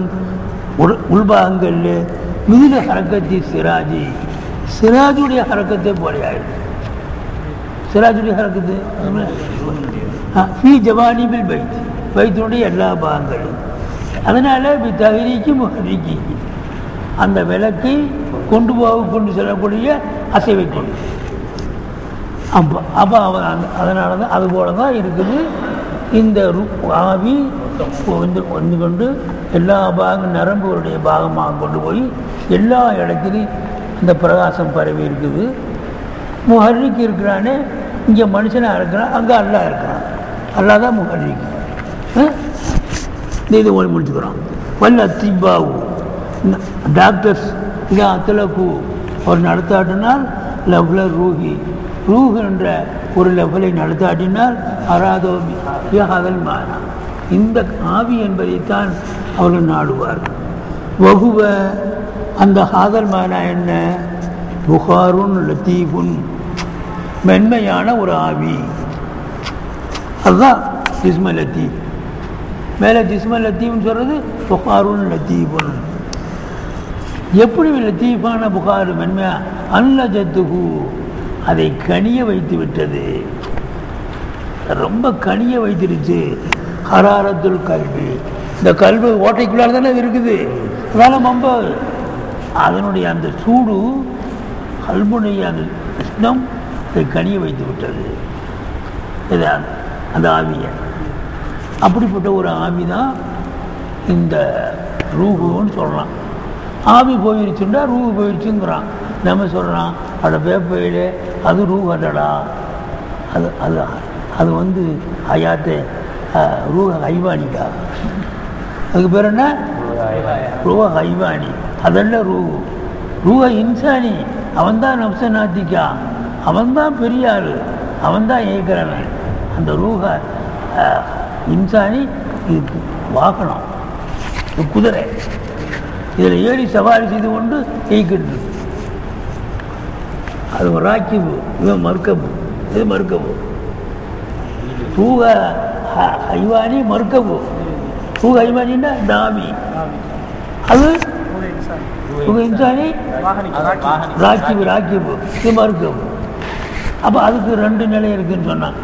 உள்பாகங்களில் மிதில ஹரக்கத்தி சிராஜி, சிராஜுடைய ஹரக்கத்தை போலையாயிடும். சிராஜுடைய ஹரக்கத்து ஃபீ ஜவானிபில் பைத், பைத்தினுடைய எல்லா பாகங்களும். அதனால் தஹரீக்கு முஹர்ரிக்கி, அந்த விளக்கை கொண்டு செல்லக்கூடிய அசைவை கொண்டு. அப்போ அதனால தான் அதுபோல தான் இருக்குது. இந்த ஆவி வந்து கொண்டு எல்லா நரம்புகளுடைய பாகமாக கொண்டு போய் எல்லா இடத்துலையும் இந்த பிரகாசம் பரவி இருக்குது. முஹர்ரிக் இருக்கிறானே, இங்கே மனுஷனாக இருக்கிறான், அங்கே அல்லா இருக்கிறான். அல்லா தான் முஹர்ரிக். இது ஒன்று முடிச்சுக்கிறோம். வல்ல அத்திபாவு டாக்டர்ஸ் இதை அத்தலப்பு அவர் நடத்தாட்டினால் லெவலர் ரூஹ் என்ற ஒரு லெவலை நடத்தாட்டினால் அராதோமி அதல் மாறா இந்த ஆவி என்பதைத்தான் அவர்கள் நாடுவார். வகுவ அந்த ஹாதல் மானா என்ன? புகாருன் லத்தீஃபுன் மென்மையான ஒரு ஆவி. அதுதான் ஜிஸ்ம லத்தீஃப். மேலே ஜிஸ்ம லத்தீஃப்னு சொல்கிறது புகாருன் லத்தீஃபுன். எப்படி லத்தீஃபான புகார் மென்மையா? அல்லஜத்துகு அதை கனிய வைத்து விட்டது, ரொம்ப கனிய வைத்திருச்சு. ஹராரத்துல் கல்வி, இந்த கல்வி ஓட்டைக்குள்ளால் தானே இருக்குது, அதனால் ரொம்ப அதனுடைய அந்த சூடு கல்புடைய அந்த உஷ்ணம் அதை கனிய வைத்து விட்டது அந்த ஆவியை. அப்படிப்பட்ட ஒரு ஆவி தான் இந்த ரூஹுன்னு சொல்லலாம். ஆவி போயிருச்சுன்னா ரூஹு போயிருச்சுங்கிறான். நம்ம சொல்கிறான் அட பேப்பையில் அது ரூஹ் அடடா, அது அது அது வந்து ஹயாத்தே ரூஹ ஹைவானிக்கா. அதுக்கு பேர் என்ன? ரூஹ ஹைவானி. அதெல்லாம் ரூஹ இன்சானி. அவன்தான் நப்சநாத்திக்கா, அவன்தான் பெரிய ஆள், அவன்தான் ஏற்கிறவன். அந்த ரூஹ இன்சானி இது வாகனம், குதிரை, இதில் ஏறி சவாரி செய்து கொண்டு ஜெயிக்கிட்டு. அது ராக்கிபு, இவன் மர்க்கபு, இது மர்க்கபு. ரூஹ ஹைவானி மர்க்கபு. ரூஹ ஹைவானின்னா டாமி, அது ரூஹ இன்சானி ராக்கிபு, இது மர்க்கபு. அப்போ அதுக்கு 2 நிலை இருக்குதுன்னு சொன்னான்.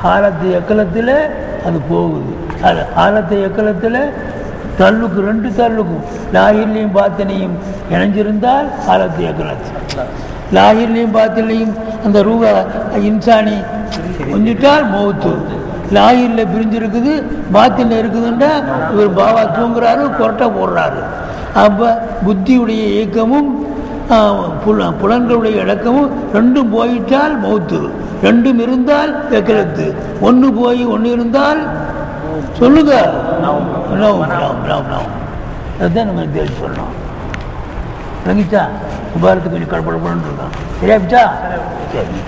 ஹாலத்து எக்கலத்தில் அது போகுது. அது ஹாலத்து எக்கலத்தில் தள்ளுக்கு 2 தள்ளுக்கும் லாஹிர்லையும் பாத்தினையும் இணைஞ்சிருந்தால் ஹாலத்து எக்கலத்து. லாஹிர்லையும் பாத்திலையும் அந்த ரூஹ இன்சானி கொஞ்சிட்டால் மௌத்து. லாஹிரில் பிரிஞ்சிருக்குது, பாத்தினில் இருக்குதுன்றா இவர் பாவா தூங்குறாரு, கொரட்டை போடுறாரு. அப்போ புத்தியுடைய இயக்கமும் புலன்களுடைய இலக்கமும் 2 போயிட்டால் மௌத்து, 2 இருந்தால் எக்கலத்து. 1 போய் 1 இருந்தால் சொல்லுங்க அதுதான் நம்ம தெரிஞ்சு சொல்லணும். விளங்கிச்சா? உபாரத்துக்கு கொஞ்சம் கடப்படப்படன்னு இருக்கான். சரியாச்சா? சரி.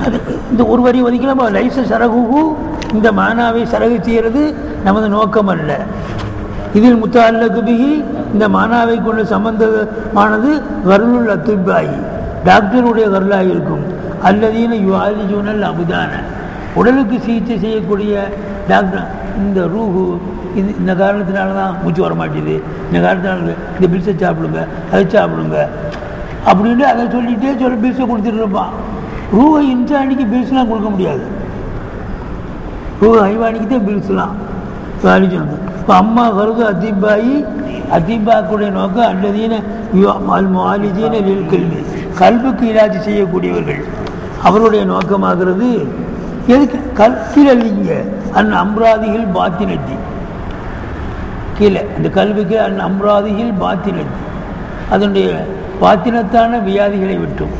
அதுக்கு இந்த ஒரு வரி ஒதுக்கலாம். லைச சரகு, இந்த மானாவை சரகு செய்கிறது நமது நோக்கம் அல்ல. இதில் முத்தால்லகு பிஹி, இந்த மானாவை கொண்டு சம்பந்தமானது கருளுல் அத்துபாயி, டாக்டருடைய கருளாக இருக்கும். அல்லதீன யுஆலிஜூனல் அபுதான, உடலுக்கு சிகிச்சை செய்யக்கூடிய டாக்டர். இந்த ரூஹு இது இந்த காரணத்தினால தான் மூச்சு வர மாட்டேது, இந்த காரணத்தினால இந்த பில்ஸை சாப்பிடுங்க, அதை சாப்பிடுங்க அப்படின்னு அதை சொல்லிகிட்டே பில்ஸை கொடுத்துட்டு இருப்பான். ரூஹ இன்சானிக்கு பில்ஸ்லாம் கொடுக்க முடியாது, ரூஹ ஹைவானிக்கு தான் பில்ஸ்லாம் சொன்னது. இப்போ அம்மா கருது அத்திபாயி, அத்திபாக்குடைய நோக்கம் அல்லதீன மாலிஜீன கல்வி, கல்விக்கு இலாஜி செய்யக்கூடியவர்கள் அவருடைய நோக்கமாகிறது. எதுக்கு கீழே அந் அம்ராதிகள் பாத்தினத்தி, கீழே இந்த கல்விக்கு அந் அம்ராதிகள் பாத்தினத்தி, அதனுடைய பாத்தினத்தான வியாதிகளை விட்டும்,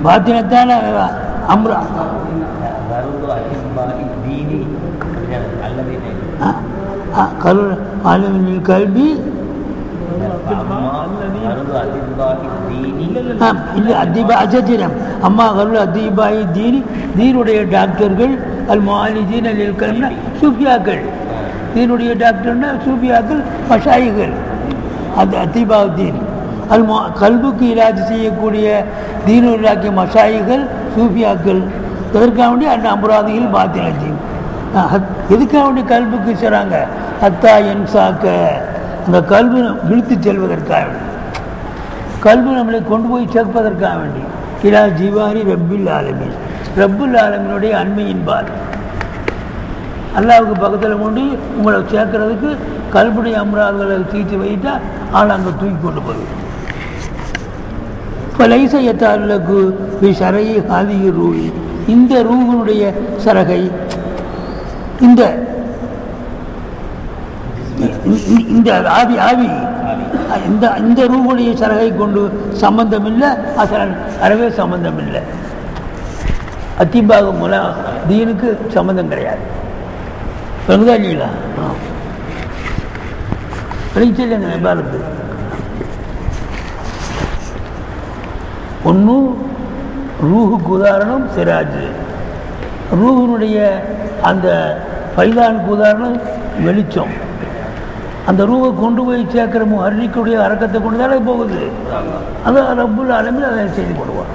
பாத்தினத்தான அம்ரா கல்வி அஜத்திரம் அம்மா கருள் அதிபாயி தீனி, தீனுடைய டாக்டர்கள். அல் முஆலிஜீன லில் கல்வி, சூஃபியாக்கள். தீனுடைய டாக்டர்னா சூஃபியாக்கள், மஷாயிகள். அது அதிபாவுத்தீன். கல்புக்கு இலாஜ் செய்யக்கூடிய தீனுல்லாக்கிய மஷாயிகள், சூஃபியாக்கள். எதற்காக வேண்டி அந்த அம்பராதிகள் பாத்தினத்தீன். எதுக்காக வேண்டி கல்புக்கு செய்கிறாங்க? அத்தா என்சாக்க, அந்த கல்வி விழுத்து செல்வதற்காக வேண்டி, கல்வி நம்மளை கொண்டு போய் சேர்ப்பதற்காக வேண்டி. இலா ஜிவாரி ரப்பில் ஆலமீன், ரப்புல் ஆலமீனுடைய அண்மையின்பால் அல்லாவுக்கு பக்கத்தில் கொண்டு உங்களை சேர்க்கறதுக்கு கல்புடைய அம்ராதுகளை தீர்த்து வைத்தா ஆள் அங்கே தூக்கி கொண்டு போய் லைச யத்தாலுக்கு சரையை ஹாதிகி ரூஹி, இந்த ரூஹனுடைய சரகை இந்த இந்த ஆவி ஆவி இந்த இந்த ரூஹுடைய சரகை கொண்டு சம்பந்தம் இல்லை, அசலன் அறவே சம்பந்தம் இல்லை. அத்திபாக மூலம் தீனுக்கு சம்பந்தம் கிடையாது. வெகுதா இல்லைங்களா? இல்லைங்க விபாரத்து ஒன்றும் ரூஹுக்கு உதாரணம் சிராஜ், ரூஹனுடைய அந்த பைதானுக்கு உதாரணம் வெளிச்சம். அந்த ரூஹை கொண்டு போய் சேர்க்கிற முஹர்ரிக்குடைய அரக்கத்தை கொண்டு தானே போகுது. அது ரப்புல் ஆலமீன் அதை செய்து கொள்வார்.